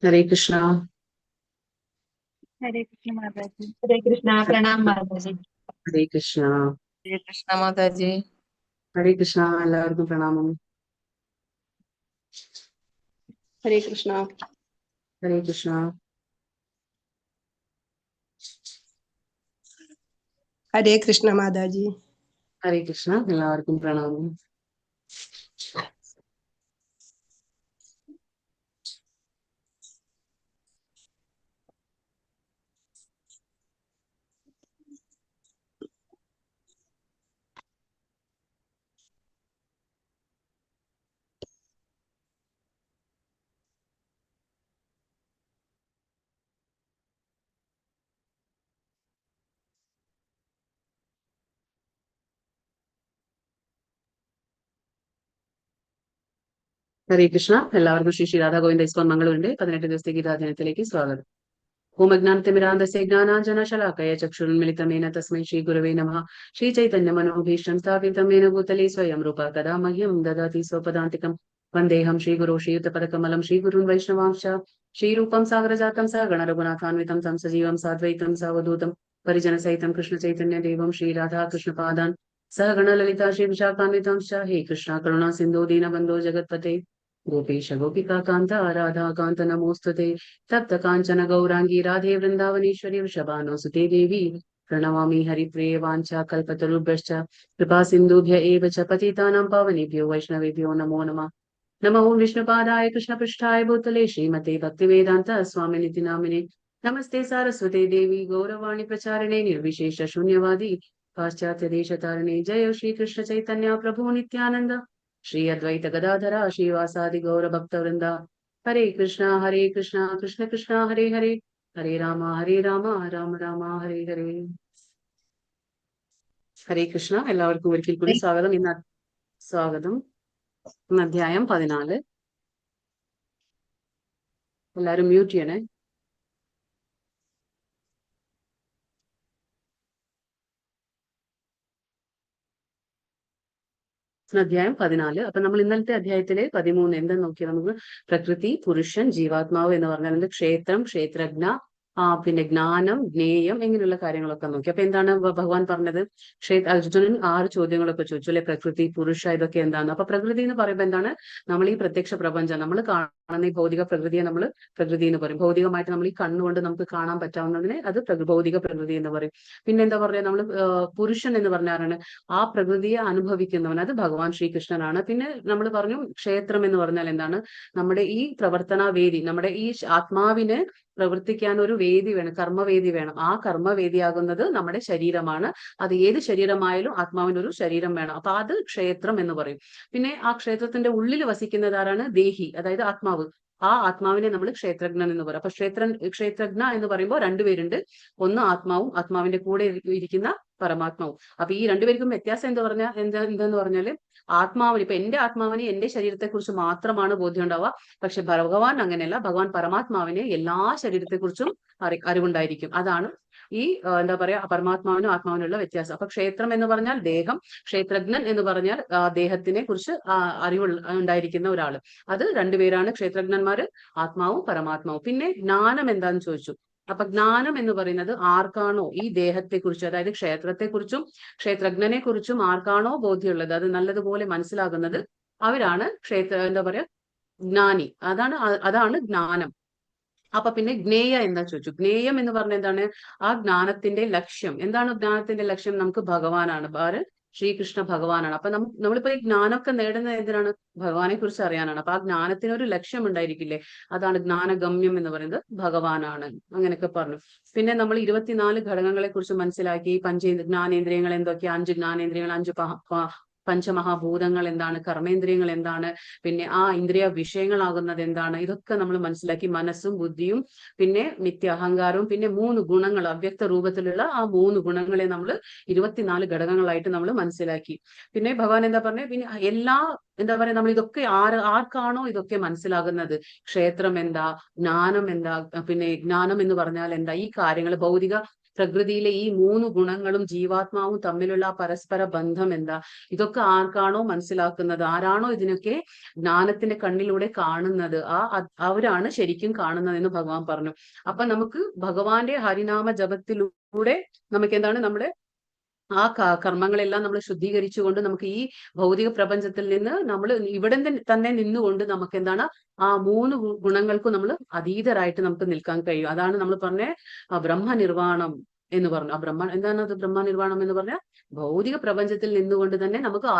हरे कृष्णा। हरे कृष्ण माता जी। हरे कृष्णा। प्रणाम माता जी। हरे कृष्णा। हरे कृष्णा माता जी। हरे कृष्णा എല്ലാവർക്കും പ്രണാമം. हरे कृष्णा। हरे कृष्णा. हरे कृष्ण माता जी। हरे कृष्णा എല്ലാവർക്കും പ്രണാമം. ഹരേ കൃഷ്ണ. എല്ലാവർക്കും ശ്രീ ശ്രീ രാധാ ഗോവിന്ദ ഇസ്കോൺ മംഗളൂരിന്റെ 18 ദിവസത്തെ ഗീതാധ്യയനത്തിലേക്ക് സ്വാഗതം. ഓം അജ്ഞാനതിമിരാന്തസ്യ ജ്ഞാനാഞ്ജനശലാകയ ചക്ഷുരുന്മിലിതമേന തസ്മൈ ശ്രീ ഗുരവേ നമഃ. ശ്രീ ചൈതന്യ മനോഭീഷ്ടം സ്ഥാപിതമേന ഭൂതലേ സ്വയം രൂപ കഥാ മഹ്യം ദദാതി സ്വപദാന്തികം. വന്ദേഹം ശ്രീഗുരോ ശ്രീയുതപദകമലം ശ്രീഗുരുൻ വൈഷ്ണവാംശ ശ്രീരൂപം സാഗരജാതം സഗണ രഘുനാഥാന്വിതം തം സജീവം സാദ്വൈതം സാവധൂതം പരിജനസഹിതം കൃഷ്ണ ചൈതന്യ ദേവം ശ്രീ രാധാ കൃഷ്ണ പാദാൻ സഗണ ലളിതാ ശ്രീ വിശാഖാന്വിതം ഹേ കൃഷ്ണ കരുണാ സിന്ധോ ദീനബന്ധോ ജഗത്പते गोपेश गोपिका कांता राधा कांत नमोस्तुते. तप्त कांचन गौरांगी राधे वृंदावनेश्वरी वृषभानुसुते देवी प्रणमामि हरिप्रिये वाञ्छा कल्पतरुभ्यश्च कृपा सिन्धुभ्य एव च पतितानां पावनेभ्यो वैष्णवेभ्यो नमो नमः. नमो विष्णुपादाय कृष्णपृष्ठाय भूतले श्रीमते भक्तिवेदांत स्वामिनिति नामिने. नमस्ते सारस्वते देवी गौरवाणी प्रचारिणे निर्विशेष शून्यवादी पाश्चात्य देशतारिणे. जय श्री कृष्ण चैतन्य प्रभु नित्यानंद श्री अद्वैत गदाधरा श्रीवासादि गौर भक्त वृंदा. हरे कृष्णा कृष्ण कृष्ण हरे हरे हरे राम राम राम हरे हरे. ഹരേ കൃഷ്ണ. എല്ലാവർക്കും ഒരിക്കൽ കൂടി സ്വാഗതം. ഇന്ന് അധ്യായം 14. എല്ലാരും മ്യൂട്ട് ചെയ്യണേ. അധ്യായം 14. അപ്പൊ നമ്മൾ ഇന്നലത്തെ അധ്യായത്തിലെ 13 എന്തെന്ന് നോക്കിയാൽ നമുക്ക് പ്രകൃതി, പുരുഷൻ, ജീവാത്മാവ് എന്ന് പറഞ്ഞാൽ ക്ഷേത്രം, ക്ഷേത്രജ്ഞ, പിന്നെ ജ്ഞാനം, ജ്ഞേയം, ഇങ്ങനെയുള്ള കാര്യങ്ങളൊക്കെ നോക്കി. അപ്പൊ എന്താണ് ഭഗവാൻ പറഞ്ഞത്? അർജുനൻ 6 ചോദ്യങ്ങളൊക്കെ ചോദിച്ചു അല്ലെ, പ്രകൃതി, പുരുഷ, ഇതൊക്കെ എന്താണ്? അപ്പൊ പ്രകൃതി എന്ന് പറയുമ്പോൾ എന്താണ്? നമ്മൾ ഈ പ്രത്യക്ഷ പ്രപഞ്ചം, നമ്മൾ കാണുന്ന ഈ ഭൗതിക പ്രകൃതിയെ നമ്മൾ പ്രകൃതി എന്ന് പറയും. ഭൗതികമായിട്ട് നമ്മൾ ഈ കണ്ണുകൊണ്ട് നമുക്ക് കാണാൻ പറ്റാവുന്നതിനെ അത് ഭൗതിക പ്രകൃതി എന്ന് പറയും. പിന്നെ എന്താ പറയുക, നമ്മൾ പുരുഷൻ എന്ന് പറഞ്ഞാലാണ് ആ പ്രകൃതിയെ അനുഭവിക്കുന്നവൻ, അത് ഭഗവാൻ ശ്രീകൃഷ്ണനാണ്. പിന്നെ നമ്മൾ പറഞ്ഞു ക്ഷേത്രം എന്ന് പറഞ്ഞാൽ എന്താണ്? നമ്മുടെ ഈ പ്രവർത്തന വേദി, നമ്മുടെ ഈ ആത്മാവിന് പ്രവർത്തിക്കാൻ ഒരു വേദി വേണം, കർമ്മവേദി വേണം. ആ കർമ്മവേദിയാകുന്നത് നമ്മുടെ ശരീരമാണ്. അത് ഏത് ശരീരമായാലും ആത്മാവിനൊരു ശരീരം വേണം. അപ്പൊ അത് ക്ഷേത്രം എന്ന് പറയും. പിന്നെ ആ ക്ഷേത്രത്തിന്റെ ഉള്ളിൽ വസിക്കുന്നതാരാണ്? ദേഹി, അതായത് ആത്മാവ്. ആ ആത്മാവിനെ നമ്മൾ ക്ഷേത്രജ്ഞൻ എന്ന് പറയും. അപ്പൊ ക്ഷേത്രജ്ഞ എന്ന് പറയുമ്പോൾ രണ്ടുപേരുണ്ട്. ഒന്ന് ആത്മാവും ആത്മാവിന്റെ കൂടെ ഇരിക്കുന്ന പരമാത്മാവും. അപ്പൊ ഈ രണ്ടുപേർക്കും വ്യത്യാസം എന്താന്ന് പറഞ്ഞാല്, ആത്മാവിന്, ഇപ്പൊ എന്റെ ആത്മാവിന് എന്റെ ശരീരത്തെ കുറിച്ച് മാത്രമാണ് ബോധ്യം ഉണ്ടാവുക. പക്ഷെ ഭഗവാൻ അങ്ങനെയല്ല. ഭഗവാൻ പരമാത്മാവിന് എല്ലാ ശരീരത്തെ കുറിച്ചും അറിവുണ്ടായിരിക്കും. അതാണ് ഈ എന്താ പറയാ, പരമാത്മാവിനും ആത്മാവിനുള്ള വ്യത്യാസം. അപ്പൊ ക്ഷേത്രം എന്ന് പറഞ്ഞാൽ ദേഹം, ക്ഷേത്രജ്ഞൻ എന്ന് പറഞ്ഞാൽ ദേഹത്തിനെ കുറിച്ച് ഉണ്ടായിരിക്കുന്ന ഒരാള്. അത് രണ്ടുപേരാണ് ക്ഷേത്രജ്ഞന്മാര്, ആത്മാവും പരമാത്മാവും. പിന്നെ ജ്ഞാനം എന്താന്ന് ചോദിച്ചു. അപ്പൊ ജ്ഞാനം എന്ന് പറയുന്നത് ആർക്കാണോ ഈ ദേഹത്തെ കുറിച്ച്, അതായത് ക്ഷേത്രത്തെ കുറിച്ചും ക്ഷേത്രജ്ഞനെ കുറിച്ചും ആർക്കാണോ ബോധ്യമുള്ളത്, അത് നല്ലതുപോലെ മനസ്സിലാകുന്നത്, അവരാണ് എന്താ പറയാ, ജ്ഞാനി. അതാണ് ജ്ഞാനം. അപ്പൊ പിന്നെ ജ്ഞേയ എന്താ ചോദിച്ചു. ജ്ഞേയം എന്ന് പറഞ്ഞ എന്താണ്? ആ ജ്ഞാനത്തിന്റെ ലക്ഷ്യം എന്താണ്? ജ്ഞാനത്തിന്റെ ലക്ഷ്യം നമുക്ക് ഭഗവാനാണ്. ശ്രീകൃഷ്ണ ഭഗവാനാണ്. അപ്പൊ നമ്മളിപ്പോ ഈ ജ്ഞാനമൊക്കെ നേടുന്നത് എന്തിനാണ്? ഭഗവാനെ കുറിച്ച് അറിയാനാണ്. അപ്പൊ ആ ജ്ഞാനത്തിനൊരു ലക്ഷ്യം ഉണ്ടായിരിക്കില്ലേ? അതാണ് ജ്ഞാനഗമ്യം എന്ന് പറയുന്നത് ഭഗവാനാണ്. അങ്ങനെയൊക്കെ പറഞ്ഞു. പിന്നെ നമ്മൾ 24 ഘടകങ്ങളെ കുറിച്ച് മനസ്സിലാക്കി. ജ്ഞാനേന്ദ്രിയങ്ങൾ എന്തൊക്കെയാ? 5 ജ്ഞാനേന്ദ്രിയങ്ങൾ, 5 പഞ്ചമഹാഭൂതങ്ങൾ എന്താണ്, കർമ്മേന്ദ്രിയങ്ങൾ എന്താണ്, പിന്നെ ആ ഇന്ദ്രിയ വിഷയങ്ങളാകുന്നത് എന്താണ്, ഇതൊക്കെ നമ്മൾ മനസ്സിലാക്കി. മനസ്സും ബുദ്ധിയും പിന്നെ നിത്യ അഹങ്കാരവും പിന്നെ 3 ഗുണങ്ങൾ, അവ്യക്ത രൂപത്തിലുള്ള ആ 3 ഗുണങ്ങളെ നമ്മൾ 24 ഘടകങ്ങളായിട്ട് നമ്മൾ മനസ്സിലാക്കി. പിന്നെ ഭഗവാൻ എന്താ പറഞ്ഞത്? പിന്നെ എന്താ പറയാ, നമ്മൾ ഇതൊക്കെ ആർക്കാണോ ഇതൊക്കെ മനസ്സിലാകുന്നത്, ക്ഷേത്രം എന്താ, ജ്ഞാനം എന്താ, പിന്നെ ജ്ഞാനം എന്ന് പറഞ്ഞാൽ എന്താ, ഈ കാര്യങ്ങൾ ഭൗതിക പ്രകൃതിയിലെ ഈ 3 ഗുണങ്ങളും ജീവാത്മാവും തമ്മിലുള്ള ആ പരസ്പര ബന്ധം എന്താ, ഇതൊക്കെ ആർക്കാണോ മനസ്സിലാക്കുന്നത്, ആരാണോ ഇതിനൊക്കെ ജ്ഞാനത്തിന്റെ കണ്ണിലൂടെ കാണുന്നത്, അവരാണ് ശരിക്കും കാണുന്നത് എന്ന് ഭഗവാൻ പറഞ്ഞു. അപ്പൊ നമുക്ക് ഭഗവാന്റെ ഹരിനാമ ജപത്തിലൂടെ നമുക്ക് എന്താണ് നമ്മുടെ ആ കർമ്മങ്ങളെല്ലാം നമ്മൾ ശുദ്ധീകരിച്ചുകൊണ്ട് നമുക്ക് ഈ ഭൗതിക പ്രപഞ്ചത്തിൽ നിന്ന് നമ്മൾ ഇവിടെ തന്നെ നിന്നുകൊണ്ട് നമുക്ക് എന്താണ് ആ 3 ഗുണങ്ങൾക്കും നമ്മൾ അതീതരായിട്ട് നമുക്ക് നിൽക്കാൻ കഴിയും. അതാണ് നമ്മൾ പറഞ്ഞ ബ്രഹ്മനിർവാണം എന്ന് പറഞ്ഞു. എന്താണ് അത് ബ്രഹ്മനിർവാണം എന്ന് പറഞ്ഞാൽ ഭൗതിക പ്രപഞ്ചത്തിൽ നിന്നുകൊണ്ട് തന്നെ നമുക്ക്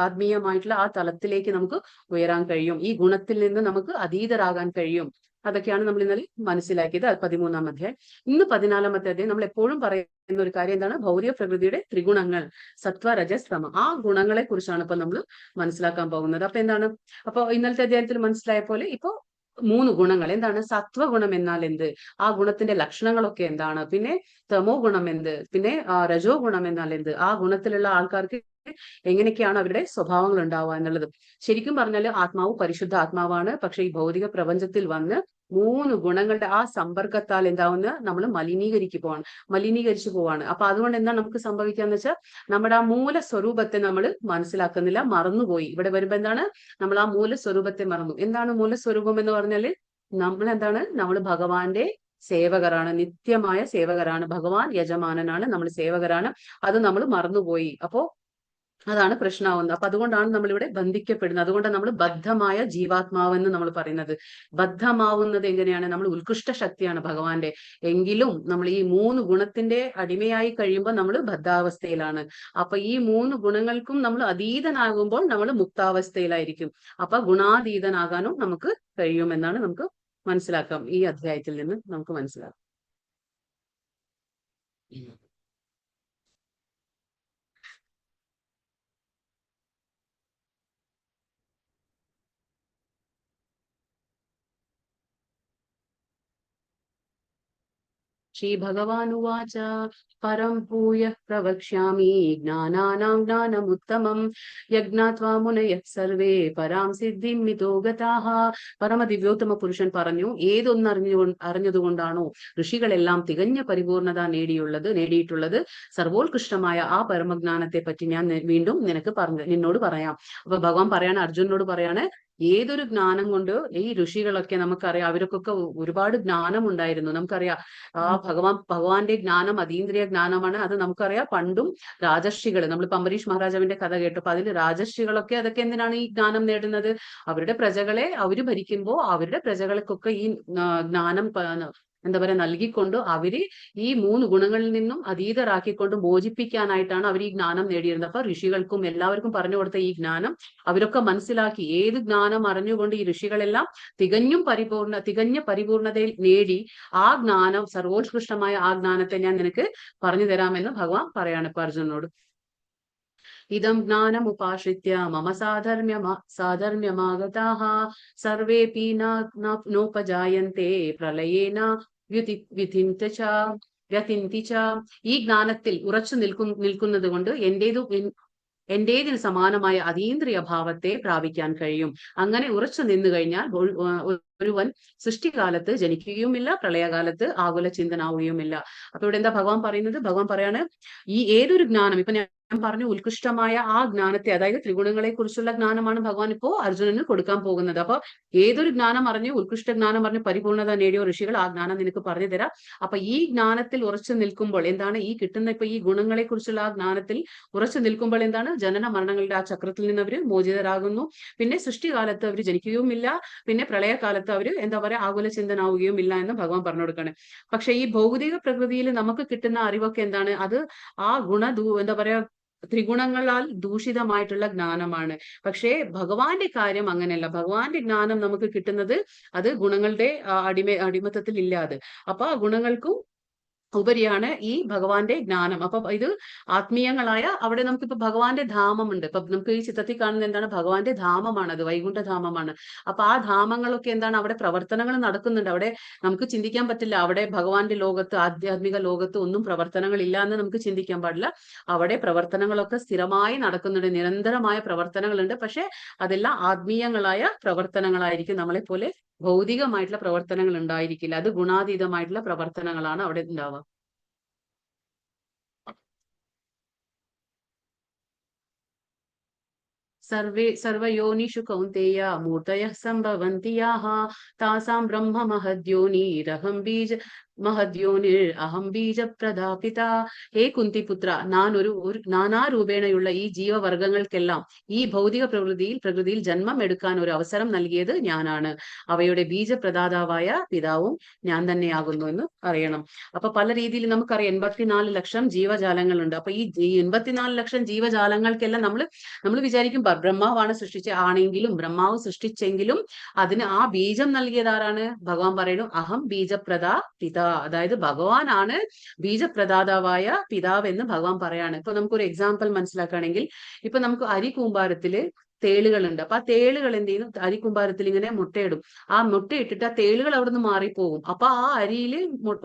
ആത്മീയമായിട്ടുള്ള ആ തലത്തിലേക്ക് നമുക്ക് ഉയരാൻ കഴിയും. ഈ ഗുണത്തിൽ നിന്ന് നമുക്ക് അതീതരാകാൻ കഴിയും. അതൊക്കെയാണ് നമ്മൾ ഇന്നലെ മനസ്സിലാക്കിയത്. 13-ാം അധ്യായം. ഇന്ന് 14-ാമത്തെ അധ്യായം നമ്മൾ എപ്പോഴും പറയുന്ന ഒരു കാര്യം എന്താണ്, ഭൗതിക പ്രകൃതിയുടെ ത്രിഗുണങ്ങൾ, സത്വ രജസ് തമ, ആ ഗുണങ്ങളെ കുറിച്ചാണ് ഇപ്പൊ നമ്മൾ മനസ്സിലാക്കാൻ പോകുന്നത്. അപ്പൊ എന്താണ്, അപ്പൊ ഇന്നലത്തെ അധ്യായത്തിൽ മനസ്സിലായ പോലെ ഇപ്പൊ 3 ഗുണങ്ങൾ എന്താണ്, സത്വഗുണം എന്നാൽ എന്ത്, ആ ഗുണത്തിന്റെ ലക്ഷണങ്ങളൊക്കെ എന്താണ്, പിന്നെ തമോ ഗുണം എന്ത്, പിന്നെ രജോ ഗുണം എന്നാൽ എന്ത്, ആ ഗുണത്തിലുള്ള ആൾക്കാർക്ക് എങ്ങനെയൊക്കെയാണ് അവരുടെ സ്വഭാവങ്ങൾ ഉണ്ടാവുക എന്നുള്ളത്. ശരിക്കും പറഞ്ഞാൽ ആത്മാവ് പരിശുദ്ധ ആത്മാവാണ്. പക്ഷെ ഈ ഭൗതിക പ്രപഞ്ചത്തിൽ വന്ന് 3 ഗുണങ്ങളുടെ ആ സമ്പർക്കത്താൽ എന്താവുന്ന നമ്മൾ മലിനീകരിച്ചു പോവാണ്. അപ്പൊ അതുകൊണ്ട് എന്താ നമുക്ക് സംഭവിക്കാന്ന് വെച്ചാൽ നമ്മുടെ ആ മൂല സ്വരൂപത്തെ നമ്മൾ മനസ്സിലാക്കുന്നില്ല, മറന്നുപോയി. ഇവിടെ വരുമ്പോ എന്താണ്, നമ്മൾ ആ മൂല സ്വരൂപത്തെ മറന്നു. എന്താണ് മൂലസ്വരൂപം എന്ന് പറഞ്ഞാല് നമ്മൾ ഭഗവാന്റെ സേവകരാണ്, നിത്യമായ സേവകരാണ്. ഭഗവാൻ യജമാനനാണ്, നമ്മൾ സേവകരാണ്. അത് നമ്മൾ മറന്നുപോയി. അപ്പോ അതാണ് പ്രശ്നമാവുന്നത്. അപ്പൊ അതുകൊണ്ടാണ് നമ്മളിവിടെ ബന്ധിക്കപ്പെടുന്നത്. അതുകൊണ്ടാണ് നമ്മൾ ബദ്ധമായ ജീവാത്മാവെന്ന് നമ്മൾ പറയുന്നത്. ബദ്ധമാവുന്നത് എങ്ങനെയാണ്, നമ്മൾ ഉത്കൃഷ്ട ശക്തിയാണ് ഭഗവാന്റെ. എങ്കിലും നമ്മൾ ഈ 3 ഗുണത്തിന്റെ അടിമയായി കഴിയുമ്പോൾ നമ്മൾ ബദ്ധാവസ്ഥയിലാണ്. അപ്പൊ ഈ 3 ഗുണങ്ങൾക്കും നമ്മൾ അതീതനാകുമ്പോൾ നമ്മൾ മുക്താവസ്ഥയിലായിരിക്കും. അപ്പൊ ഗുണാതീതനാകാനും നമുക്ക് കഴിയുമെന്നാണ് നമുക്ക് മനസ്സിലാക്കാം. ഈ അധ്യായത്തിൽ നിന്ന് നമുക്ക് മനസ്സിലാക്കാം. श्रीभगवानुवाच परं भूयः प्रवक्ष्यामि ज्ञानानां ज्ञानमुत्तमं यज्ञात्वा मुनयः सर्वे പരാം സിദ്ധിം മിതോ ഗതാഃ. പരമദിവ്യോത്തമ പുരുഷൻ പറഞ്ഞു, അറിഞ്ഞതുകൊണ്ടാണോ ഋഷികളെല്ലാം തികഞ്ഞ പരിപൂർണത നേടിയിട്ടുള്ളത്. സർവോത്കൃഷ്ടമായ ആ പരമജ്ഞാനത്തെ പറ്റി ഞാൻ വീണ്ടും നിന്നോട് പറയാം. അപ്പൊ ഭഗവാൻ പറയാണ്, അർജുനനോട് പറയാണ്, ഏതൊരു ജ്ഞാനം കൊണ്ട് ഈ ഋഷികളൊക്കെ നമുക്കറിയാം, അവർക്കൊക്കെ ഒരുപാട് ജ്ഞാനം ഉണ്ടായിരുന്നു. നമുക്കറിയാം ആ ഭഗവാന്റെ ജ്ഞാനം അതീന്ദ്രിയ ജ്ഞാനമാണ്. അത് നമുക്കറിയാം. പണ്ടും രാജർഷികൾ, നമ്മളിപ്പോ അംബരീഷ് മഹാരാജാവിന്റെ കഥ കേട്ടപ്പോ അതിൽ രാജർഷികളൊക്കെ അതൊക്കെ എന്തിനാണ് ഈ ജ്ഞാനം നേടുന്നത്, അവരുടെ പ്രജകളെ അവര് ഭരിക്കുമ്പോൾ അവരുടെ പ്രജകൾക്കൊക്കെ ഈ ജ്ഞാനം എന്താ പറയാ നൽകിക്കൊണ്ട് അവര് ഈ 3 ഗുണങ്ങളിൽ നിന്നും അതീതരാക്കിക്കൊണ്ട് മോചിപ്പിക്കാനായിട്ടാണ് അവർ ഈ ജ്ഞാനം നേടിയിരുന്നത്. അപ്പൊ ഋഷികൾക്കും എല്ലാവർക്കും പറഞ്ഞു കൊടുത്ത ഈ ജ്ഞാനം അവരൊക്കെ മനസ്സിലാക്കി. ഏത് ജ്ഞാനം അറിഞ്ഞുകൊണ്ട് ഈ ഋഷികളെല്ലാം തികഞ്ഞ പരിപൂർണതയിൽ നേടി ആ ജ്ഞാനം, സർവോത്കൃഷ്ടമായ ആ ജ്ഞാനത്തെ ഞാൻ നിനക്ക് പറഞ്ഞു തരാമെന്ന് ഭഗവാൻ പറയാണ് ഇപ്പൊ അർജുനനോട്. ഇദം ജ്ഞാനമുപാശ്രിത്യ മമ സാധർമ്യമാഗതാഃ സർവേപി നോപജായന്തെ പ്രളയേന വ്യതിന്തി ച. ഈ ജ്ഞാനത്തിൽ ഉറച്ചു നിൽക്കുന്നത് കൊണ്ട് എന്റേതിന് സമാനമായ അതീന്ദ്രിയ ഭാവത്തെ പ്രാപിക്കാൻ കഴിയും. അങ്ങനെ ഉറച്ചു നിന്നു കഴിഞ്ഞാൽ ഒരുവൻ സൃഷ്ടികാലത്ത് ജനിക്കുകയുമില്ല, പ്രളയകാലത്ത് ആകുല ചിന്തനാവുകയുമില്ല. അപ്പൊ ഇവിടെ എന്താ ഭഗവാൻ പറയുന്നത്, ഭഗവാൻ പറയാണ് ഈ ഏതൊരു ജ്ഞാനം, ഇപ്പൊ ഞാൻ പറഞ്ഞു ഉത്കൃഷ്ടമായ ആ ജ്ഞാനത്തെ, അതായത് ത്രിഗുണങ്ങളെ കുറിച്ചുള്ള ജ്ഞാനമാണ് ഭഗവാൻ ഇപ്പോ അർജുനന് കൊടുക്കാൻ പോകുന്നത്. അപ്പൊ ഏതൊരു ജ്ഞാനം അറിഞ്ഞു, ഉത്കൃഷ്ട ജ്ഞാനം പറഞ്ഞ് പരിപൂർണത നേടിയോ ഋഷികൾ, ആ ജ്ഞാനം നിനക്ക് പറഞ്ഞു തരാം. അപ്പൊ ഈ ജ്ഞാനത്തിൽ ഉറച്ചു നിൽക്കുമ്പോൾ എന്താണ് ഈ കിട്ടുന്ന ഇപ്പൊ ഈ ഗുണങ്ങളെ കുറിച്ചുള്ള ആ ജ്ഞാനത്തിൽ ഉറച്ചു നിൽക്കുമ്പോൾ എന്താണ്, ജനന മരണങ്ങളുടെ ആ ചക്രത്തിൽ നിന്ന് അവർ മോചിതരാകുന്നു. പിന്നെ സൃഷ്ടികാലത്ത് അവർ ജനിക്കുകയുമില്ല, പിന്നെ പ്രളയകാലത്ത് അവർ എന്താ പറയാ ആകുല ചിന്തനാവുകയും ഇല്ല എന്ന് ഭഗവാൻ പറഞ്ഞു കൊടുക്കാണ്. പക്ഷെ ഈ ഭൗതിക പ്രകൃതിയിൽ നമുക്ക് കിട്ടുന്ന അറിവൊക്കെ എന്താണ്, അത് ആ എന്താ പറയാ ത്രിഗുണങ്ങളാൽ ദൂഷിതമായിട്ടുള്ള ജ്ഞാനമാണ്. പക്ഷേ ഭഗവാന്റെ കാര്യം അങ്ങനെയല്ല. ഭഗവാന്റെ ജ്ഞാനം നമുക്ക് കിട്ടുന്നത് അത് ഗുണങ്ങളുടെ അടിമത്തത്തിൽ ഇല്ലാതെ. അപ്പൊ ആ ഗുണങ്ങൾക്കും ഉപരിയാണ് ഈ ഭഗവാന്റെ ജ്ഞാനം. അപ്പൊ ഇത് ആത്മീയങ്ങളായ അവിടെ നമുക്കിപ്പോ ഭഗവാന്റെ ധാമമുണ്ട്. ഇപ്പൊ നമുക്ക് ഈ ചിത്രത്തിൽ കാണുന്നത് എന്താണ്, ഭഗവാന്റെ ധാമമാണ്, അത് വൈകുണ്ഠധാമമാണ്. അപ്പൊ ആ ധാമങ്ങളൊക്കെ എന്താണ്, അവിടെ പ്രവർത്തനങ്ങൾ നടക്കുന്നുണ്ട്. അവിടെ നമുക്ക് ചിന്തിക്കാൻ പറ്റില്ല അവിടെ ഭഗവാന്റെ ലോകത്ത്, ആധ്യാത്മിക ലോകത്ത് ഒന്നും പ്രവർത്തനങ്ങൾ ഇല്ല എന്ന് നമുക്ക് ചിന്തിക്കാൻ പാടില്ല. അവിടെ പ്രവർത്തനങ്ങളൊക്കെ സ്ഥിരമായി നടക്കുന്നുണ്ട്, നിരന്തരമായ പ്രവർത്തനങ്ങളുണ്ട്. പക്ഷെ അതെല്ലാം ആത്മീയങ്ങളായ പ്രവർത്തനങ്ങളായിരിക്കും. നമ്മളെ പോലെ ഭൗതികമായിട്ടുള്ള പ്രവർത്തനങ്ങൾ ഉണ്ടായിരിക്കില്ല. അത് ഗുണാതീതമായിട്ടുള്ള പ്രവർത്തനങ്ങളാണ് അവിടെ ഉണ്ടാവുക. സർവയോനിഷു കൗന്തേയ മൂർത്തയഃ സംഭവന്തി യാഃ താസാം ബ്രഹ്മ മഹദ്യോനിരഹം ബീജ മഹദ്യോനിർ അഹം ബീജ പ്രദാപിത. ഹേ കുന്തിപുത്ര, ഞാൻ ഒരു നാനാരൂപേണയുള്ള ഈ ജീവവർഗങ്ങൾക്കെല്ലാം ഈ ഭൗതിക പ്രകൃതിയിൽ ജന്മം എടുക്കാൻ ഒരു അവസരം നൽകിയത് ഞാനാണ്. അവയുടെ ബീജപ്രദാതാവായ പിതാവും ഞാൻ തന്നെയാകുന്നു എന്ന് അറിയണം. അപ്പൊ പല രീതിയിൽ നമുക്കറിയാം 84 ലക്ഷം ജീവജാലങ്ങളുണ്ട്. അപ്പൊ ഈ 84 ലക്ഷം ജീവജാലങ്ങൾക്കെല്ലാം നമ്മൾ വിചാരിക്കും ബ്രഹ്മാവാണ് ആണെങ്കിലും ബ്രഹ്മാവ് സൃഷ്ടിച്ചെങ്കിലും അതിന് ആ ബീജം നൽകിയതാരാണ്? ഭഗവാൻ പറയുന്നു അഹം ബീജപ്രദാ പിത. അതായത് ഭഗവാനാണ് ബീജപ്രദാതാവായ പിതാവ് എന്ന് ഭഗവാൻ പറയാണ്. ഇപ്പൊ നമുക്കൊരു എക്സാമ്പിൾ മനസ്സിലാക്കുകയാണെങ്കിൽ, ഇപ്പൊ നമുക്ക് അരി കൂമ്പാരത്തില് തേളുകളുണ്ട്. അപ്പൊ ആ തേളുകൾ എന്ത് ചെയ്യുന്നു? അരിക്കുമ്പാരത്തിൽ ഇങ്ങനെ മുട്ടയിടും. ആ മുട്ടയിട്ടിട്ട് ആ തേളുകൾ അവിടെ നിന്ന് മാറിപ്പോകും. അപ്പൊ ആ അരിയില്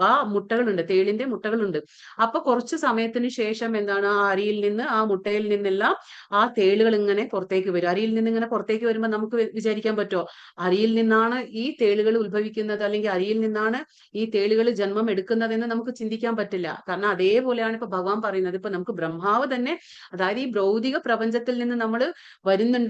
ആ മുട്ടകളുണ്ട്, തേളിന്റെ മുട്ടകളുണ്ട്. അപ്പൊ കുറച്ചു സമയത്തിന് ശേഷം എന്താണ്, ആ അരിയിൽ നിന്ന് ആ മുട്ടയിൽ നിന്നെല്ലാം ആ തേളുകൾ ഇങ്ങനെ പുറത്തേക്ക് വരും. അരിയിൽ നിന്ന് ഇങ്ങനെ പുറത്തേക്ക് വരുമ്പോൾ നമുക്ക് വിചാരിക്കാൻ പറ്റുമോ അരിയിൽ നിന്നാണ് ഈ തേളുകൾ ഉത്ഭവിക്കുന്നത്, അല്ലെങ്കിൽ അരിയിൽ നിന്നാണ് ഈ തേളുകൾ ജന്മം എടുക്കുന്നതെന്ന് നമുക്ക് ചിന്തിക്കാൻ പറ്റില്ല. കാരണം അതേപോലെയാണ് ഇപ്പൊ ഭഗവാൻ പറയുന്നത്. ഇപ്പൊ നമുക്ക് ബ്രഹ്മാവ് തന്നെ, അതായത് ഈ ഭൗതിക പ്രപഞ്ചത്തിൽ നിന്ന് നമ്മൾ വരുന്നുണ്ടെങ്കിലും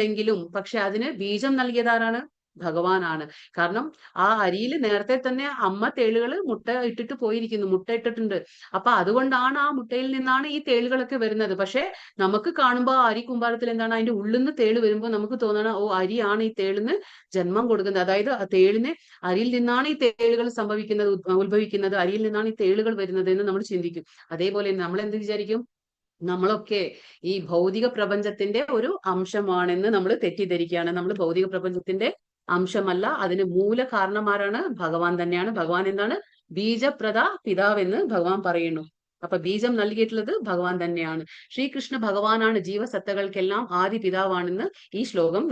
പക്ഷെ അതിന് ബീജം നൽകിയതാരാണ്? ഭഗവാനാണ്. കാരണം ആ അരിയിൽ നേരത്തെ തന്നെ അമ്മ തേളുകൾ മുട്ട ഇട്ടിട്ട് പോയിരിക്കുന്നു, മുട്ട ഇട്ടിട്ടുണ്ട്. അപ്പൊ അതുകൊണ്ടാണ് ആ മുട്ടയിൽ നിന്നാണ് ഈ തേളുകളൊക്കെ വരുന്നത്. പക്ഷെ നമുക്ക് കാണുമ്പോൾ ആ അരി കുമ്പാരത്തിൽ എന്താണ്, അതിന്റെ ഉള്ളിൽ നിന്ന് തേള് വരുമ്പോൾ നമുക്ക് തോന്നണം ഓ അരിയാണ് ഈ തേളിന് ജന്മം കൊടുക്കുന്നത്. അതായത് ആ തേളിന് അരിയിൽ നിന്നാണ് ഈ തേളുകൾ ഉത്ഭവിക്കുന്നത്, അരിയിൽ നിന്നാണ് ഈ തേളുകൾ വരുന്നത് എന്ന് നമ്മൾ ചിന്തിക്കും. അതേപോലെ നമ്മൾ എന്ത് വിചാരിക്കും? നമ്മളൊക്കെ ഈ ഭൗതിക പ്രപഞ്ചത്തിന്റെ ഒരു അംശമാണെന്ന് നമ്മൾ തെറ്റിദ്ധരിക്കുകയാണ്. നമ്മൾ ഭൗതിക പ്രപഞ്ചത്തിന്റെ അംശമല്ല, അതിന് മൂല കാരണമാരാണ്? ഭഗവാൻ തന്നെയാണ്. ഭഗവാൻ എന്താണ്? ബീജപ്രദ പിതാവെന്ന് ഭഗവാൻ പറയുന്നു. അപ്പൊ ബീജം നൽകിയിട്ടുള്ളത് ഭഗവാൻ തന്നെയാണ്. ശ്രീകൃഷ്ണ ഭഗവാനാണ് ജീവസത്തകൾക്കെല്ലാം ആദി പിതാവാണെന്ന് ഈ ശ്ലോകം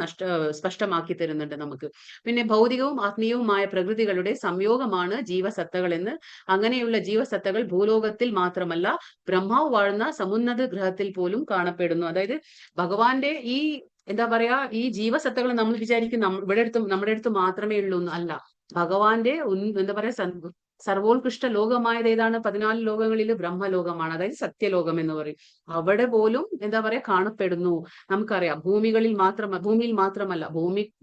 സ്പഷ്ടമാക്കി തരുന്നുണ്ട് നമുക്ക്. പിന്നെ ഭൗതികവും ആത്മീയവുമായ പ്രകൃതികളുടെ സംയോഗമാണ് ജീവസത്തകൾ എന്ന്. അങ്ങനെയുള്ള ജീവസത്തകൾ ഭൂലോകത്തിൽ മാത്രമല്ല ബ്രഹ്മാവ് വാഴുന്ന സമുന്നത ഗ്രഹത്തിൽ പോലും കാണപ്പെടുന്നു. അതായത് ഭഗവാന്റെ ഈ എന്താ പറയാ, ഈ ജീവസത്തകൾ നമ്മൾ വിചാരിക്കും നമ്മുടെ അടുത്ത് മാത്രമേ ഉള്ളൂ അല്ല. ഭഗവാന്റെ എന്താ പറയാ സർവോത്കൃഷ്ട ലോകമായത് ഏതാണ്? 14 ലോകങ്ങളിൽ ബ്രഹ്മലോകമാണ്, അതായത് സത്യലോകം എന്ന് പറയും. അവിടെ പോലും എന്താ പറയാ കാണപ്പെടുന്നു. നമുക്കറിയാം ഭൂമിയിൽ മാത്രമല്ല,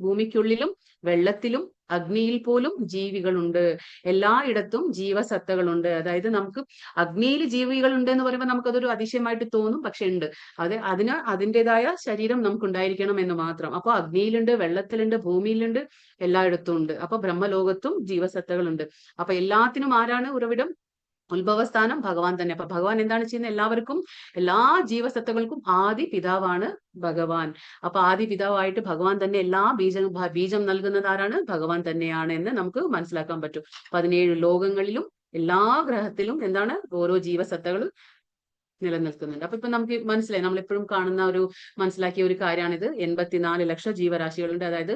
ഭൂമിക്കുള്ളിലും വെള്ളത്തിലും അഗ്നിയിൽ പോലും ജീവികളുണ്ട്. എല്ലായിടത്തും ജീവസത്തകളുണ്ട്. അതായത് നമുക്ക് അഗ്നിയിൽ ജീവികളുണ്ട് എന്ന് പറയുമ്പോൾ നമുക്കതൊരു അതിശയമായിട്ട് തോന്നും, പക്ഷെ ഉണ്ട്. അതിൻ്റെതായ ശരീരം നമുക്ക് ഉണ്ടായിരിക്കണം എന്ന് മാത്രം. അപ്പൊ അഗ്നിയിലുണ്ട്, വെള്ളത്തിലുണ്ട്, ഭൂമിയിലുണ്ട്, എല്ലായിടത്തും ഉണ്ട്. അപ്പൊ ബ്രഹ്മലോകത്തും ജീവസത്തകളുണ്ട്. അപ്പൊ എല്ലാത്തിനും ആരാണ് ഉറവിടം? ഉത്ഭവസ്ഥാനം ഭഗവാൻ തന്നെ. അപ്പൊ ഭഗവാൻ എന്താണ് ചെയ്യുന്നത്? എല്ലാവർക്കും, എല്ലാ ജീവസത്തകൾക്കും ആദി പിതാവാണ് ഭഗവാൻ. അപ്പൊ ആദി പിതാവായിട്ട് ഭഗവാൻ തന്നെ എല്ലാ ബീജം നൽകുന്നത് ആരാണ്? ഭഗവാൻ തന്നെയാണ് എന്ന് നമുക്ക് മനസ്സിലാക്കാൻ പറ്റും. 17 ലോകങ്ങളിലും എല്ലാ ഗ്രഹത്തിലും എന്താണ് ഓരോ ജീവസത്തകൾ നിലനിൽക്കുന്നുണ്ട്. അപ്പൊ ഇപ്പൊ നമുക്ക് മനസ്സിലായി, നമ്മളെപ്പോഴും മനസ്സിലാക്കിയ ഒരു കാര്യമാണിത്. 84 ലക്ഷം ജീവരാശികളുണ്ട്. അതായത്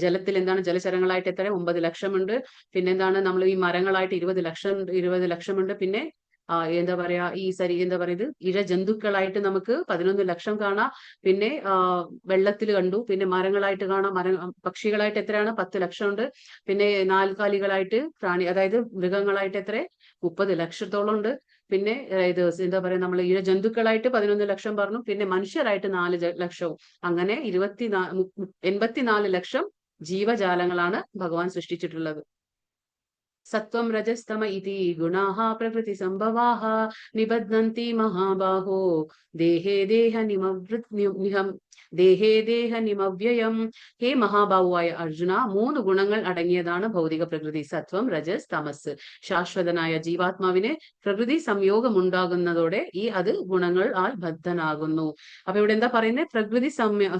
ജലത്തിൽ എന്താണ് ജലചരങ്ങളായിട്ട് എത്ര 9 ലക്ഷമുണ്ട്. പിന്നെ എന്താണ് നമ്മൾ ഈ മരങ്ങളായിട്ട് 20 ലക്ഷമുണ്ട്. പിന്നെ എന്താ പറയാ എന്താ പറയുന്നത് ഇഴജന്തുക്കളായിട്ട് നമുക്ക് 11 ലക്ഷം കാണാം. പിന്നെ വെള്ളത്തിൽ കണ്ടു. പിന്നെ മരങ്ങളായിട്ട് കാണാം. പക്ഷികളായിട്ട് എത്രയാണ്? 10 ലക്ഷം ഉണ്ട്. പിന്നെ നാൽക്കാലികളായിട്ട് അതായത് മൃഗങ്ങളായിട്ട് എത്ര 30 ലക്ഷത്തോളം ഉണ്ട്. പിന്നെ എന്താ പറയാ നമ്മൾ ഇഴജന്തുക്കളായിട്ട് 11 ലക്ഷം പറഞ്ഞു. പിന്നെ മനുഷ്യരായിട്ട് 4 ലക്ഷവും. അങ്ങനെ 84 ലക്ഷം ജീവജാലങ്ങളാണ് ഭഗവാൻ സൃഷ്ടിച്ചിട്ടുള്ളത്. സത്വം രജസ്തമ ഇതി ഗുണാഃ പ്രകൃതി സംഭവാഃ നിബധ്നന്തി മഹാബാഹോ ദേഹേ ദേഹനിമവ്യയം. ഹേ മഹാബാഹുവായ അർജുന, 3 ഗുണങ്ങൾ അടങ്ങിയതാണ് ഭൗതിക പ്രകൃതി. സത്വം, രജസ്, തമസ്. ശാശ്വതനായ ജീവാത്മാവിന് പ്രകൃതി സംയോഗം ഉണ്ടാകുന്നതോടെ അത് ഗുണങ്ങൾ ബദ്ധനാകുന്നു. അപ്പൊ ഇവിടെ എന്താ പറയുന്നത്? പ്രകൃതി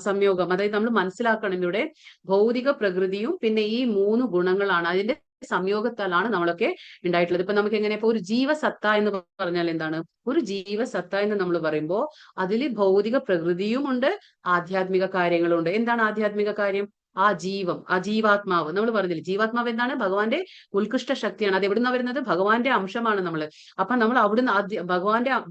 സംയോഗം. അതായത് നമ്മൾ മനസ്സിലാക്കണം, ഇവിടെ ഭൗതിക പ്രകൃതിയും പിന്നെ ഈ 3 ഗുണങ്ങളാണ്, അതിന്റെ സംയോഗത്താലാണ് നമ്മളൊക്കെ ഉണ്ടായിട്ടുള്ളത്. ഇപ്പൊ നമുക്ക് എങ്ങനെ, ഇപ്പൊ ഒരു ജീവസത്ത എന്ന് പറഞ്ഞാൽ എന്താണ്? ഒരു ജീവസത്ത എന്ന് നമ്മൾ പറയുമ്പോൾ അതിൽ ഭൗതിക പ്രകൃതിയുമുണ്ട്, ആധ്യാത്മിക കാര്യങ്ങളുണ്ട്. എന്താണ് ആധ്യാത്മിക കാര്യം? ആ ജീവാത്മാവ് നമ്മൾ പറഞ്ഞില്ലേ, ജീവാത്മാവ് എന്താണ്? ഭഗവാന്റെ ഉത്കൃഷ്ട ശക്തിയാണ്. അത് എവിടുന്ന വരുന്നത്? ഭഗവാന്റെ അംശമാണ് നമ്മൾ. അപ്പൊ നമ്മൾ അവിടുന്ന്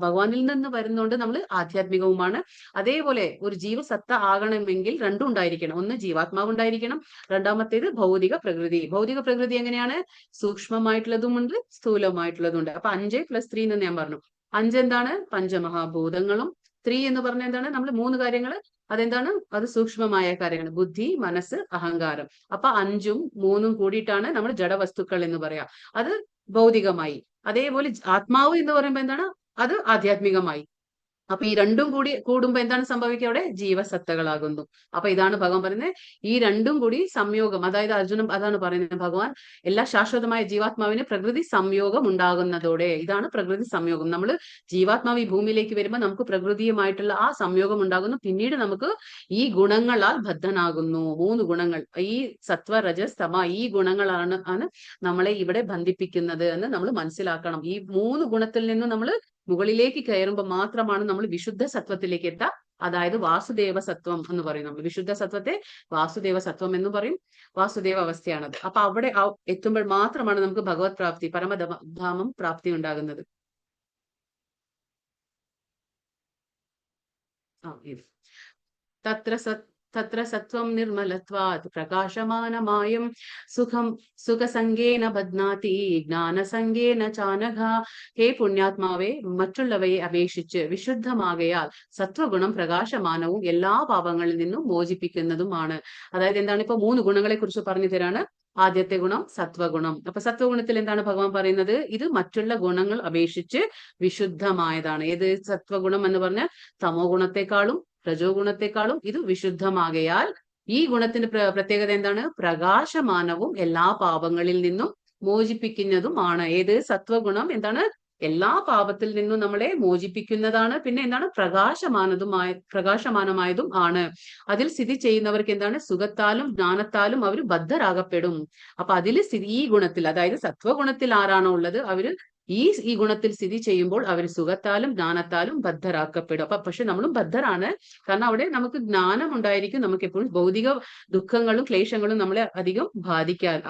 ഭഗവാനിൽ നിന്ന് വരുന്നോണ്ട് നമ്മൾ ആധ്യാത്മികവുമാണ്. അതേപോലെ ഒരു ജീവസത്ത ആകണമെങ്കിൽ രണ്ടും ഉണ്ടായിരിക്കണം. ഒന്ന് ജീവാത്മാവ് ഉണ്ടായിരിക്കണം, രണ്ടാമത്തേത് ഭൗതിക പ്രകൃതി. ഭൗതിക പ്രകൃതി എങ്ങനെയാണ്? സൂക്ഷ്മമായിട്ടുള്ളതുമുണ്ട്, സ്ഥൂലമായിട്ടുള്ളതുണ്ട്. അപ്പൊ 5 + 3 എന്ന് ഞാൻ പറഞ്ഞു. 5 എന്താണ്? പഞ്ചമഹാഭൂതങ്ങളും. 3 എന്ന് പറഞ്ഞാൽ എന്താണ്? നമ്മൾ 3 കാര്യങ്ങൾ അതെന്താണ്? അത് സൂക്ഷ്മമായ കാര്യങ്ങൾ. ബുദ്ധി, മനസ്സ്, അഹങ്കാരം. അപ്പൊ 5ഉം 3ഉം കൂടിയിട്ടാണ് നമ്മൾ ജഡവസ്തുക്കൾ എന്ന് പറയാം. അത് ഭൗതികമായി. അതേപോലെ ആത്മാവ് എന്ന് പറയുമ്പോൾ എന്താണ്? അത് ആധ്യാത്മികമായി. അപ്പൊ ഈ രണ്ടും കൂടി കൂടുമ്പോ എന്താണ് സംഭവിക്കുക? അവിടെ ജീവസത്തകളാകുന്നു. അപ്പൊ ഇതാണ് ഭഗവാൻ പറയുന്നത്, ഈ രണ്ടും കൂടി സംയോഗം. അതായത് അർജുനൻ അതാണ് പറയുന്നത്, ഭഗവാൻ എല്ലാ ശാശ്വതമായ ജീവാത്മാവിന് പ്രകൃതി സംയോഗം ഉണ്ടാകുന്നതോടെ, ഇതാണ് പ്രകൃതി സംയോഗം. നമ്മൾ ജീവാത്മാവ് ഈ ഭൂമിയിലേക്ക് വരുമ്പോൾ നമുക്ക് പ്രകൃതിയുമായിട്ടുള്ള ആ സംയോഗം ഉണ്ടാകുന്നു. പിന്നീട് നമുക്ക് ഈ ഗുണങ്ങളാൽ ബദ്ധനാകുന്നു. 3 ഗുണങ്ങൾ, ഈ സത്വ, രജസ്, തമ, ഈ ഗുണങ്ങളാണ് നമ്മളെ ഇവിടെ ബന്ധിപ്പിക്കുന്നത് എന്ന് നമ്മൾ മനസ്സിലാക്കണം. ഈ 3 ഗുണത്തിൽ നിന്നും നമ്മൾ മുകളിലേക്ക് കയറുമ്പോൾ മാത്രമാണ് നമ്മൾ വിശുദ്ധ സത്വത്തിലേക്ക് എത്താം. അതായത് വാസുദേവ സത്വം എന്ന് പറയും. നമ്മൾ വിശുദ്ധ സത്വത്തെ വാസുദേവ സത്വം എന്ന് പറയും. വാസുദേവ അവസ്ഥയാണത്. അപ്പൊ അവിടെ എത്തുമ്പോൾ മാത്രമാണ് നമുക്ക് ഭഗവത് പ്രാപ്തി, പരമധാമം പ്രാപ്തി ഉണ്ടാകുന്നത്. തത്ര സത്വം നിർമ്മലത്വാത് പ്രകാശമാനമായം സുഖസംഗേന ബധ്നാതി ജ്ഞാനസംഗേന ചാനഘ. ഹേ പുണ്യാത്മാവെ, മറ്റുള്ളവയെ അപേക്ഷിച്ച് വിശുദ്ധമാകയാൽ സത്വഗുണം പ്രകാശമാനവും എല്ലാ പാപങ്ങളിൽ നിന്നും മോചിപ്പിക്കുന്നതുമാണ്. അതായത് എന്താണ്? ഇപ്പൊ 3 ഗുണങ്ങളെ കുറിച്ച് പറഞ്ഞു തരാണ്. ആദ്യത്തെ ഗുണം സത്വഗുണം. അപ്പൊ സത്വഗുണത്തിൽ എന്താണ് ഭഗവാൻ പറയുന്നത്? ഇത് മറ്റുള്ള ഗുണങ്ങൾ അപേക്ഷിച്ച് വിശുദ്ധമായതാണ്. ഏത്? സത്വഗുണം എന്ന് പറഞ്ഞാൽ തമോ ഗുണത്തെക്കാളും രജോ ഗുണത്തെക്കാളും ഇത് വിശുദ്ധമാകയാൽ ഈ ഗുണത്തിന്റെ പ്രത്യേകത എന്താണ്? പ്രകാശമാനവും എല്ലാ പാപങ്ങളിൽ നിന്നും മോചിപ്പിക്കുന്നതുമാണ്. ഏത്? സത്വഗുണം എന്താണ്? എല്ലാ പാപത്തിൽ നിന്നും നമ്മളെ മോചിപ്പിക്കുന്നതാണ്. പിന്നെ എന്താണ്? പ്രകാശമാനമായതും ആണ്. അതിൽ സ്ഥിതി ചെയ്യുന്നവർക്ക് എന്താണ്? സുഖത്താലും ജ്ഞാനത്താലും അവർ ബദ്ധരാകപ്പെടും. അപ്പൊ അതിൽ ഈ ഗുണത്തിൽ, അതായത് സത്വഗുണത്തിൽ ആരാണോ ഉള്ളത്, അവര് ഈ ഗുണത്തിൽ സ്ഥിതി ചെയ്യുമ്പോൾ അവർ സുഖത്താലും ജ്ഞാനത്താലും ബദ്ധരാക്കപ്പെടും. പക്ഷെ നമ്മളും ബദ്ധരാണ്. കാരണം അവിടെ നമുക്ക് ജ്ഞാനം ഉണ്ടായിരിക്കും. നമുക്ക് എപ്പോഴും ഭൗതിക ദുഃഖങ്ങളും ക്ലേശങ്ങളും നമ്മളെ അധികം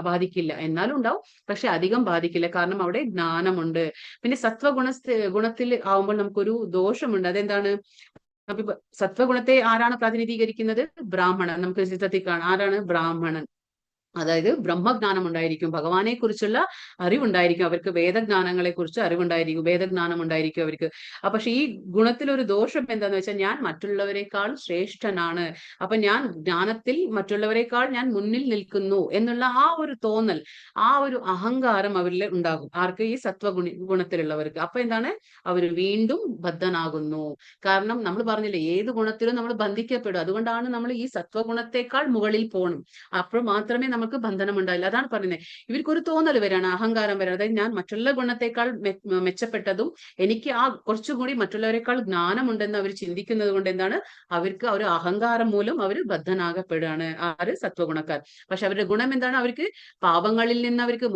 ബാധിക്കില്ല. എന്നാലും ഉണ്ടാവും, പക്ഷെ അധികം ബാധിക്കില്ല. കാരണം അവിടെ ജ്ഞാനമുണ്ട്. പിന്നെ ഗുണത്തിൽ ആവുമ്പോൾ നമുക്കൊരു ദോഷമുണ്ട്. അതെന്താണ്? സത്വഗുണത്തെ ആരാണ് പ്രതിനിധീകരിക്കുന്നത്? ബ്രാഹ്മണൻ. നമുക്ക് ചിത്രത്തിൽ കാണാം. ആരാണ്? ബ്രാഹ്മണൻ. അതായത് ബ്രഹ്മജ്ഞാനം ഉണ്ടായിരിക്കും, ഭഗവാനെ കുറിച്ചുള്ള അറിവുണ്ടായിരിക്കും അവർക്ക്, വേദജ്ഞാനങ്ങളെ കുറിച്ച് അറിവുണ്ടായിരിക്കും, വേദജ്ഞാനം ഉണ്ടായിരിക്കും അവർക്ക്. പക്ഷെ ഈ ഗുണത്തിലൊരു ദോഷം എന്താന്ന് വെച്ചാൽ, ഞാൻ മറ്റുള്ളവരെക്കാൾ ശ്രേഷ്ഠനാണ്, അപ്പൊ ഞാൻ ജ്ഞാനത്തിൽ മറ്റുള്ളവരെക്കാൾ ഞാൻ മുന്നിൽ നിൽക്കുന്നു എന്നുള്ള ആ ഒരു തോന്നൽ, ആ ഒരു അഹങ്കാരം അവരിൽ ഉണ്ടാകും. ആർക്ക്? ഈ ഗുണത്തിലുള്ളവർക്ക്. അപ്പൊ എന്താണ്? അവർ വീണ്ടും ബദ്ധനാകുന്നു. കാരണം നമ്മൾ പറഞ്ഞില്ലേ, ഏത് ഗുണത്തിലും നമ്മൾ ബന്ധിക്കപ്പെടും. അതുകൊണ്ടാണ് നമ്മൾ ഈ സത്വഗുണത്തെക്കാൾ മുകളിൽ പോകണം. അപ്പോൾ മാത്രമേ നമുക്ക് ബന്ധനം ഉണ്ടായില്ല. അതാണ് പറയുന്നത്. ഇവർക്കൊരു തോന്നൽ വരാണ്, അഹങ്കാരം വരാണ്. അതായത് ഞാൻ മറ്റുള്ള ഗുണത്തെക്കാൾ മെച്ചപ്പെട്ടതും എനിക്ക് ആ കുറച്ചുകൂടി മറ്റുള്ളവരെക്കാൾ ജ്ഞാനമുണ്ടെന്ന് അവർ ചിന്തിക്കുന്നത് കൊണ്ട് എന്താണ്? അവർക്ക് ഒരു അഹങ്കാരം മൂലം അവർ ബദ്ധനാകപ്പെടുകയാണ്. ആര്? സത്വഗുണക്കാർ. പക്ഷെ അവരുടെ ഗുണം എന്താണ്? അവർക്ക് പാപങ്ങളിൽ നിന്ന് അവർക്ക്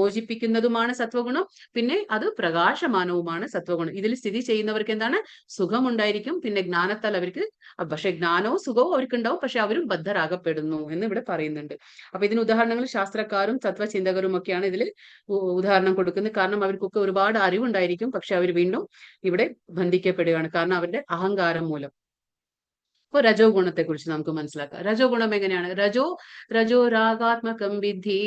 മോചിപ്പിക്കുന്നതുമാണ് സത്വഗുണം. പിന്നെ അത് പ്രകാശമാനവുമാണ് സത്വഗുണം. ഇതിൽ സ്ഥിതി ചെയ്യുന്നവർക്ക് എന്താണ്? സുഖമുണ്ടായിരിക്കും. പിന്നെ ജ്ഞാനത്താൽ അവർക്ക്, പക്ഷെ ജ്ഞാനവും സുഖവും അവർക്ക് ഉണ്ടാവും, പക്ഷെ അവരും ബദ്ധരാകപ്പെടുന്നു എന്ന് ഇവിടെ പറയുന്നുണ്ട്. അപ്പൊ ഇതിന് ഉദാഹരണങ്ങൾ ശാസ്ത്രക്കാരും തത്വചിന്തകരും ഒക്കെയാണ് ഇതിൽ ഉദാഹരണം കൊടുക്കുന്നത്. കാരണം അവർക്കൊക്കെ ഒരുപാട് അറിവുണ്ടായിരിക്കും, പക്ഷെ അവർ വീണ്ടും ഇവിടെ ബന്ധിക്കപ്പെടുകയാണ്. കാരണം അവരുടെ അഹങ്കാരം മൂലം. ഇപ്പൊ രജോ ഗുണത്തെ കുറിച്ച് നമുക്ക് മനസ്സിലാക്കാം. രജോ ഗുണം എങ്ങനെയാണ്? രജോ രാഗാത്മകം വിദ്ധി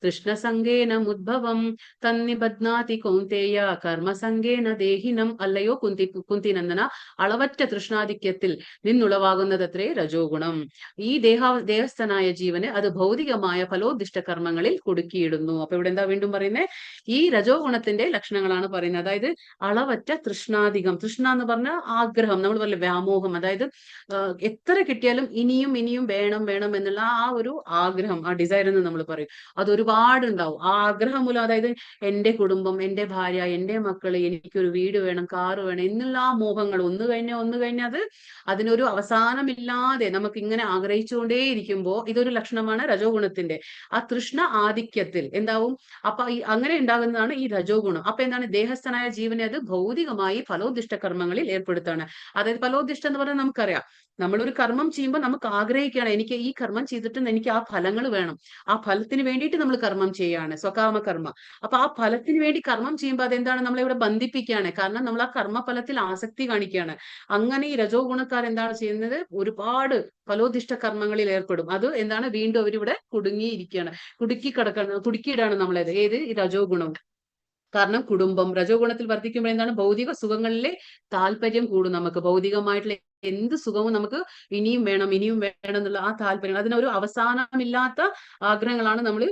തൃഷ്ണസംഗേന ഉദ്ഭവം തന്നിബധ്നാതി കൗന്തേയ കർമ്മസംഗേന ദേഹിനം. അല്ലയോ കുന്തിനന്ദന, അളവറ്റ തൃഷ്ണാധിക്യത്തിൽ നിന്നുളവാകുന്നതത്രേ രജോ ഗുണം. ഈ ദേഹസ്ഥനായ ജീവന് അത് ഭൗതികമായ ഫലോദിഷ്ട കർമ്മങ്ങളിൽ കുടുക്കിയിടുന്നു. അപ്പൊ ഇവിടെ എന്താ വീണ്ടും പറയുന്നത്? ഈ രജോ ഗുണത്തിന്റെ ലക്ഷണങ്ങളാണ് പറയുന്നത്. അതായത് അളവറ്റ തൃഷ്ണാധികം. തൃഷ്ണ എന്ന് പറഞ്ഞാൽ ആഗ്രഹം, നമ്മൾ പറയില്ല വ്യാമോഹം. അതായത് എത്ര കിട്ടിയാലും ഇനിയും ഇനിയും വേണം വേണം എന്നുള്ള ആ ഒരു ആഗ്രഹം, ആ ഡിസയർ എന്ന് നമ്മൾ പറയും. അതൊരു ഒരുപാടുണ്ടാവും. ആ ആഗ്രഹം മൂലം, അതായത് എന്റെ കുടുംബം, എന്റെ ഭാര്യ, എന്റെ മക്കള്, എനിക്കൊരു വീട് വേണം, കാറ് വേണം എന്നുള്ള ആ മോഹങ്ങൾ ഒന്ന് കഴിഞ്ഞാൽ അത് അതിനൊരു അവസാനമില്ലാതെ നമുക്ക് ഇങ്ങനെ ആഗ്രഹിച്ചുകൊണ്ടേ ഇരിക്കുമ്പോൾ ഇതൊരു ലക്ഷണമാണ് രജോ ഗുണത്തിന്റെ. ആ തൃഷ്ണ ആധിക്യത്തിൽ എന്താവും? അപ്പൊ അങ്ങനെ ഉണ്ടാകുന്നതാണ് ഈ രജോ ഗുണം. അപ്പൊ എന്താണ്? ദേഹസ്ഥനായ ജീവനെ അത് ഭൗതികമായി ഫലോദിഷ്ട കർമ്മങ്ങളിൽ ഏർപ്പെടുത്താണ്. അതായത് ഫലോദിഷ്ടം എന്ന് പറഞ്ഞാൽ നമുക്കറിയാം, നമ്മളൊരു കർമ്മം ചെയ്യുമ്പോൾ നമുക്ക് ആഗ്രഹിക്കുകയാണ്, എനിക്ക് ഈ കർമ്മം ചെയ്തിട്ട് എനിക്ക് ആ ഫലങ്ങൾ വേണം, ആ ഫലത്തിന് വേണ്ടിയിട്ട് നമ്മൾ കർമ്മം ചെയ്യാണ്, സ്വകാമ കർമ്മ. അപ്പൊ ആ ഫലത്തിന് വേണ്ടി കർമ്മം ചെയ്യുമ്പോൾ അതെന്താണ്? നമ്മളിവിടെ ബന്ധിപ്പിക്കുകയാണ്. കാരണം നമ്മൾ ആ കർമ്മഫലത്തിൽ ആസക്തി കാണിക്കുകയാണ്. അങ്ങനെ ഈ രജോ ഗുണക്കാർ എന്താണ് ചെയ്യുന്നത്? ഒരുപാട് ഫലോദിഷ്ട കർമ്മങ്ങളിൽ ഏർപ്പെടും. അത് എന്താണ്? വീണ്ടും അവരിവിടെ കുടുങ്ങിയിരിക്കുകയാണ്, കുടുക്കിയിടാണ് നമ്മളത്. ഏത്? ഈ രജോ ഗുണം. കാരണം കുടുംബം രജോ ഗുണത്തിൽ വർദ്ധിക്കുമ്പോൾ എന്താണ് ഭൗതിക സുഖങ്ങളിലെ താല്പര്യം കൂടും. നമുക്ക് ഭൗതികമായിട്ടുള്ള എന്ത് സുഖവും നമുക്ക് ഇനിയും വേണം എന്നുള്ള ആ താല്പര്യം, അതിനൊരു അവസാനമില്ലാത്ത ആഗ്രഹങ്ങളാണ് നമ്മൾ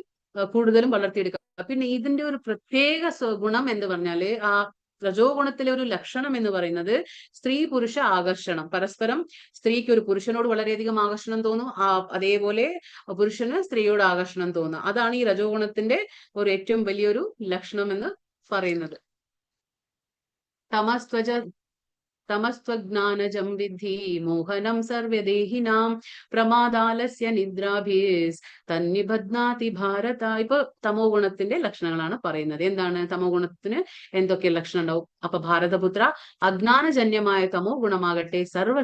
കൂടുതലും വളർത്തിയെടുക്കുക. പിന്നെ ഇതിന്റെ ഒരു പ്രത്യേക ഗുണം എന്ന് പറഞ്ഞാല് ആ രജോ ഗുണത്തിലെ ഒരു ലക്ഷണം എന്ന് പറയുന്നത് സ്ത്രീ പുരുഷ ആകർഷണം. പരസ്പരം സ്ത്രീക്ക് ഒരു പുരുഷനോട് വളരെയധികം ആകർഷണം തോന്നും, അതേപോലെ പുരുഷന് സ്ത്രീയോട് ആകർഷണം തോന്നും. അതാണ് ഈ രജോ ഗുണത്തിന്റെ ഒരു ഏറ്റവും വലിയൊരു ലക്ഷണം എന്ന് പറയുന്നത്. തമസ്ത്വജ്ഞാനജം വിദ്ധി മോഹനം സർവ്വദേഹിനാം പ്രമാദാലസ്യ നിദ്രാഭീസ് തന്നിബധ്നാതി ഭാരത. ഇപ്പൊ തമോ ഗുണത്തിന്റെ ലക്ഷണങ്ങളാണ് പറയുന്നത്. എന്താണ് തമോ ഗുണത്തിന് എന്തൊക്കെ ലക്ഷണം ഉണ്ടാവും? അപ്പൊ ഭാരതപുത്ര, അജ്ഞാനജന്യമായ തമോ ഗുണമാകട്ടെ സർവ്വ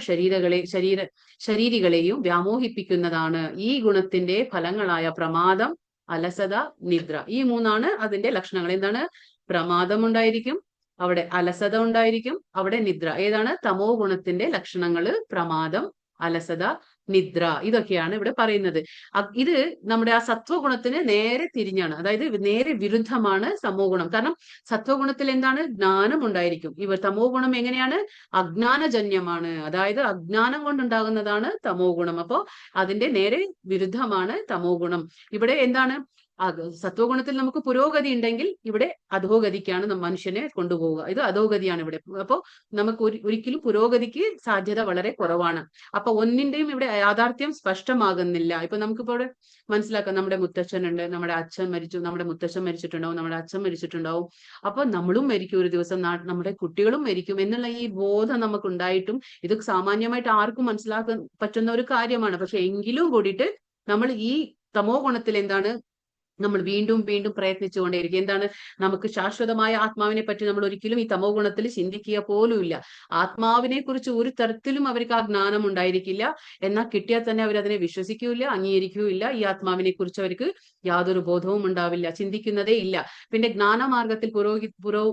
ശരീരികളെയും വ്യാമോഹിപ്പിക്കുന്നതാണ്. ഈ ഗുണത്തിന്റെ ഫലങ്ങളായ പ്രമാദം, അലസത, നിദ്ര, ഈ മൂന്നാണ് അതിന്റെ ലക്ഷണങ്ങൾ. എന്താണ്? പ്രമാദം ഉണ്ടായിരിക്കും, അവിടെ അലസത ഉണ്ടായിരിക്കും, അവിടെ നിദ്ര. ഏതാണ് തമോ ഗുണത്തിന്റെ ലക്ഷണങ്ങള്? പ്രമാദം, അലസത, നിദ്ര, ഇതൊക്കെയാണ് ഇവിടെ പറയുന്നത്. ഇത് നമ്മുടെ ആ സത്വഗുണത്തിന് നേരെ തിരിഞ്ഞാണ്, അതായത് നേരെ വിരുദ്ധമാണ് തമോ ഗുണം. കാരണം സത്വഗുണത്തിൽ എന്താണ്? ജ്ഞാനം ഉണ്ടായിരിക്കും. തമോ ഗുണം എങ്ങനെയാണ്? അജ്ഞാനജന്യമാണ്, അതായത് അജ്ഞാനം കൊണ്ടുണ്ടാകുന്നതാണ് തമോ ഗുണം. അപ്പോ അതിന്റെ നേരെ വിരുദ്ധമാണ് തമോ ഗുണം. ഇവിടെ എന്താണ്? സത്വഗുണത്തിൽ നമുക്ക് പുരോഗതി ഉണ്ടെങ്കിൽ ഇവിടെ അധോഗതിക്കാണ് മനുഷ്യനെ കൊണ്ടുപോവുക. ഇത് അധോഗതിയാണ് ഇവിടെ. അപ്പോൾ നമുക്ക് ഒരിക്കലും പുരോഗതിക്ക് സാധ്യത വളരെ കുറവാണ്. അപ്പൊ ഒന്നിന്റെയും ഇവിടെ യാഥാർത്ഥ്യം സ്പഷ്ടമാകുന്നില്ല. ഇപ്പൊ നമുക്കിപ്പോൾ ഇവിടെ മനസ്സിലാക്കാം, നമ്മുടെ മുത്തച്ഛനുണ്ട്, നമ്മുടെ അച്ഛൻ മരിച്ചു, നമ്മുടെ മുത്തച്ഛൻ മരിച്ചിട്ടുണ്ടാവും, നമ്മുടെ അച്ഛൻ മരിച്ചിട്ടുണ്ടാവും, അപ്പൊ നമ്മളും മരിക്കും ഒരു ദിവസം, നമ്മുടെ കുട്ടികളും മരിക്കും എന്നുള്ള ഈ ബോധം നമുക്ക് ഉണ്ടായിട്ടും ഇത് സാമാന്യമായിട്ട് ആർക്കും മനസ്സിലാക്കാൻ പറ്റുന്ന ഒരു കാര്യമാണ്. പക്ഷെ എങ്കിലും കൂടിയിട്ട് നമ്മൾ ഈ തമോ ഗുണത്തിൽ എന്താണ്? നമ്മൾ വീണ്ടും വീണ്ടും പ്രയത്നിച്ചുകൊണ്ടേയിരിക്കും. എന്താണ്? നമുക്ക് ശാശ്വതമായ ആത്മാവിനെ പറ്റി നമ്മൾ ഒരിക്കലും ഈ തമോ ഗുണത്തിൽ ചിന്തിക്കുക പോലും ഇല്ല. ആത്മാവിനെ കുറിച്ച് ഒരു തരത്തിലും അവർക്ക് ആ ജ്ഞാനം ഉണ്ടായിരിക്കില്ല. എന്നാൽ കിട്ടിയാൽ തന്നെ അവരതിനെ വിശ്വസിക്കൂല, അംഗീകരിക്കുകയില്ല. ഈ ആത്മാവിനെ കുറിച്ച് അവർക്ക് യാതൊരു ബോധവും ഉണ്ടാവില്ല, ചിന്തിക്കുന്നതേ ഇല്ല. പിന്നെ ജ്ഞാനമാർഗത്തിൽ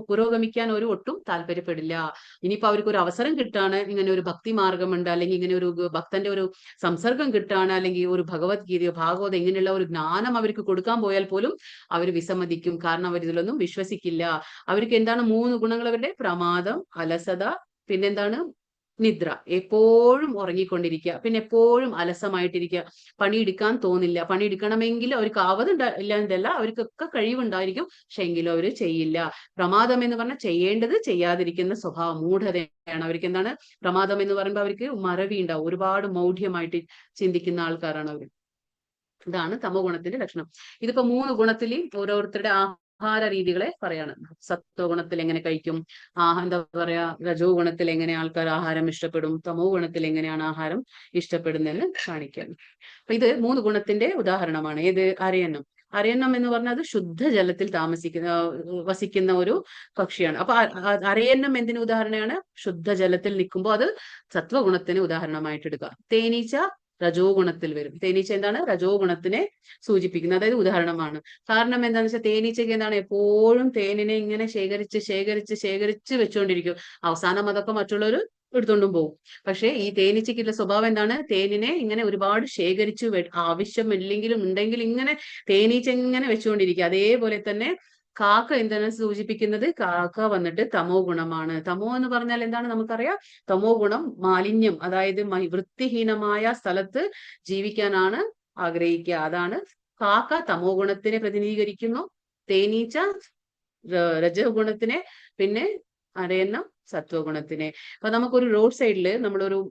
പുരോഗമിക്കാൻ ഒരു ഒട്ടും താല്പര്യപ്പെടില്ല. ഇനിയിപ്പോ അവർക്ക് ഒരു അവസരം കിട്ടാണ്, ഇങ്ങനെ ഒരു ഭക്തി മാർഗമുണ്ട്, അല്ലെങ്കിൽ ഇങ്ങനെ ഒരു ഭക്തന്റെ ഒരു സംസർഗം കിട്ടാണ്, അല്ലെങ്കിൽ ഒരു ഭഗവത്ഗീതയോ ഭാഗവതോ ഇങ്ങനെയുള്ള ഒരു ജ്ഞാനം അവർക്ക് കൊടുക്കാൻ പോയാൽ പോലും അവർ വിസമ്മതിക്കും. കാരണം അവർ ഇതിലൊന്നും വിശ്വസിക്കില്ല. അവർക്ക് എന്താണ്? 3 ഗുണങ്ങൾ അവരുടെ: പ്രമാദം, അലസത, പിന്നെന്താണ്? നിദ്ര. എപ്പോഴും ഉറങ്ങിക്കൊണ്ടിരിക്കുക, പിന്നെ എപ്പോഴും അലസമായിട്ടിരിക്കുക, പണിയെടുക്കാൻ തോന്നില്ല. പണിയെടുക്കണമെങ്കിൽ അവർക്ക് ഇല്ലാണ്ടല്ല, അവർക്കൊക്കെ കഴിവുണ്ടായിരിക്കും, പക്ഷെ എങ്കിലും അവർ ചെയ്യില്ല. പ്രമാദം എന്ന് പറഞ്ഞാൽ ചെയ്യേണ്ടത് ചെയ്യാതിരിക്കുന്ന സ്വഭാവം, മൂഢതയാണ് അവർക്ക്. എന്താണ് പ്രമാദം എന്ന് പറയുമ്പോൾ? അവർക്ക് മറവി ഉണ്ടാവും, ഒരുപാട് മൗഢ്യമായിട്ട് ചിന്തിക്കുന്ന ആൾക്കാരാണ് അവർ. ഇതാണ് തമോ ഗുണത്തിന്റെ ലക്ഷണം. ഇതിപ്പോ 3 ഗുണത്തിൽ ഓരോരുത്തരുടെ ആഹാര രീതികളെ പറയാണ്. സത്വഗുണത്തിൽ എങ്ങനെ കഴിക്കും, എന്താ പറയാ, രജോ ഗുണത്തിൽ എങ്ങനെ ആൾക്കാർ ആഹാരം ഇഷ്ടപ്പെടും, തമോ ഗുണത്തിൽ എങ്ങനെയാണ് ആഹാരം ഇഷ്ടപ്പെടുന്നതെന്ന് കാണിക്കാൻ. അപ്പൊ ഇത് 3 ഗുണത്തിന്റെ ഉദാഹരണമാണ്. ഏത്? അരയന്നം. അരയന്നം എന്ന് പറഞ്ഞാൽ അത് ശുദ്ധജലത്തിൽ വസിക്കുന്ന ഒരു പക്ഷിയാണ്. അപ്പൊ അരയന്നം എന്തിന് ഉദാഹരണമാണ്? ശുദ്ധജലത്തിൽ നിൽക്കുമ്പോൾ അത് സത്വഗുണത്തിന് ഉദാഹരണമായിട്ട് എടുക്കുക. തേനീച്ച രജോ ഗുണത്തിൽ വരും. തേനീച്ച എന്താണ്? രജോ ഗുണത്തിനെ സൂചിപ്പിക്കുന്നത്, അതായത് ഉദാഹരണമാണ്. കാരണം എന്താണെന്ന് വെച്ചാൽ തേനീച്ചയ്ക്ക് എന്താണ്? എപ്പോഴും തേനിനെ ഇങ്ങനെ ശേഖരിച്ച് വെച്ചുകൊണ്ടിരിക്കും. അവസാനം അതൊക്കെ മറ്റുള്ളവർ എടുത്തോണ്ടും പോകും. പക്ഷെ ഈ തേനീച്ചയ്ക്കുള്ള സ്വഭാവം എന്താണ്? തേനിനെ ഇങ്ങനെ ഒരുപാട് ശേഖരിച്ചു ആവശ്യമില്ലെങ്കിലും ഉണ്ടെങ്കിലും ഇങ്ങനെ തേനീച്ച ഇങ്ങനെ വെച്ചുകൊണ്ടിരിക്കുക. അതേപോലെ തന്നെ കാക്ക എന്താണ് സൂചിപ്പിക്കുന്നത്? കാക്ക വന്നിട്ട് തമോ ഗുണമാണ്. തമോ എന്ന് പറഞ്ഞാൽ എന്താണ്? നമുക്കറിയാം, തമോ ഗുണം മാലിന്യം, അതായത് വൃത്തിഹീനമായ സ്ഥലത്ത് ജീവിക്കാനാണ് ആഗ്രഹിക്കുക. അതാണ് കാക്ക തമോ ഗുണത്തിനെ പ്രതിനിധീകരിക്കുന്നു, തേനീച്ച രജോ ഗുണത്തിനെ, പിന്നെ അരയന്നം സത്വഗുണത്തിനെ. അപ്പൊ നമുക്കൊരു റോഡ് സൈഡില് നമ്മളൊരു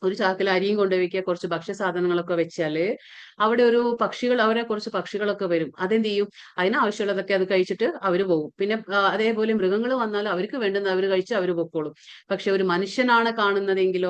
ചാക്കിൽ അരിയും കൊണ്ടുവയ്ക്കുക, കുറച്ച് ഭക്ഷ്യസാധനങ്ങളൊക്കെ വെച്ചാല് അവിടെ കുറച്ച് പക്ഷികളൊക്കെ വരും. അതെന്ത് ചെയ്യും? അതിനാവശ്യമുള്ളതൊക്കെ അത് കഴിച്ചിട്ട് അവര് പോകും. പിന്നെ അതേപോലെ മൃഗങ്ങൾ വന്നാൽ അവർക്ക് വേണ്ടുന്ന അവർ കഴിച്ച് അവർ പൊക്കോളും. പക്ഷെ ഒരു മനുഷ്യനാണ് കാണുന്നെങ്കിൽ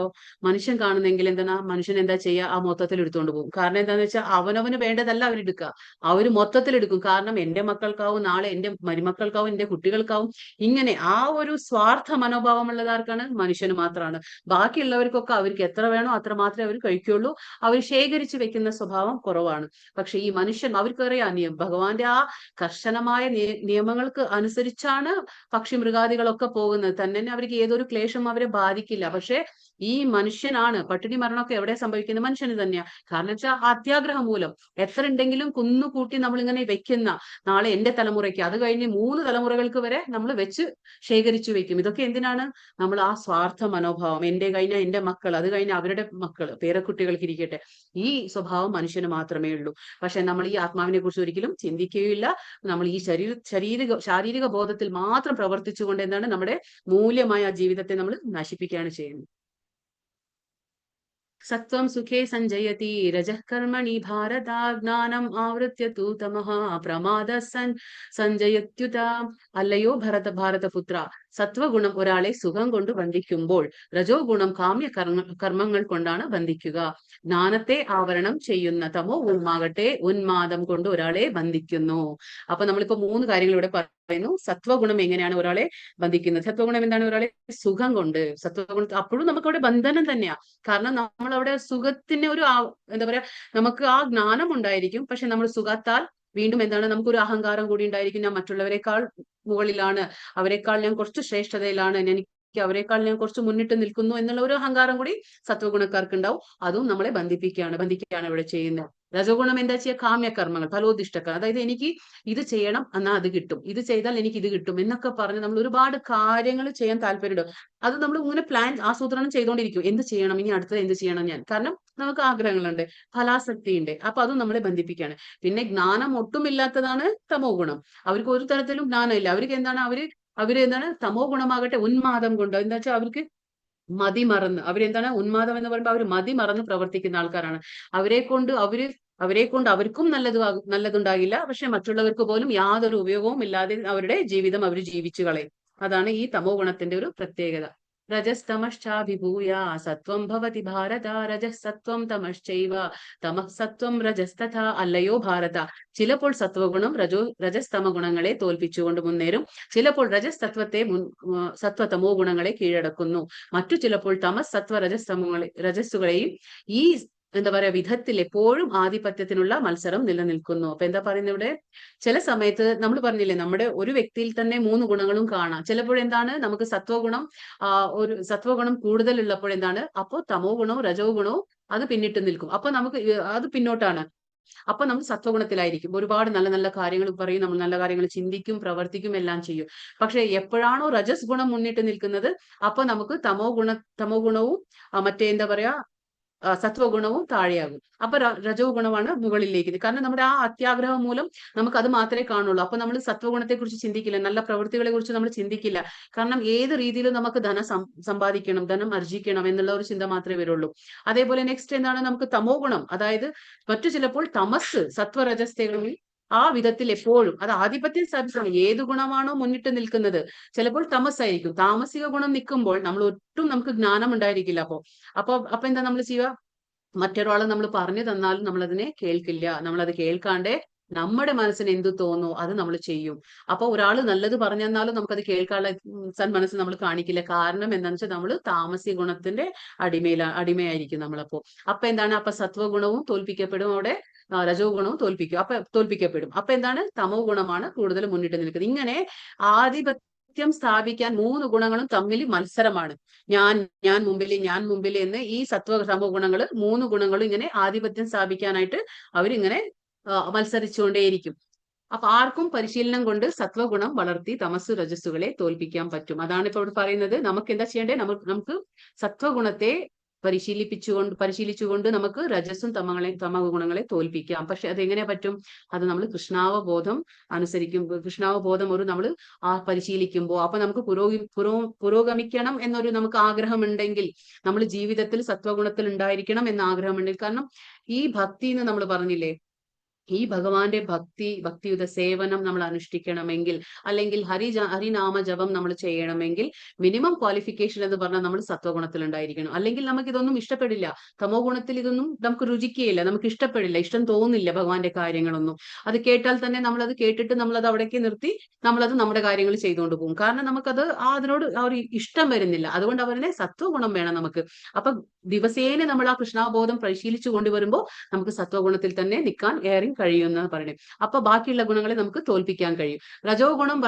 എന്താണ്? മനുഷ്യൻ എന്താ ചെയ്യുക? ആ മൊത്തത്തിൽ എടുത്തുകൊണ്ട് പോകും. കാരണം എന്താന്ന് വെച്ചാൽ അവനവന് വേണ്ടതല്ല അവരെടുക്കുക, അവര് മൊത്തത്തിൽ എടുക്കും. കാരണം എന്റെ മക്കൾക്കാവും, നാളെ എന്റെ മരുമക്കൾക്കാവും, എന്റെ കുട്ടികൾക്കാവും. ഇങ്ങനെ ആ ഒരു സ്വാർത്ഥ മനോഭാവമുള്ളത് ആർക്കാണ്? മനുഷ്യന് മാത്രമാണ്. ബാക്കിയുള്ളവർക്കൊക്കെ അവർക്ക് എത്ര വേണോ അത്ര മാത്രമേ അവർ കഴിക്കുള്ളൂ. അവർ ശേഖരിച്ചു വെക്കുന്ന സ്വഭാവം കുറവാണ്. പക്ഷെ ഈ മനുഷ്യൻ, അവർക്കറിയാം ഭഗവാന്റെ ആ കർശനമായ നിയമങ്ങൾക്ക് അനുസരിച്ചാണ് പക്ഷി മൃഗാദികളൊക്കെ പോകുന്നത്. തന്നെ അവർക്ക് ഏതൊരു ക്ലേശം അവരെ ബാധിക്കില്ല. പക്ഷെ ഈ മനുഷ്യനാണ്. പട്ടിണി മരണമൊക്കെ എവിടെ സംഭവിക്കുന്നത്? മനുഷ്യന് തന്നെയാണ്. കാരണം വെച്ചാൽ അത്യാഗ്രഹം മൂലം എത്ര ഉണ്ടെങ്കിലും കുന്നുകൂട്ടി നമ്മൾ ഇങ്ങനെ വെക്കുന്ന, നാളെ എന്റെ തലമുറയ്ക്ക്, അത് കഴിഞ്ഞ് 3 തലമുറകൾക്ക് വരെ നമ്മൾ വെച്ച് ശേഖരിച്ചു വെക്കും. ഇതൊക്കെ എന്തിനാണ്? നമ്മൾ ആ സ്വാർത്ഥ മനോഭാവം, എന്റെ കഴിഞ്ഞ എന്റെ മക്കൾ, അത് കഴിഞ്ഞ അവരുടെ മക്കൾ, പേരക്കുട്ടികൾക്ക് ഇരിക്കട്ടെ, ഈ സ്വഭാവം മനുഷ്യന് മാത്രമേ ഉള്ളൂ. പക്ഷെ നമ്മൾ ഈ ആത്മാവിനെ കുറിച്ച് ഒരിക്കലും ചിന്തിക്കുകയില്ല. നമ്മൾ ഈ ശാരീരിക ബോധത്തിൽ മാത്രം പ്രവർത്തിച്ചുകൊണ്ട് എന്താണ് നമ്മുടെ മൂല്യമായ ആ ജീവിതത്തെ നമ്മൾ നശിപ്പിക്കുകയാണ് ചെയ്യുന്നത്. സത്വം സുഖേ സഞ്ജയതി രജഃ കർമ്മണി ഭാരത ജ്ഞാനം ആവൃത്യ തു തമഃ പ്രമാദ സഞ്ജയത്യുത. അല്ലയോ ഭാരതപുത്ര, സത്വഗുണം ഒരാളെ സുഖം കൊണ്ട് ബന്ധിക്കുമ്പോൾ രജോ ഗുണം കാമ്യ കർമ്മങ്ങൾ കൊണ്ടാണ് ബന്ധിക്കുക. ജ്ഞാനത്തെ ആവരണം ചെയ്യുന്ന തമോ ഗുണമാകട്ടെ ഉന്മാദം കൊണ്ട് ഒരാളെ ബന്ധിക്കുന്നു. അപ്പൊ നമ്മളിപ്പോ 3 കാര്യങ്ങൾ ഇവിടെ പറയുന്നു. സത്വഗുണം എങ്ങനെയാണ് ഒരാളെ ബന്ധിക്കുന്നത്? സത്വഗുണം എന്താണ്? ഒരാളെ സുഖം കൊണ്ട്. സത്വഗുണം അപ്പോഴും നമുക്ക് അവിടെ ബന്ധനം തന്നെയാ. കാരണം നമ്മൾ അവിടെ സുഖത്തിന് ഒരു എന്താ പറയാ, നമുക്ക് ആ ജ്ഞാനം ഉണ്ടായിരിക്കും. പക്ഷെ നമ്മൾ സുഖത്താൽ വീണ്ടും എന്താണ്, നമുക്കൊരു അഹങ്കാരം കൂടി ഉണ്ടായിരിക്കും. ഞാൻ മറ്റുള്ളവരെക്കാൾ മുകളിലാണ്, അവരെക്കാൾ ഞാൻ കുറച്ച് ശ്രേഷ്ഠതയിലാണ്, എനിക്ക് അവരെക്കാൾ ഞാൻ കുറച്ച് മുന്നിട്ട് നിൽക്കുന്നു എന്നുള്ള ഒരു അഹങ്കാരം കൂടി സത്വഗുണക്കാർക്ക് ഉണ്ടാവും. അതും നമ്മളെ ബന്ധിപ്പിക്കുകയാണ് ഇവിടെ ചെയ്യുന്നത്. രജോഗുണം എന്താ ചെയ്യുക? കാമ്യകർമ്മങ്ങൾ, ഫലോദിഷ്ടക്കർ. അതായത് എനിക്ക് ഇത് ചെയ്യണം എന്നാൽ അത് കിട്ടും, ഇത് ചെയ്താൽ എനിക്ക് ഇത് കിട്ടും എന്നൊക്കെ പറഞ്ഞ് നമ്മൾ ഒരുപാട് കാര്യങ്ങൾ ചെയ്യാൻ താല്പര്യപ്പെടും. അത് നമ്മൾ ഇങ്ങനെ ആസൂത്രണം ചെയ്തുകൊണ്ടിരിക്കും. എന്ത് ചെയ്യണം, ഇനി അടുത്തത് എന്ത് ചെയ്യണം ഞാൻ? കാരണം നമുക്ക് ആഗ്രഹങ്ങളുണ്ട്, ഫലാസക്തി ഉണ്ട്. അപ്പൊ അതും നമ്മളെ ബന്ധിപ്പിക്കുകയാണ്. പിന്നെ ജ്ഞാനം ഒട്ടുമില്ലാത്തതാണ് തമോ ഗുണം. അവർക്ക് ഒരു തരത്തിലും ജ്ഞാനമില്ല. അവർക്ക് എന്താണ്, അവര് എന്താണ്, തമോ ഗുണമാകട്ടെ ഉന്മാദം കൊണ്ട്. എന്താ വെച്ചാൽ അവർക്ക് മതിമറന്ന്, അവരെന്താണ്, ഉന്മാദം എന്ന് പറയുമ്പോൾ അവർ മതിമറന്ന് പ്രവർത്തിക്കുന്ന ആൾക്കാരാണ്. അവരെ കൊണ്ട് അവർക്കും നല്ലതുണ്ടാകില്ല. പക്ഷെ മറ്റുള്ളവർക്ക് പോലും യാതൊരു ഉപയോഗവും ഇല്ലാതെ അവരുടെ ജീവിതം അവർ ജീവിച്ചു കളയും. അതാണ് ഈ തമോ ഗുണത്തിന്റെ ഒരു പ്രത്യേകത. രജസ്തമശ്ചാഭിഭൂയ സത്വം ഭവതി ഭാരത രജഃ സത്വം തമശ്ചൈവ തമഃ സത്വം രജസ്തഥ. അല്ലയോ ഭാരത, ചിലപ്പോൾ സത്വഗുണം രജസ്തമ ഗുണങ്ങളെ തോൽപ്പിച്ചുകൊണ്ട് മുന്നേറും. ചിലപ്പോൾ സത്വതമോ ഗുണങ്ങളെ കീഴടക്കുന്നു. മറ്റു ചിലപ്പോൾ തമസ് സത്വ രജസ്സുകളെയും ഈ എന്താ പറയാ വിധത്തിൽ എപ്പോഴും ആധിപത്യത്തിനുള്ള മത്സരം നിലനിൽക്കുന്നു. അപ്പൊ എന്താ പറയുന്നത് ഇവിടെ? ചില സമയത്ത് നമ്മൾ പറഞ്ഞില്ലേ, നമ്മുടെ ഒരു വ്യക്തിയിൽ തന്നെ 3 ഗുണങ്ങളും കാണാം. ചിലപ്പോഴെന്താണ്, നമുക്ക് സത്വഗുണം കൂടുതലുള്ളപ്പോൾ എന്താണ്, അപ്പോൾ തമോ ഗുണവും രജോ ഗുണവും അത് പിന്നിട്ട് നിൽക്കും. അപ്പൊ നമുക്ക് അത് പിന്നോട്ടാണ്. അപ്പൊ നമ്മൾ സത്വഗുണത്തിലായിരിക്കും. ഒരുപാട് നല്ല നല്ല കാര്യങ്ങൾ പറയും, നമ്മൾ നല്ല കാര്യങ്ങൾ ചിന്തിക്കും, പ്രവർത്തിക്കും, എല്ലാം ചെയ്യും. പക്ഷെ എപ്പോഴാണോ രജസ് ഗുണം മുന്നിട്ട് നിൽക്കുന്നത്, അപ്പൊ നമുക്ക് തമോ ഗുണവും മറ്റേ എന്താ പറയാ സത്വഗുണവും താഴെയാകും. അപ്പൊ രജോ ഗുണമാണ് മുകളിലേക്ക്. കാരണം നമ്മുടെ ആ അത്യാഗ്രഹം മൂലം നമുക്ക് അത് മാത്രമേ കാണുള്ളൂ. അപ്പൊ നമ്മൾ സത്വഗുണത്തെ കുറിച്ച് ചിന്തിക്കില്ല, നല്ല പ്രവൃത്തികളെ കുറിച്ച് നമ്മൾ ചിന്തിക്കില്ല. കാരണം ഏത് രീതിയിലും നമുക്ക് ധനം സമ്പാദിക്കണം, ധനം ആർജിക്കണം എന്നുള്ള ഒരു ചിന്ത മാത്രമേ വരുള്ളൂ. അതേപോലെ നെക്സ്റ്റ് എന്താണ്, നമുക്ക് തമോ ഗുണം, അതായത് മറ്റു ചിലപ്പോൾ തമസ് സത്വരജസ്തകളിൽ ആ വിധത്തിൽ എപ്പോഴും അത് ആധിപത്യം സ്ഥാപിക്കണം. ഏത് ഗുണമാണോ മുന്നിട്ട് നിൽക്കുന്നത്, ചിലപ്പോൾ തമസായിരിക്കും. താമസിക ഗുണം നിൽക്കുമ്പോൾ നമുക്ക് ജ്ഞാനം ഉണ്ടായിരിക്കില്ല. അപ്പൊ എന്താ നമ്മൾ ചെയ്യുക? മറ്റൊരാൾ നമ്മൾ പറഞ്ഞു തന്നാലും നമ്മളതിനെ കേൾക്കില്ല. നമ്മളത് കേൾക്കാണ്ട് നമ്മുടെ മനസ്സിന് എന്ത് തോന്നുന്നു അത് നമ്മൾ ചെയ്യും. അപ്പൊ ഒരാൾ നല്ലത് പറഞ്ഞു തന്നാലും നമുക്കത് കേൾക്കാനുള്ള സന്മനസ്സ് നമ്മൾ കാണിക്കില്ല. കാരണം എന്താണെന്ന് വെച്ചാൽ നമ്മൾ താമസിക ഗുണത്തിന്റെ അടിമയായിരിക്കും നമ്മളപ്പോ. അപ്പൊ എന്താണ്, അപ്പൊ സത്വഗുണവും തോൽപ്പിക്കപ്പെടും, അവിടെ രജോ ഗുണവും തോൽപ്പിക്കപ്പെടും. അപ്പൊ എന്താണ്, തമോ ഗുണമാണ് കൂടുതൽ മുന്നിട്ട് നിൽക്കുന്നത്. ഇങ്ങനെ ആധിപത്യം സ്ഥാപിക്കാൻ 3 ഗുണങ്ങളും തമ്മിൽ മത്സരമാണ്. ഞാൻ മുമ്പിൽ എന്ന് ഈ തമോ ഗുണങ്ങൾ 3 ഗുണങ്ങളും ഇങ്ങനെ ആധിപത്യം സ്ഥാപിക്കാനായിട്ട് അവരിങ്ങനെ മത്സരിച്ചുകൊണ്ടേയിരിക്കും. അപ്പൊ ആർക്കും പരിശീലനം കൊണ്ട് സത്വഗുണം വളർത്തി തമസ് രജസ്സുകളെ തോൽപ്പിക്കാൻ പറ്റും. അതാണ് ഇപ്പൊ ഇവിടെ പറയുന്നത്. നമുക്ക് എന്താ ചെയ്യേണ്ടത്? നമുക്ക് സത്വഗുണത്തെ പരിശീലിച്ചുകൊണ്ട് നമുക്ക് രജസ്സും തമോ ഗുണങ്ങളെ തോൽപ്പിക്കാം. പക്ഷെ അതെങ്ങനെ പറ്റും? അത് നമ്മൾ കൃഷ്ണാവബോധം കൃഷ്ണാവബോധം നമ്മൾ പരിശീലിക്കുമ്പോൾ, അപ്പൊ നമുക്ക് പുരോഗമിക്കണം എന്നൊരു നമുക്ക് ആഗ്രഹമുണ്ടെങ്കിൽ, നമ്മൾ ജീവിതത്തിൽ സത്വഗുണത്തിൽ ഉണ്ടായിരിക്കണം എന്ന ആഗ്രഹമുണ്ടെങ്കിൽ, കാരണം ഈ ഭക്തി എന്ന് നമ്മൾ പറഞ്ഞില്ലേ, ഈ ഭഗവാന്റെ ഭക്തിയുത സേവനം നമ്മൾ അനുഷ്ഠിക്കണമെങ്കിൽ, അല്ലെങ്കിൽ ഹരിനാമ ജപം നമ്മൾ ചെയ്യണമെങ്കിൽ മിനിമം ക്വാളിഫിക്കേഷൻ എന്ന് പറഞ്ഞാൽ നമ്മൾ സത്വഗുണത്തിൽ ഉണ്ടായിരിക്കണം. അല്ലെങ്കിൽ നമുക്ക് ഇതൊന്നും ഇഷ്ടപ്പെടില്ല. തമോ ഗുണത്തിൽ ഇതൊന്നും നമുക്ക് രുചിക്കുകയില്ല, നമുക്ക് ഇഷ്ടപ്പെടില്ല, ഇഷ്ടം തോന്നില്ല ഭഗവാന്റെ കാര്യങ്ങളൊന്നും. അത് കേട്ടാൽ തന്നെ നമ്മളത് കേട്ടിട്ട് നമ്മളത് അവിടേക്ക് നിർത്തി നമ്മളത് നമ്മുടെ കാര്യങ്ങൾ ചെയ്തുകൊണ്ട് പോകും. കാരണം നമുക്കത് അതിനോട് ആ ഒരു ഇഷ്ടം വരുന്നില്ല. അതുകൊണ്ട് അവരുടെ സത്വഗുണം വേണം നമുക്ക്. അപ്പൊ ദിവസേന നമ്മൾ ആ കൃഷ്ണാബോധം പരിശീലിച്ചു കൊണ്ടുവരുമ്പോൾ നമുക്ക് സത്വഗുണത്തിൽ തന്നെ നിൽക്കാൻ കഴിയുമെന്ന് പറയുന്നത്. അപ്പൊ ബാക്കിയുള്ള ഗുണങ്ങളെ നമുക്ക് തോൽപ്പിക്കാൻ കഴിയും. രജോ ഗുണം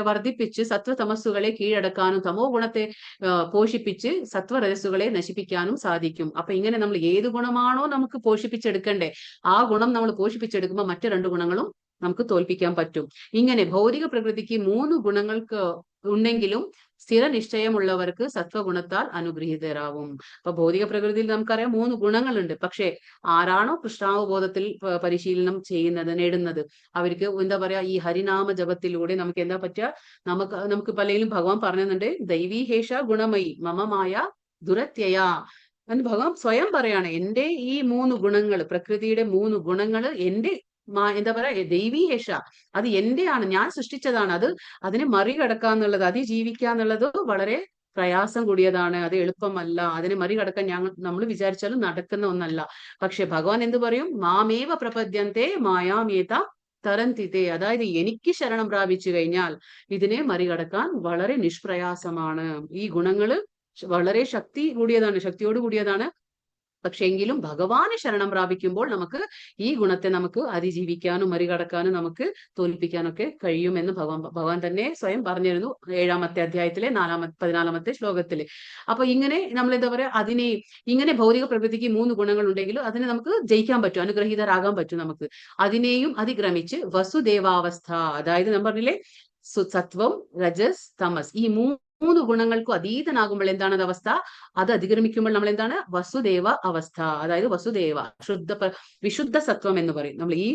വർദ്ധിപ്പിച്ച് സത്വതമസ്സുകളെ കീഴടക്കാനും തമോ ഗുണത്തെ പോഷിപ്പിച്ച് സത്വരജസ്സുകളെ നശിപ്പിക്കാനും സാധിക്കും. അപ്പൊ ഇങ്ങനെ നമ്മൾ ഏത് ഗുണമാണോ നമുക്ക് പോഷിപ്പിച്ചെടുക്കണ്ടേ, ആ ഗുണം നമ്മൾ പോഷിപ്പിച്ചെടുക്കുമ്പോൾ മറ്റു രണ്ട് ഗുണങ്ങളും നമുക്ക് തോൽപ്പിക്കാൻ പറ്റും. ഇങ്ങനെ ഭൗതിക പ്രകൃതിക്ക് 3 ഗുണങ്ങൾക്ക് ഉണ്ടെങ്കിലും സ്ഥിര നിശ്ചയമുള്ളവർക്ക് സത്വഗുണത്താൽ അനുഗ്രഹീതരാവും. അപ്പൊ ഭൗതിക പ്രകൃതിയിൽ നമുക്കറിയാം 3 ഗുണങ്ങളുണ്ട്. പക്ഷെ ആരാണോ കൃഷ്ണാവബോധത്തിൽ പരിശീലനം നേടുന്നത്, അവർക്ക് എന്താ പറയാ, ഈ ഹരിനാമ ജപത്തിലൂടെ നമുക്ക് എന്താ പറ്റുക, നമുക്ക് പലയിലും ഭഗവാൻ പറഞ്ഞുണ്ട്, ദൈവീഹേഷ ഗുണമയി മമമായ ദുരത്യയ എന്ന് ഭഗവാൻ സ്വയം പറയാണ്. എന്റെ ഈ 3 ഗുണങ്ങൾ, പ്രകൃതിയുടെ 3 ഗുണങ്ങൾ എന്റെ എന്താ പറയാ ദൈവീഹേഷ, അത് എന്റെയാണ്, ഞാൻ സൃഷ്ടിച്ചതാണ്. അതിനെ മറികടക്കാന്നുള്ളത്, അതിജീവിക്കാന്നുള്ളത് വളരെ പ്രയാസം കൂടിയതാണ്. അത് എളുപ്പമല്ല. അതിനെ മറികടക്കാൻ നമ്മൾ വിചാരിച്ചാലും നടക്കുന്ന ഒന്നല്ല. പക്ഷെ ഭഗവാൻ എന്ത് പറയും, മാമേവ പ്രപദ്യന്തേ മായാമേത തരന്തിതേ, അതായത് എനിക്ക് ശരണം പ്രാപിച്ചു കഴിഞ്ഞാൽ ഇതിനെ മറികടക്കാൻ വളരെ നിഷ്പ്രയാസമാണ്. ഈ ഗുണങ്ങള് വളരെ ശക്തിയോട് കൂടിയതാണ്. പക്ഷെ എങ്കിലും ഭഗവാനെ ശരണം പ്രാപിക്കുമ്പോൾ നമുക്ക് ഈ ഗുണത്തെ നമുക്ക് അതിജീവിക്കാനും മറികടക്കാനും നമുക്ക് തോൽപ്പിക്കാനൊക്കെ കഴിയുമെന്ന് ഭഗവാൻ തന്നെ സ്വയം പറഞ്ഞിരുന്നു 7-ാമത്തെ അധ്യായത്തിലെ 14-ാമത്തെ ശ്ലോകത്തില്. അപ്പൊ ഇങ്ങനെ നമ്മൾ എന്താ പറയാ, അതിനെ ഇങ്ങനെ ഭൗതിക പ്രകൃതിക്ക് 3 ഗുണങ്ങൾ ഉണ്ടെങ്കിലും അതിനെ നമുക്ക് ജയിക്കാൻ പറ്റും, അനുഗ്രഹീതരാകാൻ പറ്റും നമുക്ക്. അതിനെയും അതിക്രമിച്ച് വസുദേവാവസ്ഥ, അതായത് ഞാൻ പറഞ്ഞില്ലേ സത്വം രജസ് തമസ്, ഈ 3 ഗുണങ്ങൾക്കും അതീതനാകുമ്പോൾ എന്താണ് അവസ്ഥ, അത് അതിക്രമിക്കുമ്പോൾ നമ്മൾ എന്താണ്, വസുദേവ അവസ്ഥ, അതായത് വസുദേവ വിശുദ്ധ സത്വം എന്ന് പറയും. നമ്മൾ ഈ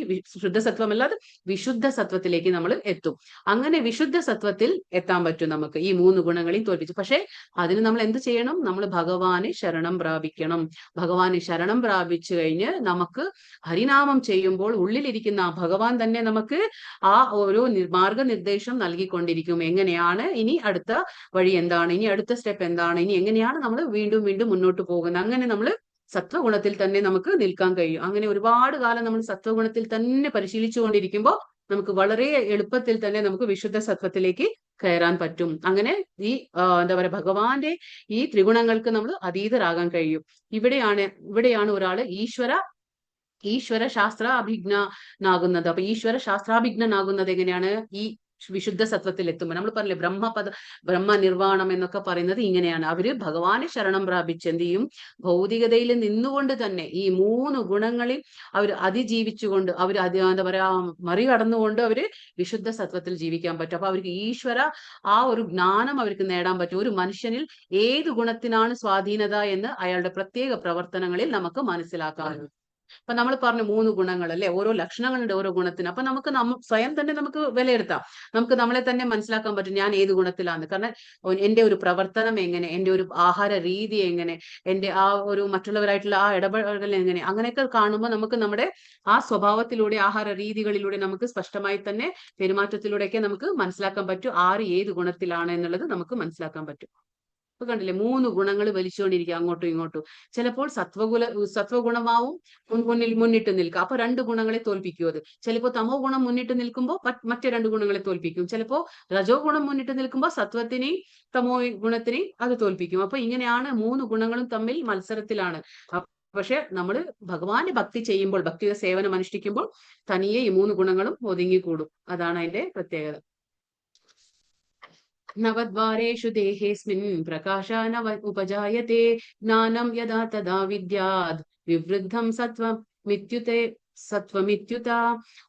ശുദ്ധ സത്വം അല്ലാതെ വിശുദ്ധ സത്വത്തിലേക്ക് നമ്മൾ എത്തും. അങ്ങനെ വിശുദ്ധ സത്വത്തിൽ എത്താൻ പറ്റും നമുക്ക് ഈ 3 ഗുണങ്ങളെയും തോൽപ്പിച്ചു. പക്ഷെ അതിന് നമ്മൾ എന്ത് ചെയ്യണം, നമ്മൾ ഭഗവാനെ ശരണം പ്രാപിക്കണം. ഭഗവാനെ ശരണം പ്രാപിച്ചു കഴിഞ്ഞ് നമുക്ക് ഹരിനാമം ചെയ്യുമ്പോൾ ഉള്ളിലിരിക്കുന്ന ആ ഭഗവാൻ തന്നെ നമുക്ക് ആ ഓരോ മാർഗനിർദ്ദേശം നൽകിക്കൊണ്ടിരിക്കും. എങ്ങനെയാണ് ഇനി അടുത്ത വഴി എന്താണ്, ഇനി അടുത്ത സ്റ്റെപ്പ് എന്താണ്, ഇനി എങ്ങനെയാണ് നമ്മൾ വീണ്ടും മുന്നോട്ട് പോകുന്നത്. അങ്ങനെ നമ്മൾ സത്വഗുണത്തിൽ തന്നെ നമുക്ക് നിൽക്കാൻ കഴിയും. അങ്ങനെ ഒരുപാട് കാലം നമ്മൾ സത്വഗുണത്തിൽ തന്നെ പരിശീലിച്ചു കൊണ്ടിരിക്കുമ്പോൾ നമുക്ക് വളരെ എളുപ്പത്തിൽ തന്നെ നമുക്ക് വിശുദ്ധ സത്വത്തിലേക്ക് കയറാൻ പറ്റും. അങ്ങനെ ഈ എന്താ പറയാ ഭഗവാന്റെ ഈ ത്രിഗുണങ്ങൾക്ക് നമ്മൾ അതീതരാകാൻ കഴിയും. ഇവിടെയാണ് ഒരാള് ഈശ്വര ശാസ്ത്രാഭിജ്ഞനാകുന്നത്. അപ്പൊ ഈശ്വര ശാസ്ത്രാഭിജ്ഞനാകുന്നത് എങ്ങനെയാണ്, ഈ വിശുദ്ധ സത്വത്തിൽ എത്തുമ്പോൾ. നമ്മൾ പറഞ്ഞില്ലേ ബ്രഹ്മ നിർവാണം എന്നൊക്കെ പറയുന്നത് ഇങ്ങനെയാണ്. അവര് ഭഗവാനെ ശരണം പ്രാപിച്ച് എന്ത് ചെയ്യും, ഭൗതികതയിൽ നിന്നുകൊണ്ട് തന്നെ ഈ 3 ഗുണങ്ങളിൽ അവർ അതിജീവിച്ചുകൊണ്ട് എന്താ പറയാ മറികടന്നുകൊണ്ട് അവര് വിശുദ്ധ സത്വത്തിൽ ജീവിക്കാൻ പറ്റും. അപ്പൊ അവർക്ക് ആ ഒരു ജ്ഞാനം അവർക്ക് നേടാൻ പറ്റും. ഒരു മനുഷ്യനിൽ ഏത് ഗുണത്തിനാണ് സ്വാധീനത എന്ന് അയാളുടെ പ്രത്യേക പ്രവർത്തനങ്ങളിൽ നമുക്ക് മനസ്സിലാക്കാം. അപ്പൊ നമ്മൾ പറഞ്ഞു 3 ഗുണങ്ങൾ അല്ലെ, ഓരോ ലക്ഷണങ്ങളുണ്ട് ഓരോ ഗുണത്തിന്. അപ്പൊ നമുക്ക് സ്വയം തന്നെ നമുക്ക് വിലയിരുത്താം, നമുക്ക് നമ്മളെ തന്നെ മനസ്സിലാക്കാൻ പറ്റും ഞാൻ ഏത് ഗുണത്തിലാന്ന്. കാരണം എന്റെ ഒരു പ്രവർത്തനം എങ്ങനെ, എന്റെ ഒരു ആഹാര രീതി എങ്ങനെ, എന്റെ ആ ഒരു മറ്റുള്ളവരായിട്ടുള്ള ആ ഇടപെടൽ എങ്ങനെ, അങ്ങനെയൊക്കെ കാണുമ്പോൾ നമുക്ക് നമ്മുടെ ആ സ്വഭാവത്തിലൂടെ ആഹാര രീതികളിലൂടെ നമുക്ക് സ്പഷ്ടമായി തന്നെ പെരുമാറ്റത്തിലൂടെയൊക്കെ നമുക്ക് മനസ്സിലാക്കാൻ പറ്റും ആര് ഏത് ഗുണത്തിലാണ് എന്നുള്ളത് നമുക്ക് മനസ്സിലാക്കാൻ പറ്റും. ഇപ്പൊ കണ്ടില്ലേ 3 ഗുണങ്ങൾ വലിച്ചുകൊണ്ടിരിക്കുക അങ്ങോട്ടും ഇങ്ങോട്ടും. ചിലപ്പോൾ സത്വഗുണമാവും മുന്നിട്ട് നിൽക്കുക. അപ്പൊ 2 ഗുണങ്ങളെ തോൽപ്പിക്കും അത്. ചിലപ്പോൾ തമോ ഗുണം മുന്നിട്ട് നിൽക്കുമ്പോൾ മറ്റു 2 ഗുണങ്ങളെ തോൽപ്പിക്കും. ചിലപ്പോൾ രജോ ഗുണം മുന്നിട്ട് നിൽക്കുമ്പോൾ സത്വത്തിനെയും തമോ ഗുണത്തിനെയും അത് തോൽപ്പിക്കും. അപ്പൊ ഇങ്ങനെയാണ് 3 ഗുണങ്ങളും തമ്മിൽ മത്സരത്തിലാണ്. പക്ഷെ നമ്മൾ ഭഗവാന്റെ ഭക്തി ചെയ്യുമ്പോൾ, ഭക്തിയുടെ സേവനം അനുഷ്ഠിക്കുമ്പോൾ തനിയെ ഈ 3 ഗുണങ്ങളും ഒതുങ്ങിക്കൂടും. അതാണ് അതിന്റെ പ്രത്യേകത. നവദ്വാരേഷു ദേഹേസ്മിൻ പ്രകാശ നവ ഉപജായത്തെ ജ്ഞാനം യഥാ തഥാ വിദ്യാത് വിവൃദ്ധം സത്വമിത്യുത.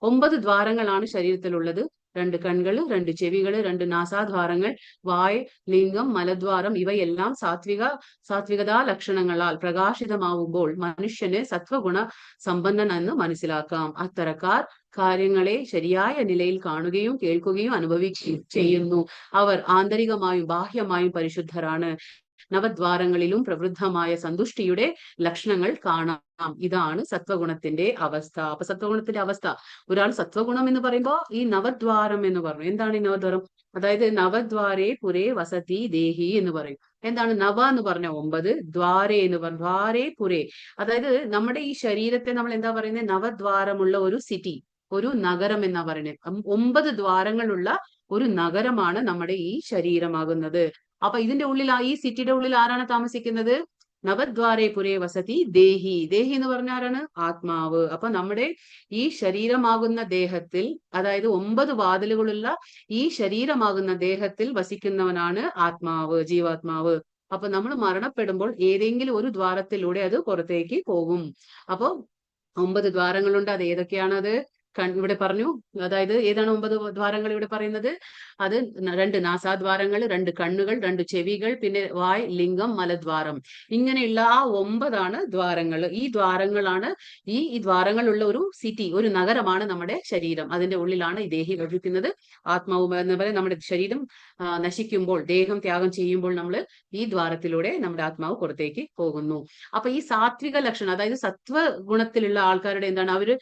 9 ദ്വാരങ്ങളാണ് ശരീരത്തിലുള്ളത്. 2 കണ്ണുകള്, 2 ചെവികള്, 2 നാസാദ്വാരങ്ങൾ, വായ്, ലിംഗം, മലദ്വാരം ഇവയെല്ലാം സാത്വികതാ ലക്ഷണങ്ങളാൽ പ്രകാശിതമാവുമ്പോൾ മനുഷ്യന് സത്വഗുണ സമ്പന്നനെന്ന് മനസ്സിലാക്കാം. അത്തരക്കാർ കാര്യങ്ങളെ ശരിയായ നിലയിൽ കാണുകയും കേൾക്കുകയും അനുഭവിക്കുകയും ചെയ്യുന്നു. അവർ ആന്തരികമായും ബാഹ്യമായും പരിശുദ്ധരാണ്. നവദ്വാരങ്ങളിലും പ്രവൃദ്ധമായ സന്തുഷ്ടിയുടെ ലക്ഷണങ്ങൾ കാണാം. ഇതാണ് സത്വഗുണത്തിന്റെ അവസ്ഥ. അപ്പൊ സത്വഗുണത്തിന്റെ അവസ്ഥ, ഒരാൾ സത്വഗുണം എന്ന് പറയുമ്പോൾ ഈ നവദ്വാരം എന്ന് പറഞ്ഞു. എന്താണ് ഈ നവദ്വാരം? അതായത് നവദ്വാരേ പുരേ വസതി ദേഹി എന്ന് പറയും. എന്താണ് നവ എന്ന് പറഞ്ഞ 9, ദ്വാരേ എന്ന് പറഞ്ഞു ദ്വാരേ പുരേ, അതായത് നമ്മുടെ ഈ ശരീരത്തെ നമ്മൾ എന്താ പറയുന്നത്, നവദ്വാരമുള്ള ഒരു സിറ്റി, ഒരു നഗരം എന്നാ പറയുന്നത്. 9 ദ്വാരങ്ങളുള്ള ഒരു നഗരമാണ് നമ്മുടെ ഈ ശരീരമാകുന്നത്. അപ്പൊ ഇതിന്റെ ഉള്ളിൽ, ഈ സിറ്റിയുടെ ഉള്ളിൽ ആരാണ് താമസിക്കുന്നത്? നവദ്വാരേ പുരേ വസതി ദേഹി. ദേഹി എന്ന് പറഞ്ഞാലാണ് ആത്മാവ്. അപ്പൊ നമ്മുടെ ഈ ശരീരമാകുന്ന ദേഹത്തിൽ, അതായത് 9 വാതിലുകളുള്ള ഈ ശരീരമാകുന്ന ദേഹത്തിൽ വസിക്കുന്നവനാണ് ആത്മാവ്, ജീവാത്മാവ്. അപ്പൊ നമ്മൾ മരണപ്പെടുമ്പോൾ ഏതെങ്കിലും ഒരു ദ്വാരത്തിലൂടെ അത് പുറത്തേക്ക് പോകും. അപ്പൊ 9 ദ്വാരങ്ങളുണ്ട്. അത് ഏതൊക്കെയാണത്? ഇവിടെ പറഞ്ഞു. അതായത് ഏതാണ് 9 ദ്വാരങ്ങൾ ഇവിടെ പറയുന്നത്? അത് 2 നാസാദ്വാരങ്ങൾ, 2 കണ്ണുകൾ, 2 ചെവികൾ, പിന്നെ വായ്, ലിംഗം, മലദ്വാരം. ഇങ്ങനെയുള്ള ആ 9 ദ്വാരങ്ങൾ. ഈ ദ്വാരങ്ങളാണ് ഈ ദ്വാരങ്ങളുള്ള ഒരു സിറ്റി, ഒരു നഗരമാണ് നമ്മുടെ ശരീരം. അതിന്റെ ഉള്ളിലാണ് ഈ ദേഹി വസിക്കുന്നത്. ആത്മാവ് എന്ന് പറയുന്നത് നമ്മുടെ ശരീരം നശിക്കുമ്പോൾ, ദേഹം ത്യാഗം ചെയ്യുമ്പോൾ നമ്മൾ ഈ ദ്വാരത്തിലൂടെ നമ്മുടെ ആത്മാവ് പുറത്തേക്ക് പോകുന്നു. അപ്പൊ ഈ സാത്വിക ലക്ഷണം, അതായത് സത്വ ഗുണത്തിലുള്ള ആൾക്കാരുടെ എന്താണ്, അവര്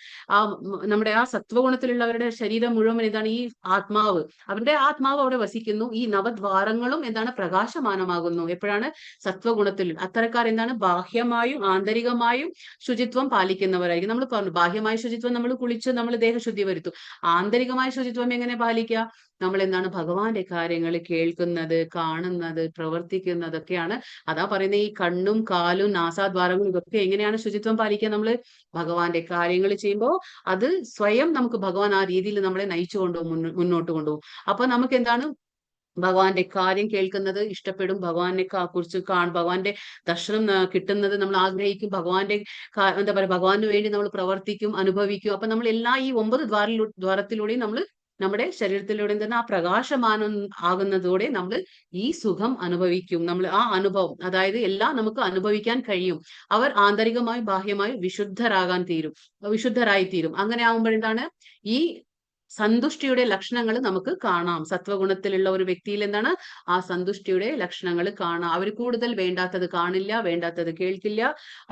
നമ്മുടെ ആ സത്വഗുണത്തിലുള്ളവരുടെ ശരീരം മുഴുവൻ എന്താണ്, ഈ ആത്മാവ്, അവരുടെ ആത്മാവ് അവിടെ വസിക്കുന്നു. ഈ നവദ്വാരങ്ങളും എന്താണ്, പ്രകാശമാനമാകുന്നു. എപ്പോഴാണ്? സത്വഗുണത്തിൽ. അത്തരക്കാർ എന്താണ്, ബാഹ്യമായും ആന്തരികമായും ശുചിത്വം പാലിക്കുന്നവരായിരിക്കും. നമ്മൾ പറഞ്ഞു, ബാഹ്യമായ ശുചിത്വം നമ്മൾ കുളിച്ച് നമ്മൾ ദേഹശുദ്ധി വരുത്തും. ആന്തരികമായ ശുചിത്വം എങ്ങനെ പാലിക്കുക? നമ്മൾ എന്താണ്, ഭഗവാന്റെ കാര്യങ്ങൾ കേൾക്കുന്നത്, കാണുന്നത്, പ്രവർത്തിക്കുന്നതൊക്കെയാണ്. അതാ പറയുന്നത്, ഈ കണ്ണും കാലും നാസാദ്വാരങ്ങളും ഇതൊക്കെ എങ്ങനെയാണ് ശുചിത്വം പാലിക്കുക? നമ്മൾ ഭഗവാന്റെ കാര്യങ്ങൾ ചെയ്യുമ്പോൾ അത് സ്വയം നമുക്ക് ഭഗവാൻ ആ രീതിയിൽ നമ്മളെ നയിച്ചു കൊണ്ടുപോകും, മുന്നോട്ട് കൊണ്ടുപോകും. അപ്പൊ നമുക്ക് എന്താണ്, ഭഗവാന്റെ കാര്യം കേൾക്കുന്നത് ഇഷ്ടപ്പെടും, ഭഗവാനെ കുറിച്ച് ഭഗവാന്റെ ദർശനം കിട്ടുന്നത് നമ്മൾ ആഗ്രഹിക്കും, ഭഗവാന്റെ എന്താ പറയുക, ഭഗവാന് വേണ്ടി നമ്മൾ പ്രവർത്തിക്കും, അനുഭവിക്കും. അപ്പൊ നമ്മൾ എല്ലാ ഈ 9 ദ്വാരത്തിലൂടെയും നമ്മൾ നമ്മുടെ ശരീരത്തിലൂടെ തന്നെ ആ പ്രകാശമാനം ആകുന്നതോടെ നമ്മൾ ഈ സുഖം അനുഭവിക്കും. നമ്മൾ ആ അനുഭവം, അതായത് എല്ലാം നമുക്ക് അനുഭവിക്കാൻ കഴിയും. അവർ ആന്തരികമായും ബാഹ്യമായും വിശുദ്ധരായി തീരും. അങ്ങനെ ആകുമ്പോഴെന്താണ്, ഈ സന്തുഷ്ടിയുടെ ലക്ഷണങ്ങൾ നമുക്ക് കാണാം. സത്വഗുണത്തിലുള്ള ഒരു വ്യക്തിയിൽ എന്താണ്, ആ സന്തുഷ്ടിയുടെ ലക്ഷണങ്ങൾ കാണാം. അവർ കൂടുതൽ വേണ്ടാത്തത് കാണില്ല, വേണ്ടാത്തത് കേൾക്കില്ല,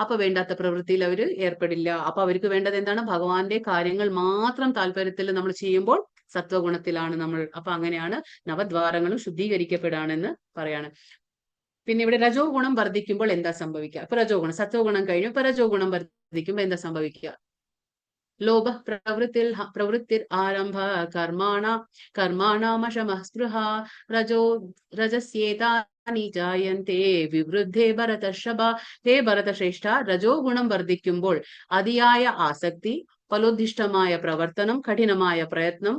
അപ്പൊ വേണ്ടാത്ത പ്രവൃത്തിയിൽ അവർ ഏർപ്പെടില്ല. അപ്പൊ അവർക്ക് വേണ്ടത് എന്താണ്, ഭഗവാന്റെ കാര്യങ്ങൾ മാത്രം താല്പര്യത്തിൽ നമ്മൾ ചെയ്യുമ്പോൾ സത്വഗുണത്തിലാണ് നമ്മൾ. അപ്പൊ അങ്ങനെയാണ് നവദ്വാരങ്ങളും ശുദ്ധീകരിക്കപ്പെടാണെന്ന് പറയാണ്. പിന്നെ ഇവിടെ രജോ ഗുണം വർദ്ധിക്കുമ്പോൾ എന്താ സംഭവിക്കുക? ഇപ്പൊ രജോ ഗുണം, സത്വഗുണം കഴിഞ്ഞു, ഇപ്പൊ രജോ ഗുണം വർദ്ധിക്കുമ്പോൾ എന്താ സംഭവിക്കുക? ലോഭ പ്രവൃത്തിർ ആരംഭ കർമാണാമശമഃ സ്പൃഹ രജസ്യേതാനി ജായന്തെ വിവൃദ്ധേ ഭരതർഷഭ. ഹേ ഭരതശ്രേഷ്ഠ, രജോ ഗുണം വർദ്ധിക്കുമ്പോൾ അതിയായ ആസക്തി, ഫലോദ്ദിഷ്ടമായ പ്രവർത്തനം, കഠിനമായ പ്രയത്നം,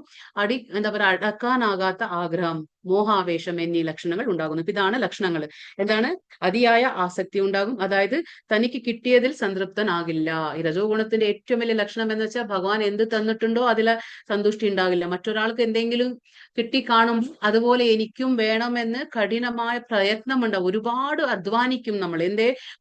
എന്താ പറയുക, അടക്കാനാകാത്ത ആഗ്രഹം, മോഹാവേശം എന്നീ ലക്ഷണങ്ങൾ ഉണ്ടാകുന്നു. ഇപ്പൊ ഇതാണ് ലക്ഷണങ്ങൾ. എന്താണ്? അതിയായ ആസക്തി ഉണ്ടാകും, അതായത് തനിക്ക് കിട്ടിയതിൽ സംതൃപ്തനാകില്ല. ഈ രജോ ഗുണത്തിന്റെ ഏറ്റവും വലിയ ലക്ഷണം എന്ന് വെച്ചാൽ, ഭഗവാൻ എന്ത് തന്നിട്ടുണ്ടോ അതിലെ സന്തുഷ്ടി ഉണ്ടാകില്ല. മറ്റൊരാൾക്ക് എന്തെങ്കിലും കിട്ടിക്കാണുമ്പോൾ അതുപോലെ എനിക്കും വേണമെന്ന് കഠിനമായ പ്രയത്നം ഉണ്ടാവും. ഒരുപാട് അധ്വാനിക്കും നമ്മൾ.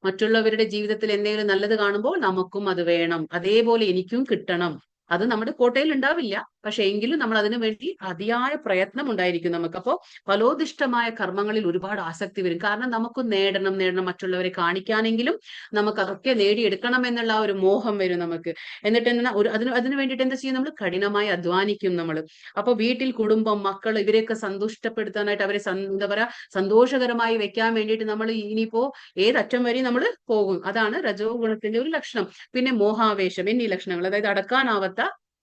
മറ്റുള്ളവരുടെ ജീവിതത്തിൽ എന്തെങ്കിലും നല്ലത് കാണുമ്പോൾ നമുക്കും അത് വേണം, അതേപോലെ എനിക്കും കിട്ടണം. അത് നമ്മുടെ കോട്ടയിൽ ഉണ്ടാവില്ല, പക്ഷെ എങ്കിലും നമ്മൾ അതിനു വേണ്ടി അതിയായ പ്രയത്നം ഉണ്ടായിരിക്കും നമുക്ക്. അപ്പോൾ ഫലോദിഷ്ടമായ കർമ്മങ്ങളിൽ ഒരുപാട് ആസക്തി വരും. കാരണം നമുക്ക് നേടണം, മറ്റുള്ളവരെ കാണിക്കാനെങ്കിലും നമുക്ക് അതൊക്കെ നേടിയെടുക്കണം എന്നുള്ള ഒരു മോഹം വരും നമുക്ക്. എന്നിട്ട് എന്താ, അതിനു വേണ്ടിയിട്ട് എന്താ ചെയ്യും? നമ്മൾ കഠിനമായി അധ്വാനിക്കും നമ്മൾ. അപ്പൊ വീട്ടിൽ കുടുംബം, മക്കൾ, ഇവരെയൊക്കെ സന്തുഷ്ടപ്പെടുത്താനായിട്ട്, അവരെ എന്താ പറയാ, സന്തോഷകരമായി വെക്കാൻ വേണ്ടിയിട്ട് നമ്മൾ ഇനിയിപ്പോ ഏതറ്റം വരെ നമ്മൾ പോകും. അതാണ് രജോ ഗുണത്തിന്റെ ഒരു ലക്ഷണം. പിന്നെ മോഹാവേശം എന്നീ ലക്ഷണങ്ങൾ, അതായത് അടക്കാനാവാത്ത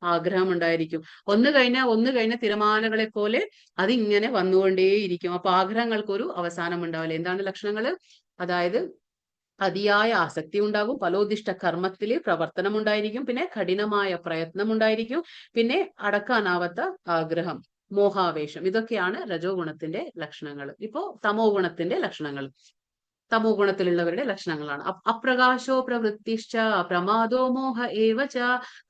ആഗ്രഹം ഉണ്ടായിരിക്കും. ഒന്ന് കഴിഞ്ഞ തിരമാലകളെ പോലെ അതിങ്ങനെ വന്നുകൊണ്ടേയിരിക്കും. അപ്പൊ ആഗ്രഹങ്ങൾക്കൊരു അവസാനം ഉണ്ടാവില്ല. എന്താണ് ലക്ഷണങ്ങള്? അതായത് അതിയായ ആസക്തി ഉണ്ടാകും, ഫലോദിഷ്ട കർമ്മത്തില് പ്രവർത്തനം ഉണ്ടായിരിക്കും, പിന്നെ കഠിനമായ പ്രയത്നം ഉണ്ടായിരിക്കും, പിന്നെ അടക്കാനാവാത്ത ആഗ്രഹം, മോഹാവേശം. ഇതൊക്കെയാണ് രജോ ഗുണത്തിന്റെ ലക്ഷണങ്ങൾ. ഇപ്പോ തമോ ഗുണത്തിന്റെ ലക്ഷണങ്ങൾ. തമോ ഗുണത്തിലുള്ളവരുടെ ലക്ഷണങ്ങളാണ്. അപ്രകാശോ പ്രവൃത്തിശ്ച പ്രമാദോ മോഹ ഏവച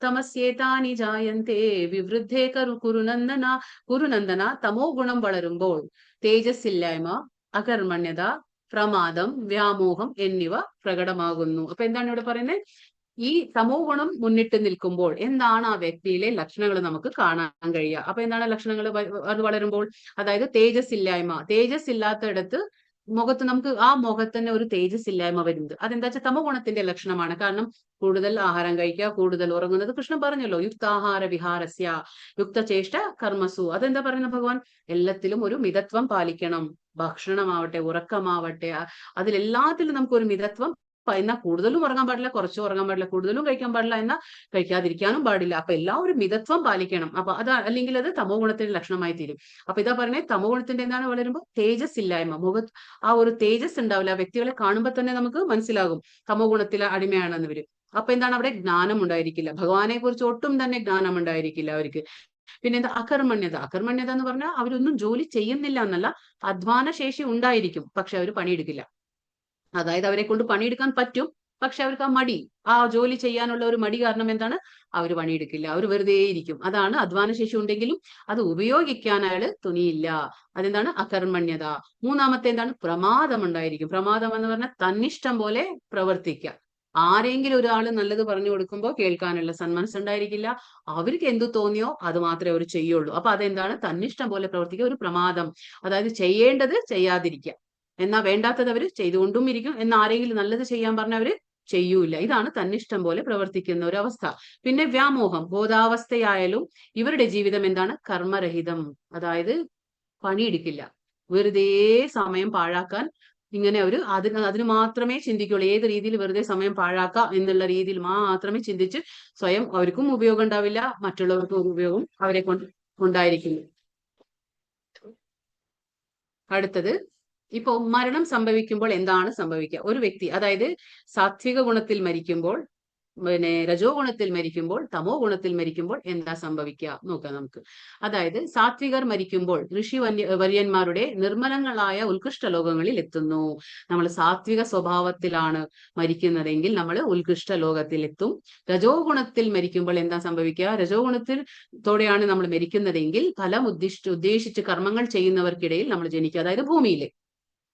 തമസ്യേതാനി ജായന്തെ വിവൃദ്ധേ കുരുനന്ദന. തമോ ഗുണം വളരുമ്പോൾ തേജസ്സില്ലായ്മ, അകർമ്മണ്യത, പ്രമാദം, വ്യാമോഹം എന്നിവ പ്രകടമാകുന്നു. അപ്പൊ എന്താണ് ഇവിടെ പറയുന്നത്? ഈ തമോ ഗുണം മുന്നിട്ട് നിൽക്കുമ്പോൾ എന്താണ് ആ വ്യക്തിയിലെ ലക്ഷണങ്ങൾ നമുക്ക് കാണാൻ കഴിയുക? അപ്പൊ എന്താണ് ലക്ഷണങ്ങൾ അത് വളരുമ്പോൾ? അതായത് തേജസ്സില്ലായ്മ, തേജസ് ഇല്ലാത്തയിടത്ത് മുഖത്ത് നമുക്ക് ആ മുഖത്തിന് ഒരു തേജസ് ഇല്ലായ്മ വരുന്നത്. അതെന്താ വെച്ചാൽ തമോ ഗുണത്തിന്റെ ലക്ഷണമാണ്. കാരണം കൂടുതൽ ആഹാരം കഴിക്കുക, കൂടുതൽ ഉറങ്ങുന്നത്. കൃഷ്ണൻ പറഞ്ഞല്ലോ, യുക്താഹാര വിഹാരസ്യ യുക്തചേഷ്ട കർമ്മസു. അതെന്താ പറയുന്നത് ഭഗവാൻ? എല്ലാത്തിലും ഒരു മിതത്വം പാലിക്കണം. ഭക്ഷണമാവട്ടെ, ഉറക്കമാവട്ടെ, അതിലെല്ലാത്തിലും നമുക്ക് ഒരു മിതത്വം എന്നാൽ കൂടുതലും ഉറങ്ങാൻ പാടില്ല, കുറച്ചും ഉറങ്ങാൻ പാടില്ല, കൂടുതലും കഴിക്കാൻ പാടില്ല, എന്നാൽ കഴിക്കാതിരിക്കാനും പാടില്ല. അപ്പൊ എല്ലാം ഒരു മിതത്വം പാലിക്കണം. അപ്പൊ അത് അല്ലെങ്കിൽ അത് തമോ ഗുണത്തിന്റെ ലക്ഷണമായി തീരും. അപ്പൊ ഇതാ പറഞ്ഞേ, തമോ ഗുണത്തിന്റെ എന്താണ് വളരുമ്പോൾ തേജസ് ഇല്ലായ്മ, മുഖത്ത് ആ ഒരു തേജസ് ഉണ്ടാവില്ല. വ്യക്തികളെ കാണുമ്പോൾ തന്നെ നമുക്ക് മനസ്സിലാകും തമോ ഗുണത്തിലെ അടിമയാണെന്ന് ഇവര്. അപ്പൊ എന്താണ്, അവിടെ ജ്ഞാനം ഉണ്ടായിരിക്കില്ല, ഭഗവാനെ കുറിച്ച് ഒട്ടും തന്നെ ജ്ഞാനം ഉണ്ടായിരിക്കില്ല അവർക്ക്. പിന്നെ എന്താ, അകർമ്മണ്യത. അകർമ്മണ്യത എന്ന് പറഞ്ഞാൽ അവരൊന്നും ജോലി ചെയ്യുന്നില്ല എന്നല്ല, അധ്വാന ശേഷി ഉണ്ടായിരിക്കും, പക്ഷെ അവർ പണിയെടുക്കില്ല. അതായത് അവരെ കൊണ്ട് പണിയെടുക്കാൻ പറ്റും, പക്ഷെ അവർക്ക് ആ മടി, ആ ജോലി ചെയ്യാനുള്ള ഒരു മടി കാരണം എന്താണ്, അവർ പണിയെടുക്കില്ല, അവർ വെറുതെ ഇരിക്കും. അതാണ് അധ്വാന ശേഷി ഉണ്ടെങ്കിലും അത് ഉപയോഗിക്കാൻ അയാൾ തുനിയില്ല. അതെന്താണ്, അകർമ്മണ്യത. മൂന്നാമത്തെ എന്താണ്, പ്രമാദം ഉണ്ടായിരിക്കും. പ്രമാദം എന്ന് പറഞ്ഞാൽ തന്നിഷ്ടം പോലെ പ്രവർത്തിക്കുക. ആരെങ്കിലും ഒരാൾ നല്ലത് പറഞ്ഞു കൊടുക്കുമ്പോൾ കേൾക്കാനുള്ള സന്മനസ്സുണ്ടായിരിക്കില്ല. അവർക്ക് എന്തു തോന്നിയോ അത് മാത്രമേ അവർ ചെയ്യുള്ളൂ. അപ്പൊ അതെന്താണ്, തന്നിഷ്ടം പോലെ പ്രവർത്തിക്കുക, ഒരു പ്രമാദം. അതായത് ചെയ്യേണ്ടത് ചെയ്യാതിരിക്കുക, എന്നാ വേണ്ടാത്തത് അവര് ചെയ്തുകൊണ്ടും ഇരിക്കും. എന്നാ ആരെങ്കിലും നല്ലത് ചെയ്യാൻ പറഞ്ഞ അവര് ചെയ്യൂല. ഇതാണ് തന്നിഷ്ടം പോലെ പ്രവർത്തിക്കുന്ന ഒരു അവസ്ഥ. പിന്നെ വ്യാമോഹം, ബോധാവസ്ഥയായാലും ഇവരുടെ ജീവിതം എന്താണ്, കർമ്മരഹിതം. അതായത് പണിയെടുക്കില്ല, വെറുതെ സമയം പാഴാക്കാൻ ഇങ്ങനെ ഒരു അതിന് മാത്രമേ ചിന്തിക്കുള്ളൂ. ഏത് രീതിയിൽ വെറുതെ സമയം പാഴാക്കാം എന്നുള്ള രീതിയിൽ മാത്രമേ ചിന്തിച്ച് സ്വയം അവർക്കും ഉപയോഗം ഉണ്ടാവില്ല, മറ്റുള്ളവർക്കും ഉപയോഗം അവരെ ഉണ്ടായിരിക്കുന്നു. അടുത്തത്, ഇപ്പൊ മരണം സംഭവിക്കുമ്പോൾ എന്താണ് സംഭവിക്കുക? ഒരു വ്യക്തി, അതായത് സാത്വിക ഗുണത്തിൽ മരിക്കുമ്പോൾ, പിന്നെ രജോ ഗുണത്തിൽ മരിക്കുമ്പോൾ, തമോ ഗുണത്തിൽ മരിക്കുമ്പോൾ എന്താ സംഭവിക്കുക നോക്കാം നമുക്ക്. അതായത് സാത്വികർ മരിക്കുമ്പോൾ ഋഷി വര്യന്മാരുടെ നിർമ്മലങ്ങളായ ഉത്കൃഷ്ട ലോകങ്ങളിൽ എത്തുന്നു. നമ്മൾ സാത്വിക സ്വഭാവത്തിലാണ് മരിക്കുന്നതെങ്കിൽ നമ്മൾ ഉത്കൃഷ്ട ലോകത്തിൽ എത്തും. രജോ ഗുണത്തിൽ മരിക്കുമ്പോൾ എന്താ സംഭവിക്കുക? രജോ ഗുണത്തോടെയാണ് നമ്മൾ മരിക്കുന്നതെങ്കിൽ ഫലം ഉദ്ദേശിച്ച് കർമ്മങ്ങൾ ചെയ്യുന്നവർക്കിടയിൽ നമ്മൾ ജനിക്കുക, അതായത് ഭൂമിയിൽ.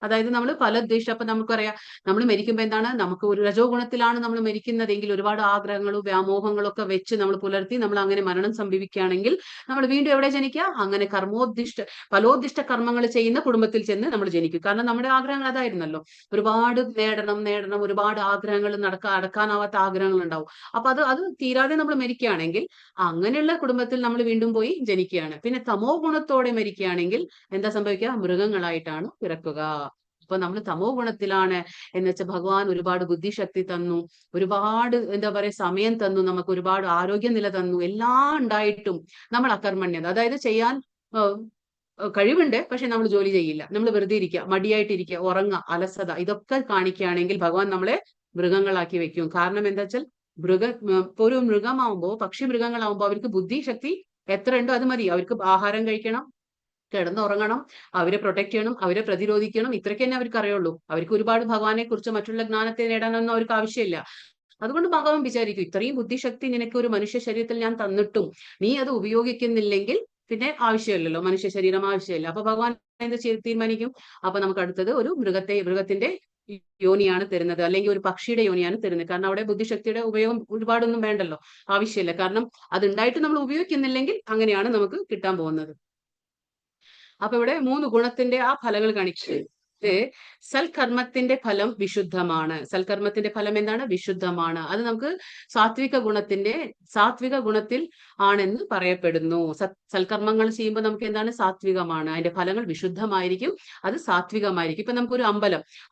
അതായത് നമ്മൾ ഉദ്ദേശിച്ച, അപ്പൊ നമുക്കറിയാം നമ്മൾ മരിക്കുമ്പോൾ എന്താണ്, നമുക്ക് ഒരു രജോ ഗുണത്തിലാണ് നമ്മൾ മരിക്കുന്നതെങ്കിൽ ഒരുപാട് ആഗ്രഹങ്ങളും വ്യാമോഹങ്ങളും ഒക്കെ വെച്ച് നമ്മൾ പുലർത്തി നമ്മൾ അങ്ങനെ മരണം സംഭവിക്കുകയാണെങ്കിൽ നമ്മൾ വീണ്ടും എവിടെ ജനിക്കുക? അങ്ങനെ ഫലോദ്ദിഷ്ട കർമ്മങ്ങൾ ചെയ്യുന്ന കുടുംബത്തിൽ ചെന്ന് നമ്മൾ ജനിക്കും. കാരണം നമ്മുടെ ആഗ്രഹങ്ങൾ അതായിരുന്നല്ലോ, ഒരുപാട് നേടണം, ഒരുപാട് ആഗ്രഹങ്ങൾ അടക്കാനാവാത്ത ആഗ്രഹങ്ങൾ ഉണ്ടാവും. അപ്പൊ അത് തീരാതെ നമ്മൾ മരിക്കുകയാണെങ്കിൽ അങ്ങനെയുള്ള കുടുംബത്തിൽ നമ്മൾ വീണ്ടും പോയി ജനിക്കുകയാണ്. പിന്നെ തമോ ഗുണത്തോടെ മരിക്കുകയാണെങ്കിൽ എന്താ സംഭവിക്കുക? മൃഗങ്ങളായിട്ടാണ് പിറക്കുക. അപ്പൊ നമ്മൾ തമോ ഗുണത്തിലാണ് എന്ന് വെച്ചാൽ ഭഗവാൻ ഒരുപാട് ബുദ്ധിശക്തി തന്നു, ഒരുപാട് എന്താ പറയാ സമയം തന്നു, നമുക്ക് ഒരുപാട് ആരോഗ്യനില തന്നു, എല്ലാം ഉണ്ടായിട്ടും നമ്മൾ അകർമ്മണ്യത, അതായത് ചെയ്യാൻ കഴിവുണ്ട് പക്ഷെ നമ്മൾ ജോലി ചെയ്യില്ല, നമ്മൾ വെറുതെ ഇരിക്കുക, മടിയായിട്ടിരിക്കുക, ഉറങ്ങുക, അലസത, ഇതൊക്കെ കാണിക്കുകയാണെങ്കിൽ ഭഗവാൻ നമ്മളെ മൃഗങ്ങളാക്കി വെക്കും. കാരണം എന്താ വെച്ചാൽ ഒരു മൃഗമാവുമ്പോ, പക്ഷി മൃഗങ്ങളാവുമ്പോ അവർക്ക് ബുദ്ധിശക്തി എത്ര ഉണ്ടോ അത് മതി. അവർക്ക് ആഹാരം കഴിക്കണം, കിടന്നുറങ്ങണം, അവരെ പ്രൊട്ടക്ട് ചെയ്യണം, അവരെ പ്രതിരോധിക്കണം, ഇത്രയ്ക്ക് തന്നെ അവർക്ക് അറിയുള്ളൂ. അവർക്ക് ഒരുപാട് ഭഗവാനെ കുറിച്ച് മറ്റുള്ള ജ്ഞാനത്തെ നേടാനൊന്നും അവർക്ക് ആവശ്യമില്ല. അതുകൊണ്ട് ഭഗവാൻ വിചാരിക്കും, ഇത്രയും ബുദ്ധിശക്തി നിനക്ക് ഒരു മനുഷ്യ ശരീരത്തിൽ ഞാൻ തന്നിട്ടും നീ അത് ഉപയോഗിക്കുന്നില്ലെങ്കിൽ പിന്നെ ആവശ്യമില്ലല്ലോ, മനുഷ്യ ശരീരം ആവശ്യമില്ല. അപ്പൊ ഭഗവാൻ എന്ത് തീരുമാനിക്കും? അപ്പൊ നമുക്ക് അടുത്തത് ഒരു മൃഗത്തിന്റെ യോനിയാണ് തരുന്നത്, അല്ലെങ്കിൽ ഒരു പക്ഷിയുടെ യോനിയാണ് തരുന്നത്. കാരണം അവിടെ ബുദ്ധിശക്തിയുടെ ഉപയോഗം ഒരുപാടൊന്നും വേണ്ടല്ലോ, ആവശ്യമില്ല. കാരണം അത് ഉണ്ടായിട്ട് നമ്മൾ ഉപയോഗിക്കുന്നില്ലെങ്കിൽ അങ്ങനെയാണ് നമുക്ക് കിട്ടാൻ പോകുന്നത്. അപ്പൊ ഇവിടെ 3 ഗുണത്തിന്റെ ആ ഫലങ്ങൾ കാണിക്കുന്നത്. സൽക്കർമ്മത്തിന്റെ ഫലം വിശുദ്ധമാണ്. സൽക്കർമ്മത്തിന്റെ ഫലം എന്താണ്? വിശുദ്ധമാണ്. അത് നമുക്ക് സാത്വിക ഗുണത്തിൽ ആണെന്ന് പറയപ്പെടുന്നു. സൽക്കർമ്മങ്ങൾ ചെയ്യുമ്പോൾ നമുക്ക് എന്താണ്? സാത്വികമാണ്. അതിന്റെ ഫലങ്ങൾ വിശുദ്ധമായിരിക്കും, അത് സാത്വികമായിരിക്കും. ഇപ്പൊ നമുക്കൊരു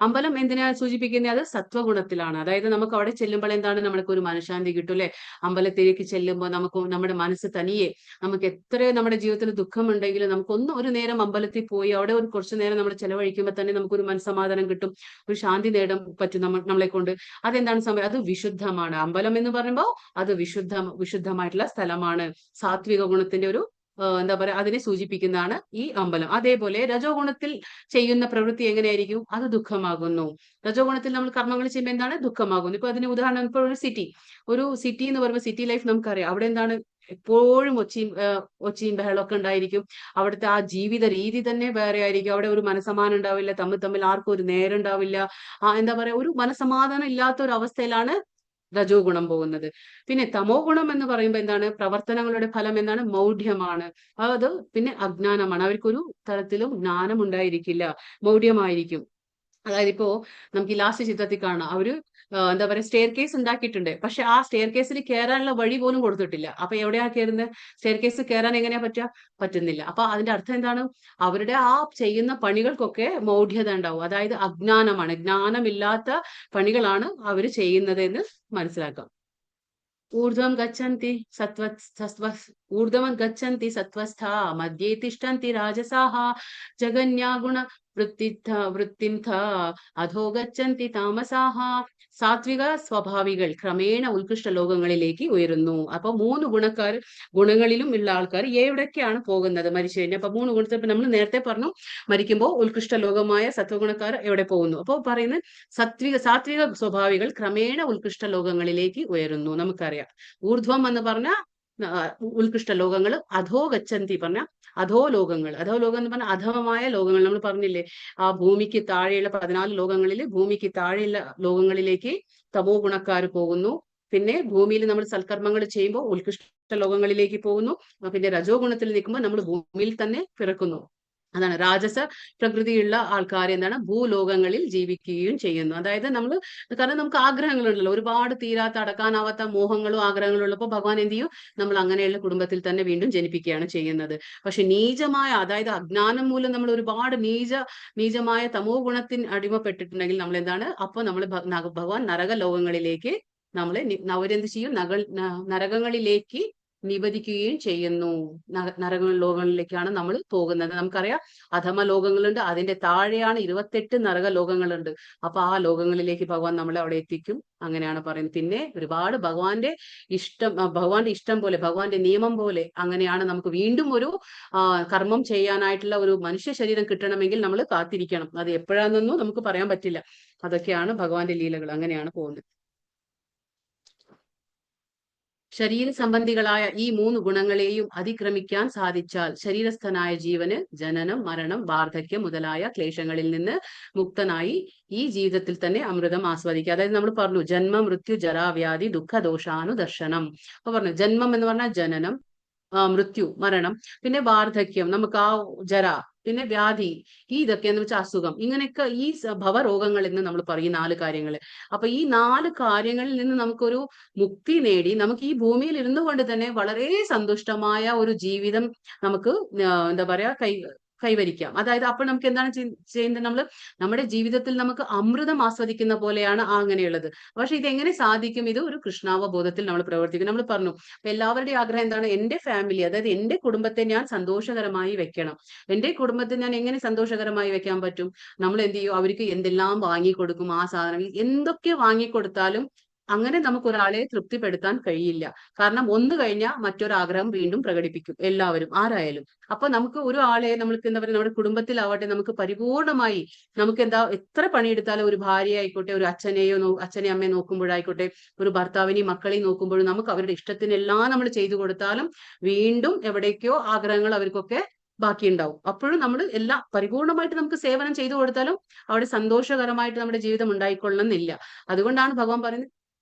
അമ്പലം എന്തിനാ സൂചിപ്പിക്കുന്നത്? അത് സത്വഗുണത്തിലാണ്. അതായത് നമുക്ക് അവിടെ ചെല്ലുമ്പോൾ എന്താണ്? നമ്മൾക്ക് ഒരു മനഃശാന്തി കിട്ടും അല്ലെ? അമ്പലത്തിലേക്ക് ചെല്ലുമ്പോൾ നമുക്ക് നമ്മുടെ മനസ്സ് തനിയെ, നമുക്ക് എത്ര നമ്മുടെ ജീവിതത്തിൽ ദുഃഖമുണ്ടെങ്കിലും ഒരു നേരം അമ്പലത്തിൽ പോയി അവിടെ കുറച്ചു നേരം നമ്മൾ ചെലവഴിക്കുമ്പോൾ തന്നെ നമുക്കൊരു മനസ്സമാധാനം കിട്ടും, ഒരു ശാന്തി നേടാൻ പറ്റും നമ്മളെ കൊണ്ട്. അതെന്താണ് സംഭവം? അത് വിശുദ്ധമാണ്. അമ്പലം എന്ന് പറയുമ്പോൾ അത് വിശുദ്ധമായിട്ടുള്ള സ്ഥലമാണ്. സാത്വിക ഗുണത്തിന്റെ ഒരു എന്താ പറയാ, അതിനെ സൂചിപ്പിക്കുന്നതാണ് ഈ അമ്പലം. അതേപോലെ രജോ ഗുണത്തിൽ ചെയ്യുന്ന പ്രവൃത്തി എങ്ങനെയായിരിക്കും? അത് ദുഃഖമാകുന്നു. രജോ ഗുണത്തിൽ നമ്മൾ കർമ്മങ്ങൾ ചെയ്യുമ്പോൾ എന്താണ്? ദുഃഖമാകുന്നു. ഇപ്പൊ അതിന് ഉദാഹരണം, ഇപ്പോൾ ഒരു സിറ്റി എന്ന് പറയുമ്പോൾ സിറ്റി ലൈഫ് നമുക്കറിയാം. അവിടെ എന്താണ്? എപ്പോഴും ഒച്ചയും ബഹളമൊക്കെ ഉണ്ടായിരിക്കും. അവിടുത്തെ ആ ജീവിത രീതി തന്നെ വേറെ ആയിരിക്കും. അവിടെ ഒരു മനസ്സമാനം ഉണ്ടാവില്ല, തമ്മിൽ ആർക്കും ഒരു നേരം ഉണ്ടാവില്ല. എന്താ പറയാ, ഒരു മനസ്സമാധാനം ഇല്ലാത്ത ഒരു അവസ്ഥയിലാണ് രജോ ഗുണം പോകുന്നത്. പിന്നെ തമോ ഗുണം എന്ന് പറയുമ്പോൾ എന്താണ്? പ്രവർത്തനങ്ങളുടെ ഫലം എന്താണ്? മൗഢ്യമാണ്. അത് പിന്നെ അജ്ഞാനമാണ്. അവർക്കൊരു തരത്തിലും ജ്ഞാനം ഉണ്ടായിരിക്കില്ല, മൗഢ്യമായിരിക്കും. അതായത് ഇപ്പോ നമുക്ക് ഈ ലാസ്റ്റ് ചിത്രത്തിൽ കാണാം, അവര് എന്താ പറയാ സ്റ്റെയർ കേസ് ഉണ്ടാക്കിയിട്ടുണ്ട്. പക്ഷെ ആ സ്റ്റെയർ കേസിൽ കയറാനുള്ള വഴി പോലും കൊടുത്തിട്ടില്ല. അപ്പൊ എവിടെയാ കയറുന്നത്? സ്റ്റെയർ കേസ് കയറാൻ എങ്ങനെയാ പറ്റുന്നില്ല. അപ്പൊ അതിന്റെ അർത്ഥം എന്താണ്? അവരുടെ ആ ചെയ്യുന്ന പണികൾക്കൊക്കെ മൗഢ്യത ഉണ്ടാവും. അതായത് അജ്ഞാനമാണ്, ജ്ഞാനമില്ലാത്ത പണികളാണ് അവർ ചെയ്യുന്നത് എന്ന് മനസ്സിലാക്കാം. ഊർധ്വം ഗച്ഛന്തി സത്വസ്ഥ മധ്യേ തിഷ്ഠന്തി രാജസാഹ ജഗന്യാഗുണ വൃത്തിം അധോ ഗച്ഛന്തി താമസാഹ. സാത്വിക സ്വഭാവികൾ ക്രമേണ ഉത്കൃഷ്ട ലോകങ്ങളിലേക്ക് ഉയരുന്നു. അപ്പൊ 3 ഗുണങ്ങളിലും ഉള്ള ആൾക്കാർ എവിടേക്കാണ് പോകുന്നത് മരിച്ചു കഴിഞ്ഞാൽ? അപ്പൊ 3 ഗുണത്തിൽ നമ്മൾ നേരത്തെ പറഞ്ഞു, മരിക്കുമ്പോൾ ഉത്കൃഷ്ട ലോകമായ സത്വഗുണക്കാർ എവിടെ പോകുന്നു? അപ്പോൾ പറയുന്നത് സാത്വിക സ്വഭാവികൾ ക്രമേണ ഉത്കൃഷ്ട ലോകങ്ങളിലേക്ക് ഉയരുന്നു. നമുക്കറിയാം ഊർധ്വം എന്ന് പറഞ്ഞ ഉത്കൃഷ്ട ലോകങ്ങൾ, അധോ ഗച്ഛന്തി പറഞ്ഞ അധോ ലോകം എന്ന് പറഞ്ഞാൽ അധമമായ ലോകങ്ങൾ. നമ്മൾ പറഞ്ഞില്ലേ, ആ ഭൂമിക്ക് താഴെയുള്ള 14 ലോകങ്ങളിൽ ഭൂമിക്ക് താഴെയുള്ള ലോകങ്ങളിലേക്ക് തമോ ഗുണക്കാർ പോകുന്നു. പിന്നെ ഭൂമിയിൽ നമ്മൾ സൽക്കർമ്മങ്ങൾ ചെയ്യുമ്പോൾ ഉത്കൃഷ്ട ലോകങ്ങളിലേക്ക് പോകുന്നു. പിന്നെ രജോ ഗുണത്തിൽ നിൽക്കുമ്പോൾ നമ്മൾ ഭൂമിയിൽ തന്നെ പിറക്കുന്നു. അതാണ് രാജസ പ്രകൃതിയുള്ള ആൾക്കാർ എന്താണ് ഭൂലോകങ്ങളിൽ ജീവിക്കുകയും ചെയ്യുന്നു. അതായത് കാരണം നമുക്ക് ആഗ്രഹങ്ങളുണ്ടല്ലോ, ഒരുപാട് തീരാത്ത അടക്കാനാവാത്ത മോഹങ്ങളും ആഗ്രഹങ്ങളും ഉള്ളപ്പോൾ ഭഗവാൻ എന്ത് ചെയ്യും? നമ്മൾ അങ്ങനെയുള്ള കുടുംബത്തിൽ തന്നെ വീണ്ടും ജനിപ്പിക്കുകയാണ് ചെയ്യുന്നത്. പക്ഷെ നീചമായ, അതായത് അജ്ഞാനം മൂലം നമ്മൾ ഒരുപാട് നീചമായ തമോ ഗുണത്തിന് അടിമപ്പെട്ടിട്ടുണ്ടെങ്കിൽ നമ്മൾ എന്താണ്? അപ്പൊ നമ്മൾ ഭഗവാൻ നരക ലോകങ്ങളിലേക്ക് നമ്മളെ അവരെന്ത് ചെയ്യും? നരകങ്ങളിലേക്ക് നിവദിക്കുകയും ചെയ്യുന്നു. നരക ലോകങ്ങളിലേക്കാണ് നമ്മൾ പോകുന്നത്. നമുക്കറിയാം അധമ ലോകങ്ങളുണ്ട്, അതിന്റെ താഴെയാണ് 28 നരക ലോകങ്ങളുണ്ട്. അപ്പൊ ആ ലോകങ്ങളിലേക്ക് ഭഗവാൻ നമ്മളെ അവിടെ എത്തിക്കും. അങ്ങനെയാണ് പറയുന്നത്. പിന്നെ ഒരുപാട് ഭഗവാന്റെ ഇഷ്ടം പോലെ, ഭഗവാന്റെ നിയമം പോലെ അങ്ങനെയാണ് നമുക്ക് വീണ്ടും ഒരു കർമ്മം ചെയ്യാനായിട്ടുള്ള ഒരു മനുഷ്യ ശരീരം കിട്ടണമെങ്കിൽ നമ്മൾ കാത്തിരിക്കണം. അത് എപ്പോഴാണെന്നൊന്നും നമുക്ക് പറയാൻ പറ്റില്ല. അതൊക്കെയാണ് ഭഗവാന്റെ ലീലകൾ. അങ്ങനെയാണ് പോകുന്നത്. ശരീര സംബന്ധികളായ ഈ 3 ഗുണങ്ങളെയും അതിക്രമിക്കാൻ സാധിച്ചാൽ ശരീരസ്ഥനായ ജീവന് ജനനം, മരണം, വാർദ്ധക്യം മുതലായ ക്ലേശങ്ങളിൽ നിന്ന് മുക്തനായി ഈ ജീവിതത്തിൽ തന്നെ അമൃതം ആസ്വദിക്കുക. അതായത് നമ്മൾ പറഞ്ഞു ജന്മ, മൃത്യു, ജരാവ്യാധി, ദുഃഖ, ദോഷാനുദർശനം. അപ്പൊ പറഞ്ഞു ജന്മം എന്ന് പറഞ്ഞാൽ ജനനം, മൃത്യു മരണം, പിന്നെ വാർദ്ധക്യം നമുക്ക് ആ ജര, പിന്നെ വ്യാധി, ഇതൊക്കെ എന്ന് വെച്ചാൽ അസുഖം. ഇങ്ങനെയൊക്കെ ഈ ഭവരോഗങ്ങൾ എന്ന് നമ്മൾ പറയും 4 കാര്യങ്ങൾ. അപ്പൊ ഈ 4 കാര്യങ്ങളിൽ നിന്ന് നമുക്കൊരു മുക്തി നേടി നമുക്ക് ഈ ഭൂമിയിൽ ഇരുന്നു കൊണ്ട് തന്നെ വളരെ സന്തുഷ്ടമായ ഒരു ജീവിതം നമുക്ക് എന്താ പറയാ കൈവരിക്കാം. അതായത് അപ്പോൾ നമുക്ക് എന്താണ് ചെയ്യുന്നത്? നമ്മുടെ ജീവിതത്തിൽ നമുക്ക് അമൃതം ആസ്വദിക്കുന്ന പോലെയാണ് അങ്ങനെയുള്ളത്. പക്ഷെ ഇതെങ്ങനെ സാധിക്കും? ഇത് ഒരു കൃഷ്ണാവബോധത്തിൽ നമ്മൾ പ്രവർത്തിക്കും. നമ്മൾ പറഞ്ഞു എല്ലാവരുടെയും ആഗ്രഹം എന്താണ്? എന്റെ ഫാമിലി, അതായത് എന്റെ കുടുംബത്തെ ഞാൻ സന്തോഷകരമായി വെക്കണം. എന്റെ കുടുംബത്തെ ഞാൻ എങ്ങനെ സന്തോഷകരമായി വെക്കാൻ പറ്റും? നമ്മൾ എന്ത് ചെയ്യും? അവർക്ക് എന്തെല്ലാം വാങ്ങിക്കൊടുക്കും, ആ സാധനങ്ങൾ എന്തൊക്കെ വാങ്ങിക്കൊടുത്താലും അങ്ങനെ നമുക്ക് ഒരാളെ തൃപ്തിപ്പെടുത്താൻ കഴിയില്ല. കാരണം ഒന്ന് കഴിഞ്ഞാൽ മറ്റൊരാഗ്രഹം വീണ്ടും പ്രകടിപ്പിക്കും എല്ലാവരും, ആരായാലും. അപ്പൊ നമുക്ക് ഒരു ആളെ നമ്മൾക്ക് എന്താ പറയുക, നമ്മുടെ കുടുംബത്തിലാവട്ടെ നമുക്ക് പരിപൂർണമായി നമുക്ക് എത്ര പണിയെടുത്താലും, ഒരു ഭാര്യ ആയിക്കോട്ടെ, ഒരു അച്ഛനെ അമ്മയെ നോക്കുമ്പോഴായിക്കോട്ടെ, ഒരു ഭർത്താവിനെയും മക്കളെയും നോക്കുമ്പോഴും നമുക്ക് അവരുടെ ഇഷ്ടത്തിനെല്ലാം നമ്മൾ ചെയ്തു കൊടുത്താലും വീണ്ടും എവിടേക്കോ ആഗ്രഹങ്ങൾ അവർക്കൊക്കെ ബാക്കിയുണ്ടാവും. അപ്പോഴും നമ്മൾ എല്ലാം പരിപൂർണമായിട്ട് നമുക്ക് സേവനം ചെയ്തു കൊടുത്താലും അവിടെ സന്തോഷകരമായിട്ട് നമ്മുടെ ജീവിതം ഉണ്ടായിക്കൊള്ളണമെന്നില്ല. അതുകൊണ്ടാണ് ഭഗവാൻ പറയുന്നത്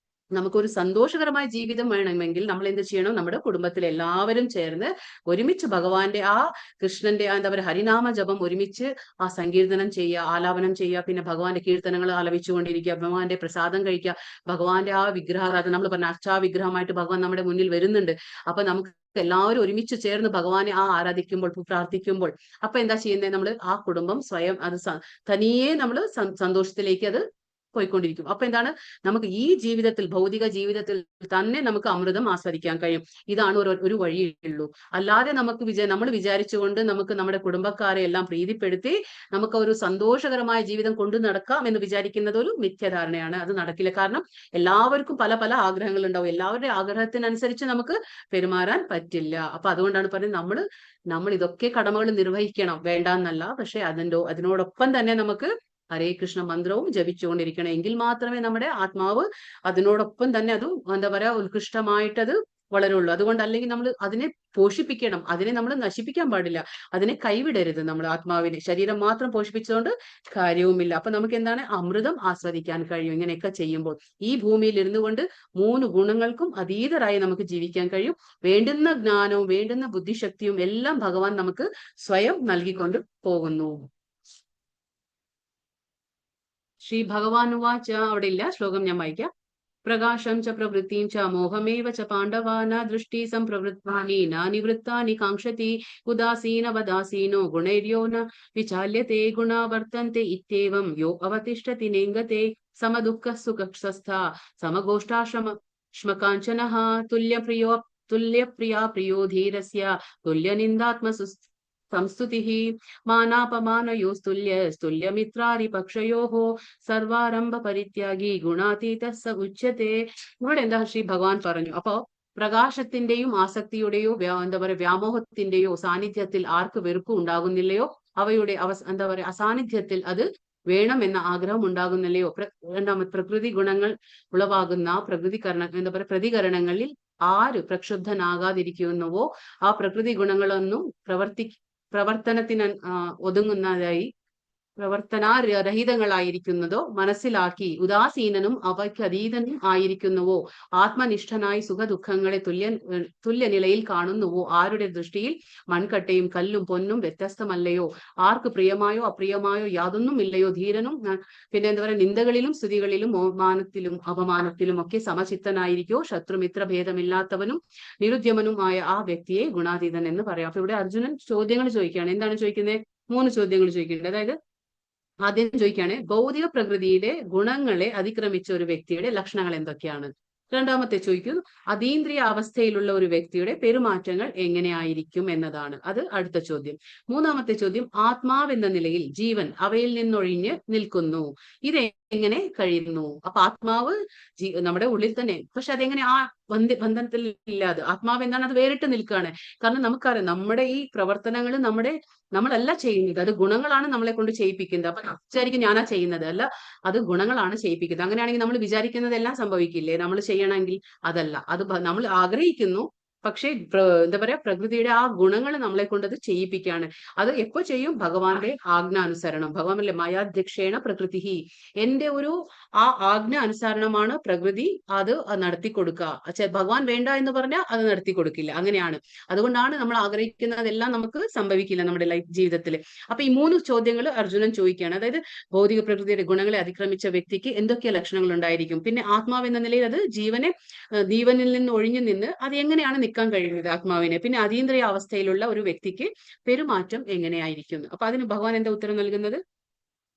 നമുക്കൊരു സന്തോഷകരമായ ജീവിതം വേണമെങ്കിൽ നമ്മൾ എന്ത് ചെയ്യണം? നമ്മുടെ കുടുംബത്തിലെ എല്ലാവരും ചേർന്ന് ഒരുമിച്ച് ഭഗവാന്റെ ആ കൃഷ്ണന്റെ എന്താ പറയുക ഹരിനാമ ജപം ഒരുമിച്ച് ആ സങ്കീർത്തനം ചെയ്യുക, ആലാപനം ചെയ്യുക, പിന്നെ ഭഗവാന്റെ കീർത്തനങ്ങൾ ആലപിച്ചുകൊണ്ടിരിക്കുക, ഭഗവാന്റെ പ്രസാദം കഴിക്കുക, ഭഗവാന്റെ ആ വിഗ്രഹാരാധന, നമ്മൾ പറഞ്ഞ അർച്ചാവിഗ്രഹമായിട്ട് ഭഗവാൻ നമ്മുടെ മുന്നിൽ വരുന്നുണ്ട്. അപ്പൊ നമുക്ക് എല്ലാവരും ഒരുമിച്ച് ചേർന്ന് ഭഗവാനെ ആരാധിക്കുമ്പോൾ, പ്രാർത്ഥിക്കുമ്പോൾ അപ്പൊ എന്താ ചെയ്യുന്നത്? നമ്മൾ ആ കുടുംബം സ്വയം അത് തനിയെ നമ്മൾ സന്തോഷത്തിലേക്ക് അത് പോയിക്കൊണ്ടിരിക്കും. അപ്പൊ എന്താണ്? നമുക്ക് ഈ ജീവിതത്തിൽ, ഭൗതിക ജീവിതത്തിൽ തന്നെ നമുക്ക് അമൃതം ആസ്വദിക്കാൻ കഴിയും. ഇതാണ് ഒരു വഴിയുള്ളൂ. അല്ലാതെ നമ്മൾ വിചാരിച്ചുകൊണ്ട് നമുക്ക് നമ്മുടെ കുടുംബക്കാരെ എല്ലാം പ്രീതിപ്പെടുത്തി നമുക്ക് ഒരു സന്തോഷകരമായ ജീവിതം കൊണ്ടു നടക്കാം എന്ന് വിചാരിക്കുന്നത് ഒരു മിഥ്യാധാരണയാണ്. അത് നടക്കില്ല. കാരണം എല്ലാവർക്കും പല പല ആഗ്രഹങ്ങൾ ഉണ്ടാവും. എല്ലാവരുടെ ആഗ്രഹത്തിനനുസരിച്ച് നമുക്ക് പെരുമാറാൻ പറ്റില്ല. അപ്പൊ അതുകൊണ്ടാണ് പറയുന്നത് നമ്മൾ ഇതൊക്കെ കടമകൾ നിർവഹിക്കണം, വേണ്ടെന്നല്ല. പക്ഷെ അതിനോടൊപ്പം തന്നെ നമുക്ക് ഹരേ കൃഷ്ണ മന്ത്രവും ജപിച്ചുകൊണ്ടിരിക്കണം. എങ്കിൽ മാത്രമേ നമ്മുടെ ആത്മാവ് അതിനോടൊപ്പം തന്നെ അത് എന്താ പറയാ ഉത്കൃഷ്ടമായിട്ടത് വളരുള്ളൂ. അതുകൊണ്ട് അല്ലെങ്കിൽ നമ്മൾ അതിനെ പോഷിപ്പിക്കണം, അതിനെ നമ്മൾ നശിപ്പിക്കാൻ പാടില്ല, അതിനെ കൈവിടരുത്. നമ്മൾ ആത്മാവിനെ ശരീരം മാത്രം പോഷിപ്പിച്ചുകൊണ്ട് കാര്യവുമില്ല. അപ്പൊ നമുക്ക് എന്താണ്? അമൃതം ആസ്വദിക്കാൻ കഴിയും ഇങ്ങനെയൊക്കെ ചെയ്യുമ്പോൾ. ഈ ഭൂമിയിൽ ഇരുന്നു കൊണ്ട് 3 ഗുണങ്ങൾക്കും അതീതരായി നമുക്ക് ജീവിക്കാൻ കഴിയും. വേണ്ടുന്ന ജ്ഞാനവും വേണ്ടുന്ന ബുദ്ധിശക്തിയും എല്ലാം ഭഗവാൻ നമുക്ക് സ്വയം നൽകിക്കൊണ്ട് പോകുന്നു. ശ്രീ ഭഗവാനുവാച, അവിടെ ഇല്ല, ശ്ലോകം ഞാൻ വായിക്കാം. പ്രകാശം ച പ്രവൃത്തിം ച മോഹമേവ ച പാണ്ഡവാ ന ദൃഷ്ടി സംപ്രവൃത്താനി ന നിവൃത്താനി കാംക്ഷതി ഉദാസീനവദാസീനോ ഗുണൈര്യോ ന വിചാല്യത്തെ ഗുണാ വർത്തന്തെ ഇത്യേവം യോ അവതിഷ്ഠതി നേംഗത്തെ സമദുഃഖ സുഖസ്ഥ സമഗോഷ്ഠാശ്രമ ശ്മകാഞ്ചനഃ തുല്യപ്രിയാ പ്രിയോ ധീരസ്യ തുല്യനിന്ദാത്മസു സംസ്തുതിഃ മാനാപമാനയോസ്തുല്യമിത്രാരിപക്ഷയോഃ സർവാരംഭ പരിത്യാഗി ഗുണാതീത സ ഉച്യത്തെ. ഇവിടെ എന്താ ശ്രീ ഭഗവാൻ പറഞ്ഞു. അപ്പോ പ്രകാശത്തിന്റെയും ആസക്തിയുടെയോ എന്താ പറയുക വ്യാമോഹത്തിന്റെയോ സാന്നിധ്യത്തിൽ ആർക്ക് വെറുപ്പ് ഉണ്ടാകുന്നില്ലയോ, അവയുടെ എന്താ പറയുക അസാന്നിധ്യത്തിൽ അത് വേണമെന്ന ആഗ്രഹം ഉണ്ടാകുന്നില്ലയോ, രണ്ടാമത് പ്രകൃതി ഗുണങ്ങൾ ഉളവാകുന്ന എന്താ പറയുക പ്രതികരണങ്ങളിൽ ആര് പ്രക്ഷുബ്ധനാകാതിരിക്കുന്നുവോ ആ പ്രകൃതി ഗുണങ്ങളൊന്നും പ്രവർത്തനത്തിന് ഒതുങ്ങുന്നതായി പ്രവർത്തനാരഹിതങ്ങളായിരിക്കുന്നതോ മനസ്സിലാക്കി ഉദാസീനനും അവയ്ക്ക് അതീതനും ആയിരിക്കുന്നുവോ ആത്മനിഷ്ഠനായി സുഖദുഃഖങ്ങളെ തുല്യ നിലയിൽ കാണുന്നുവോ ആരുടെ ദൃഷ്ടിയിൽ മൺകട്ടയും കല്ലും പൊന്നും വ്യത്യസ്തമല്ലയോ, ആർക്ക് പ്രിയമായോ അപ്രിയമായോ യാതൊന്നും ഇല്ലയോ, ധീരനും പിന്നെ എന്താ പറയുക നിന്ദകളിലും സ്തുതികളിലും മാനത്തിലും അപമാനത്തിലും ഒക്കെ സമചിത്തനായിരിക്കോ, ശത്രുമിത്ര ഭേദമില്ലാത്തവനും നിരുദ്യമനുമായ ആ വ്യക്തിയെ ഗുണാതീതൻ എന്ന് പറയാം. അപ്പൊ ഇവിടെ അർജുനൻ ചോദ്യങ്ങൾ ചോദിക്കുകയാണ്. എന്താണ് ചോദിക്കുന്നത്? 3 ചോദ്യങ്ങൾ ചോദിക്കുന്നുണ്ട്. അതായത് ആദ്യം ചോദിക്കുകയാണ്, ഭൗതിക പ്രകൃതിയിലെ ഗുണങ്ങളെ അതിക്രമിച്ച ഒരു വ്യക്തിയുടെ ലക്ഷണങ്ങൾ എന്തൊക്കെയാണ്. രണ്ടാമത്തെ ചോദിക്കുന്നു, അതീന്ദ്രിയ അവസ്ഥയിലുള്ള ഒരു വ്യക്തിയുടെ പെരുമാറ്റങ്ങൾ എങ്ങനെയായിരിക്കും എന്നതാണ്. അത് അടുത്ത ചോദ്യം. മൂന്നാമത്തെ ചോദ്യം, ആത്മാവെന്ന നിലയിൽ ജീവൻ അവയിൽ നിന്നൊഴിഞ്ഞ് നിൽക്കുന്നു, ഇതെങ്ങനെ കഴിയുന്നു. അപ്പൊ ആത്മാവ് നമ്മുടെ ഉള്ളിൽ തന്നെ, പക്ഷെ അതെങ്ങനെ ആ ബന്ധനത്തിൽ ഇല്ലാതെ ആത്മാവ് എന്താണ് അത് വേറിട്ട് നിൽക്കുകയാണ്. കാരണം നമുക്കറിയാം നമ്മുടെ ഈ പ്രവർത്തനങ്ങൾ നമ്മളല്ല ചെയ്യുന്നത്, അത് ഗുണങ്ങളാണ് നമ്മളെ കൊണ്ട് ചെയ്യിപ്പിക്കുന്നത്. അപ്പൊ വിചാരിക്കും ഞാനാ ചെയ്യുന്നത്, അല്ല, അത് ഗുണങ്ങളാണ് ചെയ്യിപ്പിക്കുന്നത്. അങ്ങനെയാണെങ്കിൽ നമ്മൾ വിചാരിക്കുന്നതെല്ലാം സംഭവിക്കില്ലേ നമ്മൾ ചെയ്യണമെങ്കിൽ? അതല്ല, അത് നമ്മൾ ആഗ്രഹിക്കുന്നു, പക്ഷേ എന്താ പറയാ പ്രകൃതിയുടെ ആ ഗുണങ്ങൾ നമ്മളെ കൊണ്ട് അത് ചെയ്യിപ്പിക്കുകയാണ്. അത് എപ്പോ ചെയ്യും? ഭഗവാന്റെ ആജ്ഞാനുസരണം. ഭഗവാനല്ലേ മയാധ്യക്ഷേണ പ്രകൃതി, എന്റെ ഒരു ആ ആജ്ഞ അനുസരണമാണ് പ്രകൃതി അത് നടത്തി കൊടുക്കുക. ഭഗവാൻ വേണ്ട എന്ന് പറഞ്ഞാൽ അത് നടത്തി കൊടുക്കില്ല. അങ്ങനെയാണ്. അതുകൊണ്ടാണ് നമ്മൾ ആഗ്രഹിക്കുന്നതെല്ലാം നമുക്ക് സംഭവിക്കില്ല നമ്മുടെ ജീവിതത്തിൽ. അപ്പൊ ഈ 3 ചോദ്യങ്ങൾ അർജുനൻ ചോദിക്കുകയാണ്. അതായത് ഭൗതിക പ്രകൃതിയുടെ ഗുണങ്ങളെ അതിക്രമിച്ച വ്യക്തിക്ക് എന്തൊക്കെ ലക്ഷണങ്ങൾ ഉണ്ടായിരിക്കും, പിന്നെ ആത്മാവ് എന്ന നിലയിൽ അത് ജീവനിൽ നിന്ന് ഒഴിഞ്ഞു നിന്ന് അത് എങ്ങനെയാണ് നിൽക്കാൻ കഴിയുന്നത് ആത്മാവിനെ, പിന്നെ അതീന്ദ്രിയ അവസ്ഥയിലുള്ള ഒരു വ്യക്തിക്ക് പെരുമാറ്റം എങ്ങനെയായിരിക്കും. അപ്പൊ അതിന് ഭഗവാൻ എന്താ ഉത്തരം നൽകുന്നത്?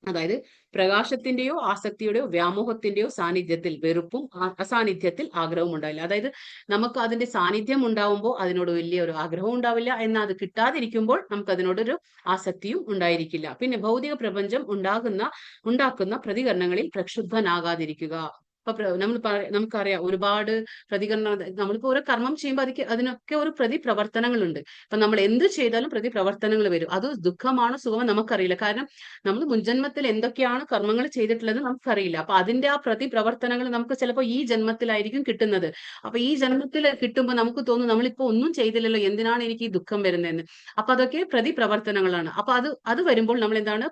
അതായത് പ്രകാശത്തിന്റെയോ ആസക്തിയുടെയോ വ്യാമോഹത്തിന്റെയോ സാന്നിധ്യത്തിൽ വെറുപ്പും അസാന്നിധ്യത്തിൽ ആഗ്രഹവും ഉണ്ടാവില്ല. അതായത് നമുക്ക് അതിന്റെ സാന്നിധ്യം ഉണ്ടാവുമ്പോൾ അതിനോട് വലിയൊരു ആഗ്രഹവും ഉണ്ടാവില്ല, എന്നാൽ അത് കിട്ടാതിരിക്കുമ്പോൾ നമുക്ക് അതിനോടൊരു ആസക്തിയും ഉണ്ടായിരിക്കില്ല. പിന്നെ ഭൗതിക പ്രപഞ്ചം ഉണ്ടാക്കുന്ന പ്രതികരണങ്ങളിൽ പ്രക്ഷുബ്ധനാകാതിരിക്കുക. അപ്പൊ നമുക്കറിയാം ഒരുപാട് പ്രതികരണം. നമ്മളിപ്പോ ഓരോ കർമ്മം ചെയ്യുമ്പോൾ അതിനൊക്കെ ഒരു പ്രതിപ്രവർത്തനങ്ങളുണ്ട്. അപ്പൊ നമ്മൾ എന്ത് ചെയ്താലും പ്രതിപ്രവർത്തനങ്ങൾ വരും. അത് ദുഃഖമാണോ സുഖമോ നമുക്കറിയില്ല. കാരണം നമ്മൾ മുൻജന്മത്തിൽ എന്തൊക്കെയാണ് കർമ്മങ്ങൾ ചെയ്തിട്ടുള്ളത് നമുക്കറിയില്ല. അപ്പൊ അതിന്റെ ആ പ്രതിപ്രവർത്തനങ്ങൾ നമുക്ക് ചിലപ്പോൾ ഈ ജന്മത്തിലായിരിക്കും കിട്ടുന്നത്. അപ്പൊ ഈ ജന്മത്തിൽ കിട്ടുമ്പോൾ നമുക്ക് തോന്നും നമ്മളിപ്പോ ഒന്നും ചെയ്തില്ലല്ലോ, എന്തിനാണ് എനിക്ക് ഈ ദുഃഖം വരുന്നതെന്ന്. അപ്പൊ അതൊക്കെ പ്രതിപ്രവർത്തനങ്ങളാണ്. അപ്പൊ അത് വരുമ്പോൾ നമ്മൾ എന്താണ്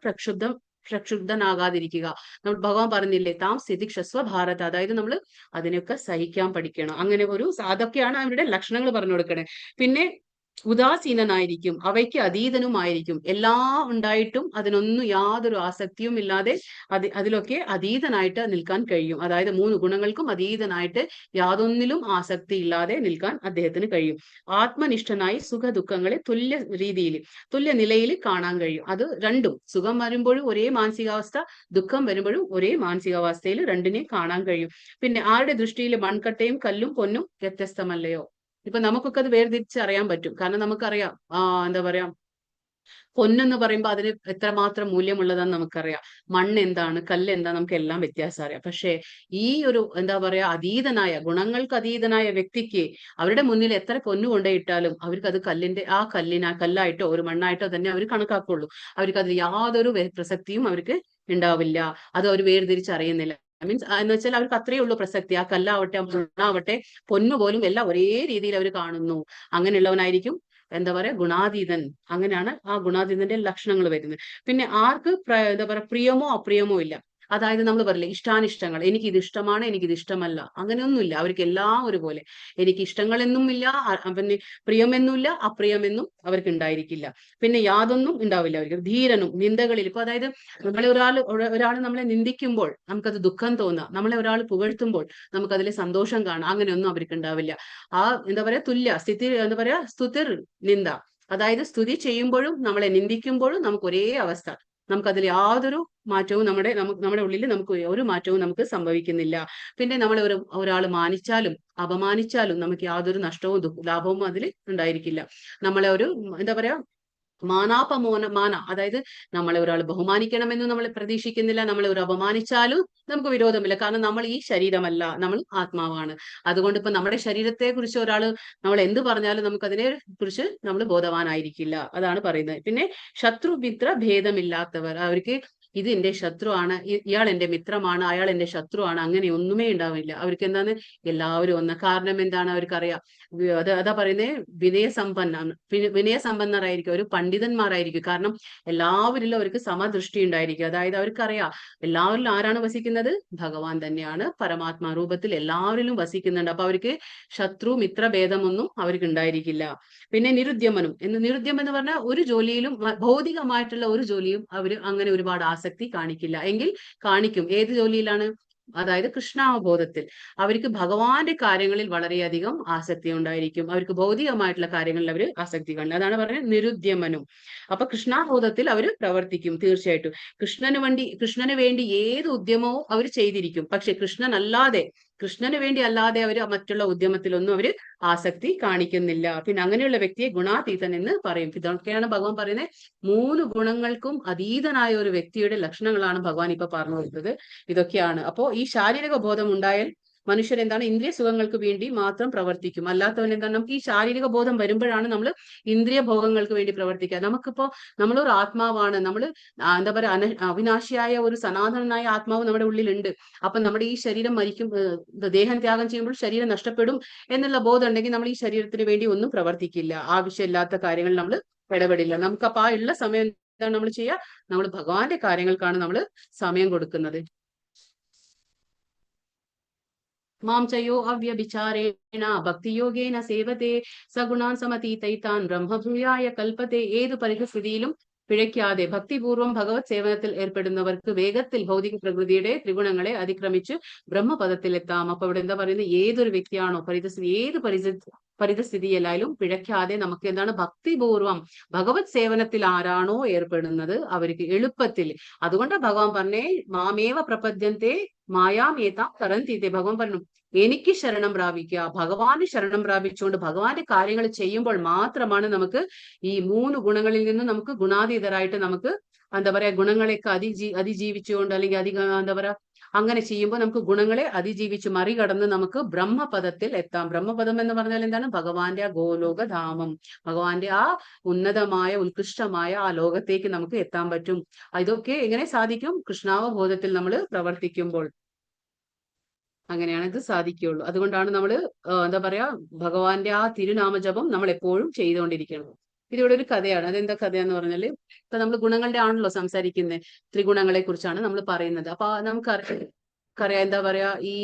പ്രക്ഷുബ്ധനാകാതിരിക്കുക. നമ്മൾ ഭഗവാൻ പറഞ്ഞില്ലേ, താം സ്ഥിതിക്ഷസ്വ ഭാരത, അതായത് നമ്മൾ അതിനൊക്കെ സഹിക്കാൻ പഠിക്കണം. അങ്ങനെ അതൊക്കെയാണ് അവരുടെ ലക്ഷണങ്ങൾ പറഞ്ഞു കൊടുക്കണേ. പിന്നെ ഉദാസീനനായിരിക്കും, അവയ്ക്ക് അതീതനുമായിരിക്കും. എല്ലാം ഉണ്ടായിട്ടും അതിനൊന്നും യാതൊരു ആസക്തിയും ഇല്ലാതെ അതിലൊക്കെ അതീതനായിട്ട് നിൽക്കാൻ കഴിയും. അതായത് 3 ഗുണങ്ങൾക്കും അതീതനായിട്ട് യാതൊന്നിലും ആസക്തി ഇല്ലാതെ നിൽക്കാൻ അദ്ദേഹത്തിന് കഴിയും. ആത്മനിഷ്ഠനായി സുഖ ദുഃഖങ്ങളെ തുല്യ നിലയിൽ കാണാൻ കഴിയും. അത് രണ്ടും, സുഖം വരുമ്പോഴും ഒരേ മാനസികാവസ്ഥ, ദുഃഖം വരുമ്പോഴും ഒരേ മാനസികാവസ്ഥയിൽ രണ്ടിനെ കാണാൻ കഴിയും. പിന്നെ ആരുടെ ദൃഷ്ടിയിൽ മൺകട്ടയും കല്ലും പൊന്നും വ്യത്യസ്തമല്ലയോ. ഇപ്പൊ നമുക്കൊക്കെ അത് വേർതിരിച്ചറിയാൻ പറ്റും. കാരണം നമുക്കറിയാം എന്താ പറയാ പൊന്നെന്ന് പറയുമ്പോൾ അതിന് എത്രമാത്രം മൂല്യമുള്ളതാന്ന് നമുക്കറിയാം. മണ്ണ് എന്താണ്, കല്ല് എന്താ, നമുക്ക് എല്ലാം വ്യത്യാസം അറിയാം. പക്ഷെ ഈ ഒരു എന്താ പറയാ ഗുണങ്ങൾക്ക് അതീതനായ വ്യക്തിക്ക് അവരുടെ മുന്നിൽ എത്ര പൊന്നു കൊണ്ടുപോയിട്ടാലും അവർക്ക് അത് കല്ലായിട്ടോ ഒരു മണ്ണായിട്ടോ തന്നെ അവർ കണക്കാക്കുള്ളൂ. അവർക്ക് അതിൽ യാതൊരു പ്രസക്തിയും അവർക്ക് ഉണ്ടാവില്ല. അത് അവർ വേർതിരിച്ചറിയുന്നില്ല. മീൻസ് എന്ന് വെച്ചാൽ അവർക്ക് അത്രയേ ഉള്ളൂ പ്രസക്തി. ആ കല്ലാവട്ടെ മണ്ണാവട്ടെ പൊന്നു പോലും എല്ലാം ഒരേ രീതിയിൽ അവർ കാണുന്നു. അങ്ങനെയുള്ളവനായിരിക്കും എന്താ പറയാ ഗുണാതീതൻ. അങ്ങനെയാണ് ആ ഗുണാതീതന്റെ ലക്ഷണങ്ങൾ വരുന്നത്. പിന്നെ ആർക്ക് എന്താ പറയാ പ്രിയമോ അപ്രിയമോ ഇല്ല. അതായത് നമ്മൾ പറയില്ലേ ഇഷ്ടാനിഷ്ടങ്ങൾ, എനിക്ക് ഇത് ഇഷ്ടമാണ്, എനിക്ക് ഇത് ഇഷ്ടമല്ല, അങ്ങനെയൊന്നുമില്ല. അവർക്ക് എല്ലാം ഒരുപോലെ. എനിക്ക് ഇഷ്ടങ്ങളെന്നും ഇല്ല, പിന്നെ പ്രിയമെന്നുമില്ല, അപ്രിയമെന്നും അവർക്ക് ഉണ്ടായിരിക്കില്ല. പിന്നെ യാതൊന്നും ഉണ്ടാവില്ല അവർക്ക്. ധീരനും നിന്ദകളിൽ, ഇപ്പൊ അതായത് നമ്മളെ ഒരാൾ നമ്മളെ നിന്ദിക്കുമ്പോൾ നമുക്കത് ദുഃഖം തോന്നാം, നമ്മളെ ഒരാൾ പുകഴ്ത്തുമ്പോൾ നമുക്കതിൽ സന്തോഷം കാണാം, അങ്ങനെയൊന്നും അവർക്ക് ഉണ്ടാവില്ല. ആ എന്താ പറയാ സ്ഥിതി എന്താ പറയാ സ്തുതിർ നിന്ദ, അതായത് സ്തുതി ചെയ്യുമ്പോഴും നമ്മളെ നിന്ദിക്കുമ്പോഴും നമുക്ക് ഒരേ അവസ്ഥ. നമുക്കതിൽ യാതൊരു മാറ്റവും നമ്മുടെ ഉള്ളിൽ നമുക്ക് ഒരു മാറ്റവും നമുക്ക് സംഭവിക്കുന്നില്ല. പിന്നെ നമ്മളെ ഒരാൾ മാനിച്ചാലും അപമാനിച്ചാലും നമുക്ക് യാതൊരു നഷ്ടവും ലാഭവും അതിൽ ഉണ്ടായിരിക്കില്ല. നമ്മളെ എന്താ പറയാ മാന, അതായത് നമ്മളെ ഒരാൾ ബഹുമാനിക്കണമെന്ന് നമ്മൾ പ്രതീക്ഷിക്കുന്നില്ല. നമ്മളെ ഒരു അപമാനിച്ചാലും നമുക്ക് വിരോധമില്ല. കാരണം നമ്മൾ ഈ ശരീരമല്ല, നമ്മൾ ആത്മാവാണ്. അതുകൊണ്ട് ഇപ്പൊ നമ്മുടെ ശരീരത്തെ കുറിച്ച് ഒരാൾ നമ്മൾ എന്ത് പറഞ്ഞാലും നമുക്ക് അതിനെ കുറിച്ച് നമ്മൾ ബോധവാനായിരിക്കില്ല. അതാണ് പറയുന്നത്. പിന്നെ ശത്രു മിത്ര ഭേദമില്ലാത്തവർ, അവർക്ക് ഇത് എന്റെ ശത്രുവാണ്, ഇയാൾ എന്റെ മിത്രമാണ്, അയാൾ എന്റെ ശത്രുവാണ്, അങ്ങനെ ഒന്നുമേ ഉണ്ടാവില്ല. അവർക്ക് എന്താണ് എല്ലാവരും ഒന്ന്. കാരണം എന്താണ് അവർക്കറിയാം, അതാ പറയുന്നത് വിനയസമ്പന്നരായിരിക്കും, ഒരു പണ്ഡിതന്മാരായിരിക്കും. കാരണം എല്ലാവരിലും അവർക്ക് സമദൃഷ്ടി ഉണ്ടായിരിക്കും. അതായത് അവർക്കറിയാം എല്ലാവരിലും ആരാണ് വസിക്കുന്നത്, ഭഗവാൻ തന്നെയാണ് പരമാത്മാ രൂപത്തിൽ എല്ലാവരിലും വസിക്കുന്നുണ്ട്. അപ്പൊ അവർക്ക് ശത്രു മിത്രഭേദമൊന്നും അവർക്ക് ഉണ്ടായിരിക്കില്ല. പിന്നെ നിരുദ്യമനും നിരുദ്യം എന്ന് പറഞ്ഞാൽ ഒരു ജോലിയിലും ഭൗതികമായിട്ടുള്ള ഒരു ജോലിയും അവർ അങ്ങനെ ഒരുപാട് ആസക്തി കാണിക്കില്ല. എങ്കിൽ കാണിക്കും ഏത് ജോലിയിലാണ്, അതായത് കൃഷ്ണാവബോധത്തിൽ. അവർക്ക് ഭഗവാന്റെ കാര്യങ്ങളിൽ വളരെയധികം ആസക്തി ഉണ്ടായിരിക്കും. അവർക്ക് ഭൗതികമായിട്ടുള്ള കാര്യങ്ങളിൽ അവർ ആസക്തി കാണില്ല. അതാണ് പറയുന്നത് നിരുദ്യമനും. അപ്പൊ കൃഷ്ണാബോധത്തിൽ അവർ പ്രവർത്തിക്കും തീർച്ചയായിട്ടും. കൃഷ്ണന് വേണ്ടി ഏത് ഉദ്യമവും അവർ ചെയ്തിരിക്കും. പക്ഷെ കൃഷ്ണന് വേണ്ടി അല്ലാതെ അവർ മറ്റുള്ള ഉദ്യമത്തിലൊന്നും അവർ ആസക്തി കാണിക്കുന്നില്ല. പിന്നെ അങ്ങനെയുള്ള വ്യക്തിയെ ഗുണാതീതൻ എന്ന് പറയും. ഇതൊക്കെയാണ് ഭഗവാൻ പറയുന്നത്. 3 ഗുണങ്ങൾക്കും അതീതനായ ഒരു വ്യക്തിയുടെ ലക്ഷണങ്ങളാണ് ഭഗവാൻ ഇപ്പൊ പറഞ്ഞു കൊടുത്തത്. ഇതൊക്കെയാണ്. അപ്പോ ഈ ശാരീരിക ബോധം ഉണ്ടായാൽ മനുഷ്യർ എന്താണ് ഇന്ദ്രിയ സുഖങ്ങൾക്ക് വേണ്ടി മാത്രം പ്രവർത്തിക്കും. അല്ലാത്തവൻ എന്താണ്, നമുക്ക് ഈ ശാരീരിക ബോധം വരുമ്പോഴാണ് നമ്മൾ ഇന്ദ്രിയ ഭോഗങ്ങൾക്ക് വേണ്ടി പ്രവർത്തിക്കുക. നമുക്കിപ്പോ നമ്മളൊരു ആത്മാവാണ്, നമ്മൾ എന്താ പറയുക അവിനാശിയായ ഒരു സനാതനനായ ആത്മാവ് നമ്മുടെ ഉള്ളിലുണ്ട്. അപ്പൊ നമ്മുടെ ഈ ശരീരം ദേഹം ത്യാഗം ചെയ്യുമ്പോൾ ശരീരം നഷ്ടപ്പെടും എന്നുള്ള ബോധം ഉണ്ടെങ്കിൽ നമ്മൾ ഈ ശരീരത്തിന് വേണ്ടി ഒന്നും പ്രവർത്തിക്കില്ല. ആവശ്യമില്ലാത്ത കാര്യങ്ങൾ നമ്മൾ ഇടപെടില്ല. നമുക്കപ്പോ ആ ഉള്ള സമയം എന്താണ് നമ്മൾ ചെയ്യുക, നമ്മൾ ഭഗവാന്റെ കാര്യങ്ങൾക്കാണ് നമ്മൾ സമയം കൊടുക്കുന്നത്. മാം ചയോ അവ്യഭിചാരേണ ഭക്തിയോഗേന സേവത്തെ സഗുണാൻ സമതീതൈതാൻ ബ്രഹ്മഭൂയായ കൽപ്പത്തെ. ഏത് പരിസ്ഥിതിയിലും പിഴയ്ക്കാതെ ഭക്തിപൂർവം ഭഗവത് സേവനത്തിൽ ഏർപ്പെടുന്നവർക്ക് വേഗത്തിൽ ഭൗതിക പ്രകൃതിയുടെ ത്രിഗുണങ്ങളെ അതിക്രമിച്ച് ബ്രഹ്മപദത്തിൽ എത്താം. അപ്പൊ ഇവിടെ എന്താ പറയുന്നത്, ഏതൊരു വ്യക്തിയാണോ ഏത് പരിതസ്ഥിതിയിലായാലും പിഴയ്ക്കാതെ നമുക്ക് എന്താണ് ഭക്തിപൂർവം ഭഗവത് സേവനത്തിൽ ആരാണോ ഏർപ്പെടുന്നത് അവർക്ക് എളുപ്പത്തിൽ. അതുകൊണ്ട് ഭഗവാൻ പറഞ്ഞേ മാമേവ പ്രപദ്യന്തെ മായാമേതാം തരന്തിത്തെ. ഭഗവാൻ പറഞ്ഞു എനിക്ക് ശരണം പ്രാപിക്കുക. ഭഗവാന് ശരണം പ്രാപിച്ചുകൊണ്ട് ഭഗവാന്റെ കാര്യങ്ങൾ ചെയ്യുമ്പോൾ മാത്രമാണ് നമുക്ക് ഈ 3 ഗുണങ്ങളിൽ നിന്ന് നമുക്ക് ഗുണാതീതരായിട്ട് നമുക്ക് എന്താ പറയാ ഗുണങ്ങളെയൊക്കെ അതിജീവിച്ചുകൊണ്ട് അല്ലെങ്കിൽ എന്താ പറയാ അങ്ങനെ ചെയ്യുമ്പോൾ നമുക്ക് ഗുണങ്ങളെ അതിജീവിച്ച് മറികടന്ന് നമുക്ക് ബ്രഹ്മപദത്തിൽ എത്താം. ബ്രഹ്മപദം എന്ന് പറഞ്ഞാൽ എന്താണ്, ഭഗവാന്റെ ആ ഗോലോകധാമം, ഭഗവാന്റെ ആ ഉന്നതമായ ഉത്കൃഷ്ടമായ ആ ലോകത്തേക്ക് നമുക്ക് എത്താൻ പറ്റും. ഇതൊക്കെ എങ്ങനെ സാധിക്കും, കൃഷ്ണാവബോധത്തിൽ നമ്മൾ പ്രവർത്തിക്കുമ്പോൾ അങ്ങനെയാണ് ഇത് സാധിക്കുകയുള്ളൂ. അതുകൊണ്ടാണ് നമ്മൾ എന്താ പറയാ ഭഗവാന്റെ ആ തിരുനാമജപം നമ്മൾ എപ്പോഴും ചെയ്തുകൊണ്ടിരിക്കണം. ഇതിവിടെ ഒരു കഥയാണ്. അതെന്താ കഥയെന്ന് പറഞ്ഞാല്, ഇപ്പൊ നമ്മൾ ഗുണങ്ങളുടെ ആണല്ലോ സംസാരിക്കുന്നത്, ത്രിഗുണങ്ങളെ കുറിച്ചാണ് നമ്മൾ പറയുന്നത്. അപ്പൊ നമുക്കറിയാം എന്താ പറയാ ഈ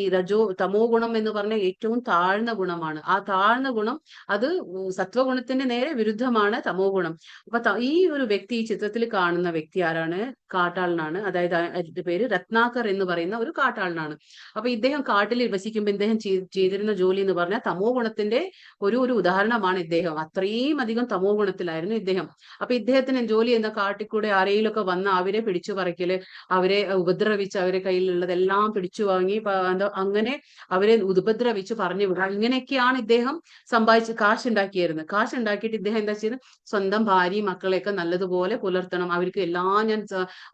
തമോ ഗുണം എന്ന് പറഞ്ഞ ഏറ്റവും താഴ്ന്ന ഗുണമാണ്. ആ താഴ്ന്ന ഗുണം അത് സത്വഗുണത്തിന്റെ നേരെ വിരുദ്ധമാണ് തമോ ഗുണം. അപ്പൊ ഈ ഒരു വ്യക്തി, ഈ ചിത്രത്തിൽ കാണുന്ന വ്യക്തി ആരാണ്, കാട്ടാളനാണ്. അതായത് പേര് രത്നാകർ എന്ന് പറയുന്ന ഒരു കാട്ടാളനാണ്. അപ്പൊ ഇദ്ദേഹം കാട്ടിൽ വസിക്കുമ്പോൾ ഇദ്ദേഹം ചെയ്തിരുന്ന ജോലി എന്ന് പറഞ്ഞാൽ തമോ ഗുണത്തിന്റെ ഒരു ഉദാഹരണമാണ് ഇദ്ദേഹം. അത്രയും അധികം തമോ ഗുണത്തിലായിരുന്നു ഇദ്ദേഹം. അപ്പൊ ഇദ്ദേഹത്തിന് ജോലി എന്ന കാട്ടിക്കൂടെ ആരെയിലൊക്കെ വന്ന് അവരെ പിടിച്ചു പറിക്കല്, അവരെ ഉപദ്രവിച്ച് അവരെ കയ്യിലുള്ളതെല്ലാം പിടിച്ചു വാങ്ങി അങ്ങനെ അവരെ ഉപദ്രവിച്ച് പറഞ്ഞു വിടുക, ഇങ്ങനെയൊക്കെയാണ് ഇദ്ദേഹം കാശുണ്ടാക്കിയിരുന്നത്. കാശുണ്ടാക്കിയിട്ട് ഇദ്ദേഹം എന്താ ചെയ്യുന്നത്, സ്വന്തം ഭാര്യയും മക്കളെയൊക്കെ നല്ലതുപോലെ പുലർത്തണം, അവർക്ക് എല്ലാം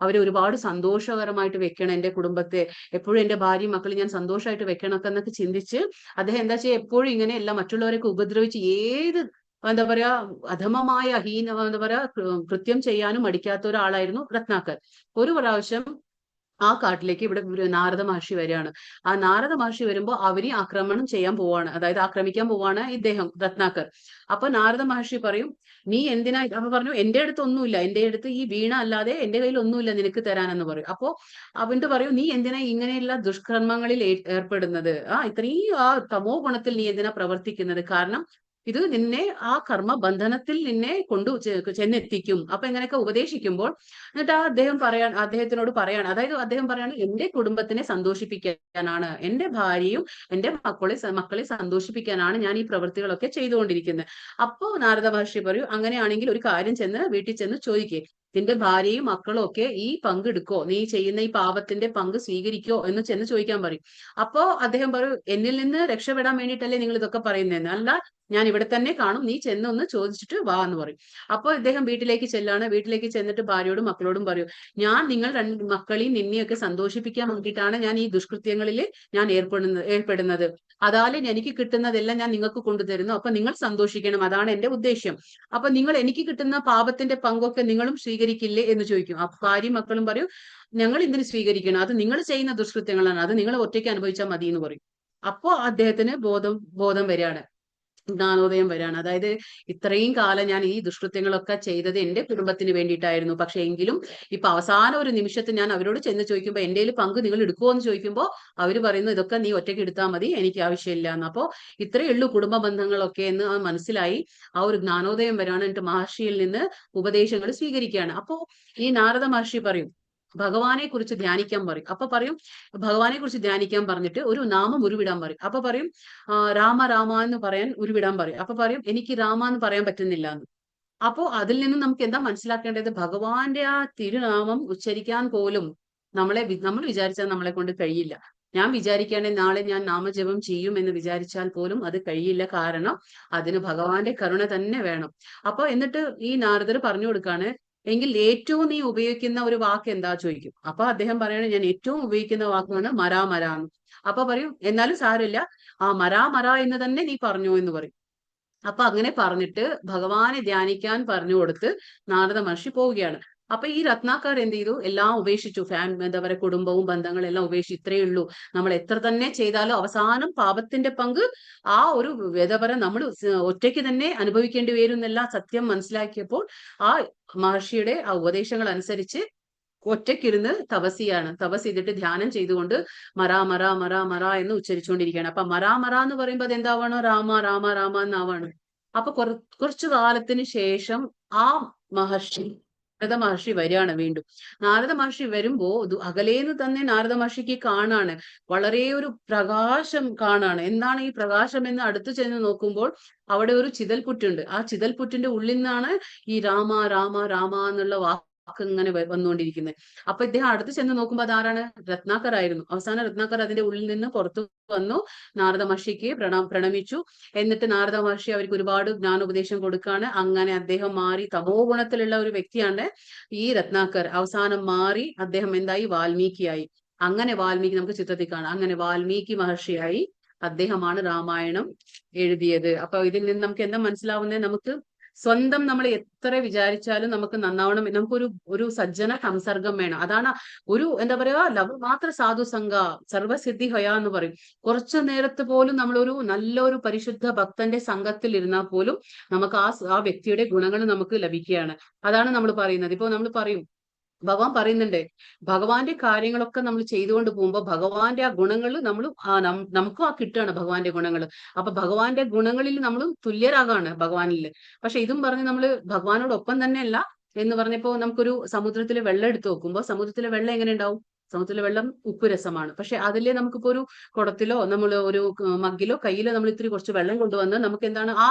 അവരെ ഒരുപാട് സന്തോഷകരമായിട്ട് വെക്കണം, എന്റെ കുടുംബത്തെ എപ്പോഴും എന്റെ ഭാര്യയും മക്കളും ഞാൻ സന്തോഷമായിട്ട് വെക്കണം എന്നൊക്കെ ചിന്തിച്ച് അദ്ദേഹം എന്താ ചെയ്യുക, എപ്പോഴും ഇങ്ങനെ എല്ലാം മറ്റുള്ളവരൊക്കെ ഉപദ്രവിച്ച് ഏത് എന്താ പറയാ അധമമായ എന്താ പറയാ കൃത്യം ചെയ്യാനും മടിക്കാത്ത ഒരാളായിരുന്നു രത്നാകർ. ഒരു പ്രാവശ്യം ആ കാട്ടിലേക്ക് ഇവിടെ ഒരു നാരദ മഹർഷി വരികയാണ്. ആ നാരദ മഹർഷി വരുമ്പോൾ അവരെ ആക്രമണം ചെയ്യാൻ പോവാണ്, അതായത് ആക്രമിക്കാൻ പോവാണ് ഇദ്ദേഹം രത്നാകർ. അപ്പൊ നാരദ മഹർഷി പറയും, നീ എന്തിനാ, അപ്പൊ പറഞ്ഞു എന്റെ അടുത്ത് ഒന്നുമില്ല, എന്റെ അടുത്ത് ഈ വീണ അല്ലാതെ എന്റെ കയ്യിൽ ഒന്നുമില്ല നിനക്ക് തരാനെന്ന് പറയും. അപ്പോ അവന്റെ പറയും, നീ എന്തിനാ ഇങ്ങനെയുള്ള ദുഷ്കർമ്മങ്ങളിൽ ഏർപ്പെടുന്നത്, ഇത്രയും ആ തമോ ഗുണത്തിൽ നീ എന്തിനാ പ്രവർത്തിക്കുന്നത്, കാരണം ഇത് നിന്നെ ആ കർമ്മ ബന്ധനത്തിൽ നിന്നെ ചെന്നെത്തിക്കും. അപ്പൊ ഇങ്ങനെയൊക്കെ ഉപദേശിക്കുമ്പോൾ എന്നിട്ട് അദ്ദേഹത്തിനോട് പറയാണ്, അതായത് അദ്ദേഹം പറയാണ്, എന്റെ കുടുംബത്തിനെ സന്തോഷിപ്പിക്കാനാണ്, എന്റെ ഭാര്യയും എന്റെ മക്കളെ സന്തോഷിപ്പിക്കാനാണ് ഞാൻ ഈ പ്രവൃത്തികളൊക്കെ ചെയ്തുകൊണ്ടിരിക്കുന്നത്. അപ്പോ നാരദ മഹർഷി പറയും, അങ്ങനെയാണെങ്കിൽ ഒരു കാര്യം വീട്ടിൽ ചെന്ന് ചോദിക്കേ, നിന്റെ ഭാര്യയും മക്കളും ഒക്കെ ഈ പങ്കെടുക്കോ, നീ ചെയ്യുന്ന ഈ പാപത്തിന്റെ പങ്ക് സ്വീകരിക്കോ എന്ന് ചെന്ന് ചോദിക്കാൻ പറയും. അപ്പോ അദ്ദേഹം പറയും, എന്നിൽ നിന്ന് രക്ഷപ്പെടാൻ വേണ്ടിയിട്ടല്ലേ നിങ്ങൾ ഇതൊക്കെ പറയുന്നതെന്ന്, അല്ല ഞാൻ ഇവിടെ തന്നെ കാണും, നീ ചെന്നൊന്ന് ചോദിച്ചിട്ട് വാ എന്ന് പറയും. അപ്പോൾ ഇദ്ദേഹം വീട്ടിലേക്ക് ചെല്ലാണ്. വീട്ടിലേക്ക് ചെന്നിട്ട് ഭാര്യയോടും മക്കളോടും പറയും, ഞാൻ നിങ്ങൾ രണ്ട് മക്കളെയും നിന്നെയൊക്കെ സന്തോഷിപ്പിക്കാൻ വേണ്ടിയിട്ടാണ് ഞാൻ ഈ ദുഷ്കൃത്യങ്ങളിൽ ഞാൻ ഏർപ്പെടുന്നത്. അതാലും എനിക്ക് കിട്ടുന്നതെല്ലാം ഞാൻ നിങ്ങൾക്ക് കൊണ്ടുതരുന്നു. അപ്പൊ നിങ്ങൾ സന്തോഷിക്കണം, അതാണ് എന്റെ ഉദ്ദേശ്യം. അപ്പൊ നിങ്ങൾ എനിക്ക് കിട്ടുന്ന പാപത്തിന്റെ പങ്കൊക്കെ നിങ്ങളും സ്വീകരിക്കില്ലേ എന്ന് ചോദിക്കും. അപ്പൊ ഭാര്യയും മക്കളും പറയും, ഞങ്ങൾ എന്തിനു സ്വീകരിക്കണം, അത് നിങ്ങൾ ചെയ്യുന്ന ദുഷ്കൃത്യങ്ങളാണ്, അത് നിങ്ങൾ ഒറ്റയ്ക്ക് അനുഭവിച്ചാൽ മതി എന്ന് പറയും. അപ്പോ അദ്ദേഹത്തിന് ബോധം വരികയാണ്, ജ്ഞാനോദയം വരാണ്. അതായത് ഇത്രയും കാലം ഞാൻ ഈ ദുഷ്കൃത്യങ്ങളൊക്കെ ചെയ്തത് എന്റെ കുടുംബത്തിന് വേണ്ടിയിട്ടായിരുന്നു, പക്ഷെ എങ്കിലും ഇപ്പൊ അവസാന ഒരു നിമിഷത്തിൽ ഞാൻ അവരോട് ചെന്ന് ചോദിക്കുമ്പോൾ എന്റെ പങ്ക് നിങ്ങൾ എടുക്കുമോ എന്ന് ചോദിക്കുമ്പോൾ അവര് പറയുന്നു, ഇതൊക്കെ നീ ഒറ്റയ്ക്ക് എടുത്താൽ മതി, എനിക്ക് ആവശ്യമില്ല എന്ന്. അപ്പോ ഇത്രയേ ഉള്ളൂ കുടുംബ ബന്ധങ്ങളൊക്കെ എന്ന് മനസ്സിലായി. ആ ഒരു ജ്ഞാനോദയം വരാണ്. എന്നിട്ട് മഹർഷിയിൽ നിന്ന് ഉപദേശങ്ങൾ സ്വീകരിക്കുകയാണ്. അപ്പോ ഈ നാരദ മഹർഷി പറയും, ഭഗവാനെ കുറിച്ച് ധ്യാനിക്കാൻ പറയും. അപ്പൊ പറയും, ഭഗവാനെ കുറിച്ച് ധ്യാനിക്കാൻ പറഞ്ഞിട്ട് ഒരു നാമം ഉരുവിടാൻ പറയും. അപ്പൊ പറയും, രാമ രാമ എന്ന് പറയാൻ ഉരുവിടാൻ പറയും. അപ്പൊ പറയും, എനിക്ക് രാമ എന്ന് പറയാൻ പറ്റുന്നില്ല എന്ന്. അപ്പോ അതിൽ നിന്നും നമുക്ക് എന്താ മനസ്സിലാക്കേണ്ടത്, ഭഗവാന്റെ ആ തിരുനാമം ഉച്ചരിക്കാൻ പോലും നമ്മൾ വിചാരിച്ചാൽ നമ്മളെ കൊണ്ട് കഴിയില്ല. ഞാൻ വിചാരിക്കുകയാണെങ്കിൽ നാളെ ഞാൻ നാമജപം ചെയ്യും എന്ന് വിചാരിച്ചാൽ പോലും അത് കഴിയില്ല, കാരണം അതിന് ഭഗവാന്റെ കരുണ തന്നെ വേണം. അപ്പൊ എന്നിട്ട് ഈ നാരദർ പറഞ്ഞു കൊടുക്കാണ്, എങ്കിൽ ഏറ്റവും നീ ഉപയോഗിക്കുന്ന ഒരു വാക്ക് എന്താ ചോദിക്കും. അപ്പൊ അദ്ദേഹം പറയണ, ഞാൻ ഏറ്റവും ഉപയോഗിക്കുന്ന വാക്കാണ് മരാ മരാ എന്ന്. അപ്പൊ പറയും, എന്നാലും സാരമില്ല, മരാ മരാ എന്ന് തന്നെ നീ പറഞ്ഞു എന്ന് പറയും. അപ്പൊ അങ്ങനെ പറഞ്ഞിട്ട് ഭഗവാനെ ധ്യാനിക്കാൻ പറഞ്ഞു കൊടുത്ത് നാരദ മഹർഷി പോവുകയാണ്. അപ്പൊ ഈ രത്നാകർ എന്ത് ചെയ്തു, എല്ലാം ഉപേക്ഷിച്ചു, എന്താ പറയുക, കുടുംബവും ബന്ധങ്ങളെല്ലാം ഉപേക്ഷിച്ചു. ഇത്രയേ ഉള്ളൂ, നമ്മൾ എത്ര തന്നെ ചെയ്താലും അവസാനം പാപത്തിന്റെ പങ്ക് ആ ഒരു എന്താ പറയുക, നമ്മൾ ഒറ്റയ്ക്ക് തന്നെ അനുഭവിക്കേണ്ടി വരും എന്നെല്ലാം സത്യം മനസ്സിലാക്കിയപ്പോൾ ആ മഹർഷിയുടെ ആ ഉപദേശങ്ങൾ അനുസരിച്ച് ഒറ്റയ്ക്കിരുന്ന് തപസ് ചെയ്തിട്ട് ധ്യാനം ചെയ്തുകൊണ്ട് മറാ മറാ മറാ മറ എന്ന് ഉച്ചരിച്ചുകൊണ്ടിരിക്കുകയാണ്. അപ്പൊ മറാ മറ എന്ന് പറയുമ്പോൾ അത് എന്താവണോ, രാമ രാമ രാമ എന്നാവാണ്. അപ്പൊ കുറച്ചു കാലത്തിന് ശേഷം ആ നാരദ മഹർഷി വരികയാണ് വീണ്ടും. നാരദ മഹർഷി വരുമ്പോ അകലേന്ന് തന്നെ നാരദ മഹർഷിക്ക് കാണാണ്, വളരെ ഒരു പ്രകാശം കാണാണ്. എന്താണ് ഈ പ്രകാശം എന്ന് അടുത്ത് ചെന്ന് നോക്കുമ്പോൾ അവിടെ ഒരു ചിതൽപുറ്റുണ്ട്. ആ ചിതൽപുറ്റിന്റെ ഉള്ളിൽ നിന്നാണ് ഈ രാമ രാമ രാമ എന്നുള്ള വാക്ക് ഇങ്ങനെ വന്നുകൊണ്ടിരിക്കുന്നത്. അപ്പൊ ഇദ്ദേഹം അടുത്ത് ചെന്ന് നോക്കുമ്പോൾ അതാരാണ്, രത്നാകർ ആയിരുന്നു. അവസാനം രത്നാകർ അതിന്റെ ഉള്ളിൽ നിന്ന് പുറത്തു വന്നു, നാരദ മഹർഷിക്ക് പ്രണമിച്ചു. എന്നിട്ട് നാരദ മഹർഷി അവർക്ക് ഒരുപാട് ജ്ഞാനോപദേശം കൊടുക്കാണ്. അങ്ങനെ അദ്ദേഹം മാറി, തമോ ഗുണത്തിലുള്ള ഒരു വ്യക്തിയാണ് ഈ രത്നാകർ. അവസാനം മാറി അദ്ദേഹം എന്തായി, വാൽമീകിയായി. അങ്ങനെ വാൽമീകി നമുക്ക് ചിത്രത്തിൽ കാണാം. അങ്ങനെ വാൽമീകി മഹർഷിയായി അദ്ദേഹമാണ് രാമായണം എഴുതിയത്. അപ്പൊ ഇതിൽ നിന്ന് നമുക്ക് എന്താ മനസ്സിലാവുന്നത്, നമുക്ക് സ്വന്തം നമ്മൾ എത്ര വിചാരിച്ചാലും നമുക്ക് നന്നാവണം, നമുക്കൊരു സജ്ജന സംസർഗം വേണം. അതാണ് ഒരു എന്താ പറയാ, ലവ് മാത്ര സാധു സംഘ സർവസിദ്ധി ഹയ എന്ന് പറയും. കുറച്ചു നേരത്ത് പോലും നമ്മളൊരു നല്ലൊരു പരിശുദ്ധ ഭക്തന്റെ സംഘത്തിൽ ഇരുന്നാൽ പോലും നമുക്ക് ആ വ്യക്തിയുടെ ഗുണങ്ങൾ നമുക്ക് ലഭിക്കുകയാണ്. അതാണ് നമ്മൾ പറയുന്നത്. ഇപ്പൊ നമ്മൾ പറയും, ഭഗവാൻ പറയുന്നുണ്ട്, ഭഗവാന്റെ കാര്യങ്ങളൊക്കെ നമ്മൾ ചെയ്തുകൊണ്ട് പോകുമ്പോൾ ഭഗവാന്റെ ആ ഗുണങ്ങൾ നമുക്കും കിട്ടുകയാണ് ഭഗവാന്റെ ഗുണങ്ങൾ. അപ്പൊ ഭഗവാന്റെ ഗുണങ്ങളിൽ നമ്മൾ തുല്യരാകാണ് ഭഗവാനിൽ. പക്ഷെ ഇതും പറഞ്ഞ് നമ്മൾ ഭഗവാനോടൊപ്പം തന്നെയല്ല എന്ന് പറഞ്ഞപ്പോ, നമുക്കൊരു സമുദ്രത്തിലെ വെള്ളം എടുത്തു നോക്കുമ്പോൾ സമുദ്രത്തിലെ വെള്ളം എങ്ങനെ ഉണ്ടാവും, സമുദ്രത്തിലെ വെള്ളം ഉപ്പ് രസമാണ്. പക്ഷെ അതിലെ നമുക്കിപ്പോ ഒരു കുടത്തിലോ നമ്മൾ ഒരു മഗ്ഗിലോ കയ്യിലോ നമ്മൾ ഇത്തിരി കുറച്ച് വെള്ളം കൊണ്ടുവന്ന് നമുക്ക് എന്താണ്, ആ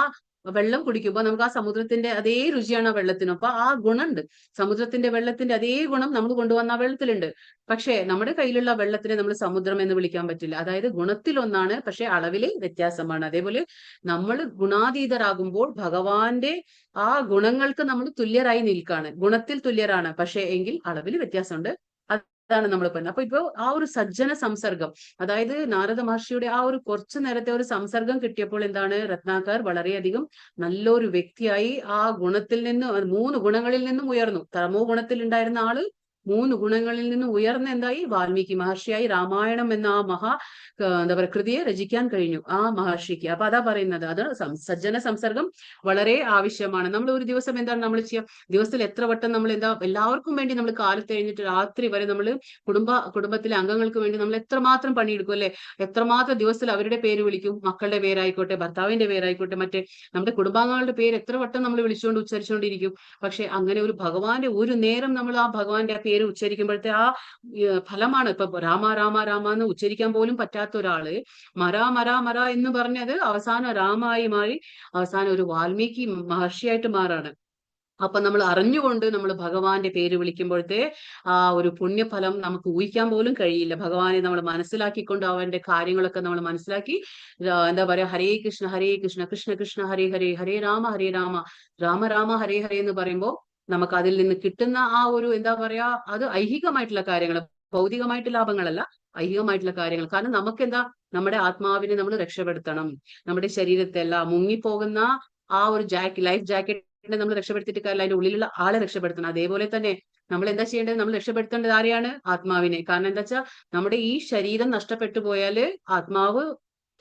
വെള്ളം കുടിക്കുമ്പോൾ നമുക്ക് ആ സമുദ്രത്തിന്റെ അതേ രുചിയാണ് ആ വെള്ളത്തിനും. അപ്പൊ ആ ഗുണമുണ്ട്, സമുദ്രത്തിന്റെ വെള്ളത്തിന്റെ അതേ ഗുണം നമ്മൾ കൊണ്ടുവന്ന ആ വെള്ളത്തിലുണ്ട്. പക്ഷെ നമ്മുടെ കയ്യിലുള്ള വെള്ളത്തിനെ നമ്മൾ സമുദ്രം എന്ന് വിളിക്കാൻ പറ്റില്ല. അതായത് ഗുണത്തിലൊന്നാണ്, പക്ഷെ അളവില് വ്യത്യാസമാണ്. അതേപോലെ നമ്മൾ ഗുണാതീതരാകുമ്പോൾ ഭഗവാന്റെ ആ ഗുണങ്ങൾക്ക് നമ്മൾ തുല്യരായി നിൽക്കാണ്, ഗുണത്തിൽ തുല്യരാണ്, പക്ഷെ എങ്കിൽ അളവിൽ വ്യത്യാസമുണ്ട്. അതാണ് നമ്മൾ പറയുന്നത്. അപ്പൊ ഇപ്പൊ ആ ഒരു സജ്ജന സംസർഗം, അതായത് നാരദ മഹർഷിയുടെ ആ ഒരു കുറച്ചു നേരത്തെ ഒരു സംസർഗം കിട്ടിയപ്പോൾ എന്താണ്, രത്നാകർ വളരെയധികം നല്ലൊരു വ്യക്തിയായി ആ ഗുണത്തിൽ നിന്ന് 3 ഗുണങ്ങളിൽ നിന്നും ഉയർന്നു. തമോ ഗുണത്തിൽ ഉണ്ടായിരുന്ന ആള് മൂന്ന് ഗുണങ്ങളിൽ നിന്ന് ഉയർന്ന എന്തായി വാൽമീകി മഹർഷിയായി രാമായണം എന്ന ആ എന്താ പറയുക കൃതിയെ രചിക്കാൻ കഴിഞ്ഞു ആ മഹർഷിക്ക്. അപ്പൊ അതാ പറയുന്നത്, അത് സജ്ജന സംസർഗം വളരെ ആവശ്യമാണ്. നമ്മൾ ഒരു ദിവസം എന്താണ് നമ്മൾ ചെയ്യുക, ദിവസത്തിൽ എത്ര വട്ടം നമ്മൾ എന്താ എല്ലാവർക്കും വേണ്ടി നമ്മൾ കാലത്ത് കഴിഞ്ഞിട്ട് രാത്രി വരെ നമ്മൾ കുടുംബത്തിലെ അംഗങ്ങൾക്ക് വേണ്ടി നമ്മൾ എത്രമാത്രം പണിയെടുക്കും അല്ലെ, എത്രമാത്രം ദിവസത്തിൽ അവരുടെ പേര് വിളിക്കും, മക്കളുടെ പേരായിക്കോട്ടെ, ഭർത്താവിന്റെ പേരായിക്കോട്ടെ, മറ്റേ നമ്മുടെ കുടുംബാംഗങ്ങളുടെ പേര് എത്ര വട്ടം നമ്മൾ വിളിച്ചുകൊണ്ട് ഉച്ചരിച്ചുകൊണ്ടിരിക്കും. പക്ഷെ അങ്ങനെ ഒരു ഭഗവാന്റെ ഒരു നേരം നമ്മൾ ആ ഭഗവാന്റെ ആ പേര് ഉച്ചരിക്കുമ്പോഴത്തെ ആ ഫലമാണ്. ഇപ്പൊ രാമ രാമ രാമ എന്ന് ഉച്ചരിക്കാൻ പോലും പറ്റാത്ത ഒരാള് മരാ മരാ മര എന്ന് പറഞ്ഞത് അവസാനം രാമായി മാറി അവസാനം ഒരു വാൽമീകി മഹർഷിയായിട്ട് മാറാണ്. അപ്പൊ നമ്മൾ അറിഞ്ഞുകൊണ്ട് നമ്മൾ ഭഗവാന്റെ പേര് വിളിക്കുമ്പോഴത്തെ ആ ഒരു പുണ്യഫലം നമുക്ക് ഊഹിക്കാൻ പോലും കഴിയില്ല. ഭഗവാനെ നമ്മൾ മനസ്സിലാക്കിക്കൊണ്ട് അവന്റെ കാര്യങ്ങളൊക്കെ നമ്മൾ മനസ്സിലാക്കി എന്താ പറയാ ഹരേ കൃഷ്ണ കൃഷ്ണ കൃഷ്ണ ഹരേ ഹരേ ഹരേ രാമ രാമ രാമ ഹരേ ഹരേ എന്ന് പറയുമ്പോൾ നമുക്ക് അതിൽ നിന്ന് കിട്ടുന്ന ആ ഒരു എന്താ പറയാ അത് ഐഹികമായിട്ടുള്ള കാര്യങ്ങൾ, ഭൗതികമായിട്ട് ലാഭങ്ങളല്ല, ഐഹികമായിട്ടുള്ള കാര്യങ്ങൾ. കാരണം നമുക്ക് എന്താ നമ്മുടെ ആത്മാവിനെ നമ്മൾ രക്ഷപ്പെടുത്തണം. നമ്മുടെ ശരീരത്തെ അല്ല മുങ്ങിപ്പോകുന്ന ആ ഒരു ലൈഫ് ജാക്കറ്റ് നമ്മൾ രക്ഷപ്പെടുത്തിയിട്ട് കാര്യമില്ല, അതിന്റെ ഉള്ളിലുള്ള ആളെ രക്ഷപ്പെടുത്തണം. അതേപോലെ തന്നെ നമ്മൾ എന്താ ചെയ്യേണ്ടത്, നമ്മൾ രക്ഷപ്പെടുത്തേണ്ടത് ആരെയാണ്? ആത്മാവിനെ. കാരണം എന്താ വെച്ചാൽ നമ്മുടെ ഈ ശരീരം നഷ്ടപ്പെട്ടു പോയാല് ആത്മാവ്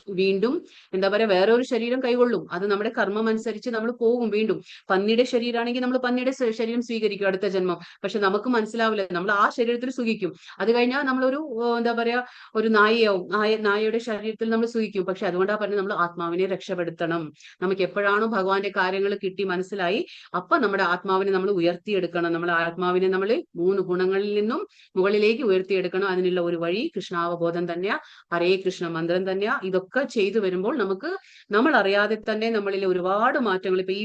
വീണ്ടും എന്താ പറയാ വേറൊരു ശരീരം കൈകൊള്ളും. അത് നമ്മുടെ കർമ്മം അനുസരിച്ച് നമ്മൾ പോകും. വീണ്ടും പന്നിയുടെ ശരീരമാണെങ്കിൽ നമ്മൾ പന്നിയുടെ ശരീരം സ്വീകരിക്കും അടുത്ത ജന്മം. പക്ഷെ നമുക്ക് മനസ്സിലാവില്ല, നമ്മൾ ആ ശരീരത്തിൽ സുഖിക്കും. അത് കഴിഞ്ഞാൽ നമ്മളൊരു എന്താ പറയാ ഒരു നായയാവും, നായയുടെ ശരീരത്തിൽ നമ്മൾ സുഖിക്കും. പക്ഷെ അതുകൊണ്ടാ പറഞ്ഞത് നമ്മൾ ആത്മാവിനെ രക്ഷപ്പെടുത്തണം. നമുക്ക് എപ്പോഴാണോ ഭഗവാന്റെ കാര്യങ്ങൾ കിട്ടി മനസ്സിലായി അപ്പൊ നമ്മുടെ ആത്മാവിനെ നമ്മൾ ഉയർത്തിയെടുക്കണം. നമ്മുടെ ആത്മാവിനെ നമ്മൾ 3 ഗുണങ്ങളിൽ നിന്നും മുകളിലേക്ക് ഉയർത്തിയെടുക്കണം. അതിനുള്ള ഒരു വഴി കൃഷ്ണാവബോധം തന്നെയാ, ഹരേ കൃഷ്ണ മന്ത്രം തന്നെയാ. ഇതൊക്കെ ചെയ്തു വരുമ്പോൾ നമുക്ക് നമ്മൾ അറിയാതെ തന്നെ നമ്മളിൽ ഒരുപാട് മാറ്റങ്ങൾ ഇപ്പൊ ഈ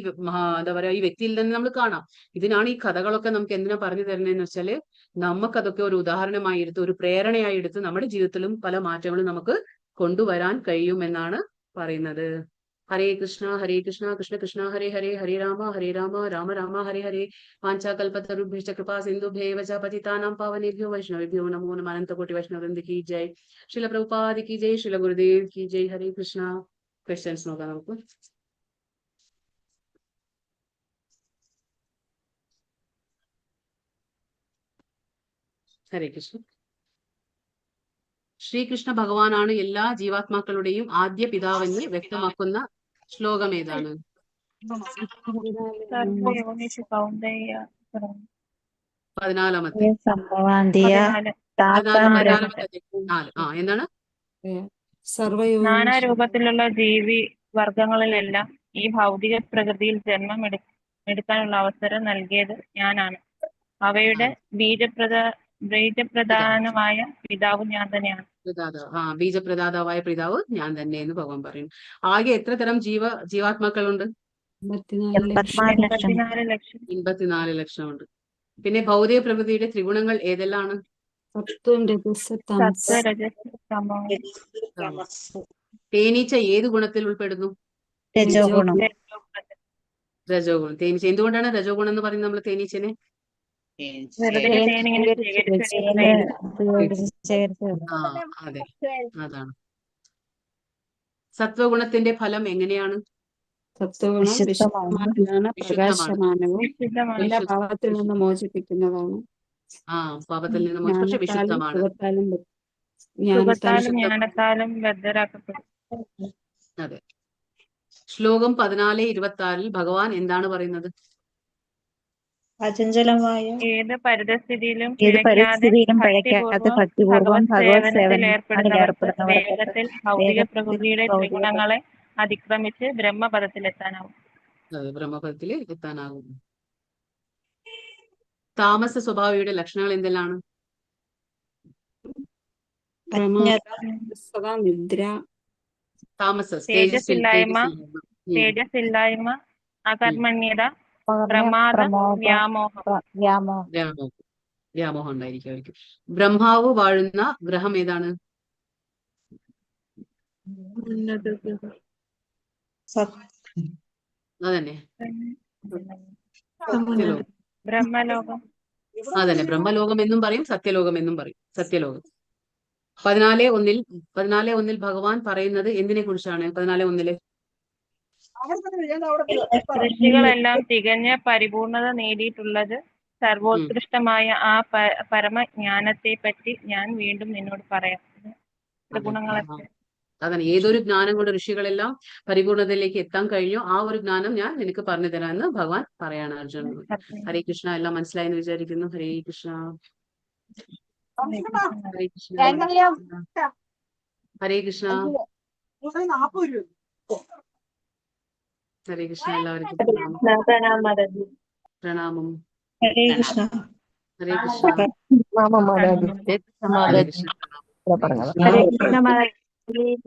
എന്താ പറയാ ഈ വ്യക്തിയിൽ തന്നെ നമ്മൾ കാണാം. ഇതിനാണ് ഈ കഥകളൊക്കെ നമുക്ക് എന്തിനാ പറഞ്ഞു തരുന്നതെന്ന് വെച്ചാല് നമുക്കതൊക്കെ ഒരു ഉദാഹരണമായി എടുത്ത് ഒരു പ്രേരണയായി എടുത്ത് നമ്മുടെ ജീവിതത്തിലും പല മാറ്റങ്ങളും നമുക്ക് കൊണ്ടുവരാൻ കഴിയും എന്നാണ് പറയുന്നത്. ഹരേ കൃഷ്ണ കൃഷ്ണ കൃഷ്ണ ഹരേ ഹരേ ഹരേ രാമ രാമ രാമ ഹരേ ഹരേ വാഞ്ചാകൽപതരുഭ്യശ്ച കൃപാ സിന്ധുഭ്യൈവ ച പതിതാനാം പാവനേഭ്യോ വൈഷ്ണവേഭ്യോ നമോ നമഃ. അനന്തകോടി വൈഷ്ണവവൃന്ദ കി ജയ്. ശ്രീല പ്രഭുപാദ് കി ജയ്. ശ്രീല ഗുരുദേവ് കി ജയ്. ഹരേ കൃഷ്ണ. ക്വസ്റ്റ്യൻസ് നോക്കാം നമുക്ക്. ഹരേ കൃഷ്ണ. ശ്രീകൃഷ്ണ ഭഗവാനാണ് എല്ലാ ജീവാത്മാക്കളുടെയും ആദ്യ പിതാവെന്ന് വ്യക്തമാക്കുന്ന ശ്ലോകം ഏതാണ്? സർവ്വയോനിഷു കൗന്ദയ 14-ാമത്തെ. സംഭവാന്തിയ 14-ാമത്തെ. എന്താണ്? നാനാരൂപത്തിലുള്ള ജീവി വർഗങ്ങളിലെല്ലാം ഈ ഭൗതിക പ്രകൃതിയിൽ ജന്മം എടുക്കാനുള്ള അവസരം നൽകിയത് ഞാനാണ്. അവയുടെ ബീജപ്രധാനമായ പിതാവ് ഞാൻ തന്നെയാണ്. ബീജപ്രദാതാവായ പിതാവ് ഞാൻ തന്നെ എന്ന് ഭഗവാൻ പറയുന്നു. ആകെ എത്ര തരം ജീവാത്മാക്കളുണ്ട്? 84 ലക്ഷം. 24 ലക്ഷം ഉണ്ട്. പിന്നെ ഭൗതിക പ്രകൃതിയുടെ ത്രിഗുണങ്ങൾ ഏതെല്ലാണ്? സത്വ രജസ് തമോ. തേനീച്ച ഏത് ഗുണത്തിൽ ഉൾപ്പെടുന്നു? രജോ ഗുണം. രജോ ഗുണം. തേനീച്ച എന്തുകൊണ്ടാണ് രജോ ഗുണം എന്ന് പറയുന്നത്? നമ്മൾ തേനീച്ചനെ വെറുതെ തേനിങ്ങനെ അതെ, അതാണ്. സത്വഗുണത്തിന്റെ ഫലം എങ്ങനെയാണ്? സത്വഗുണം വിശുദ്ധമാണ്, പ്രകാശമാനവും വിശുദ്ധമാണ്. എല്ലാ പാപത്തിൽ നിന്ന് മോചിപ്പിക്കുന്നതാണ്. പാപത്തിൽ നിന്ന് പക്ഷെ വിശുദ്ധമാണ്. സുഖത്താലും ജ്ഞാനത്താലും ബദ്ധരാക്കപ്പെടും. അതെ. ശ്ലോകം 14-26 ഭഗവാൻ എന്താണ് പറയുന്നത്? അചഞ്ചലമായ ഏത് പരിതസ്ഥിതിയിലും പിഴയ്ക്കാതെ ഭക്തിപൂർവം ഭഗവത് സേവനത്തിൽ ഏർപ്പെടുന്നവർക്ക് വേഗത്തിൽ ഭൗതിക പ്രകൃതിയുടെ ത്രിഗുണങ്ങളെ അതിക്രമിച്ച് ബ്രഹ്മപദത്തിൽ എത്താനാവും. ബ്രഹ്മപദത്തിൽ എത്താനാകും. താമസ സ്വഭാവിയുടെ ലക്ഷണങ്ങൾ എന്തെല്ലാണ്? നിദ്ര, തേജസ്സില്ലായ്മ, അകർമ്മണ്യത, പ്രമാദം, വ്യാമോഹം ഉണ്ടായിരിക്കും. ബ്രഹ്മാവ് വാഴുന്ന ഗ്രഹം ഏതാണ്? അതന്നെ ബ്രഹ്മലോകം. അതന്നെ ബ്രഹ്മലോകം എന്നും പറയും, സത്യലോകം എന്നും പറയും. സത്യലോകം. 14:1 ഭഗവാൻ പറയുന്നത് എന്തിനെ കുറിച്ചാണ്? 14:1 സൃഷ്ടികളെല്ലാം തികഞ്ഞ പരിപൂർണത നേടിയിട്ടുള്ളത് സർവോത്കൃഷ്ടമായ ആ പരമജ്ഞാനത്തെ പറ്റി ഞാൻ വീണ്ടും നിന്നോട് പറയാം. ഗുണങ്ങളൊക്കെ അതാണ് ഏതൊരു ജ്ഞാനം കൊണ്ട് ഋഷികളെല്ലാം പരിപൂർണതയിലേക്ക് എത്താൻ കഴിഞ്ഞോ ആ ഒരു ജ്ഞാനം ഞാൻ നിനക്ക് പറഞ്ഞു തരാമെന്ന് ഭഗവാൻ പറയാണ് അർജുനനോട്. ഹരേ കൃഷ്ണ, എല്ലാം മനസ്സിലായെന്ന് വിചാരിക്കുന്നു. ഹരേ കൃഷ്ണ, ഹരേ കൃഷ്ണ, ഹരേ കൃഷ്ണ, ഹരേ കൃഷ്ണ. എല്ലാവർക്കും പ്രണാമം. ഹരേ കൃഷ്ണ. ഹരേ കൃഷ്ണ, മാതാജി ഹരേ കൃഷ്ണ. ഹരേ കൃഷ്ണ.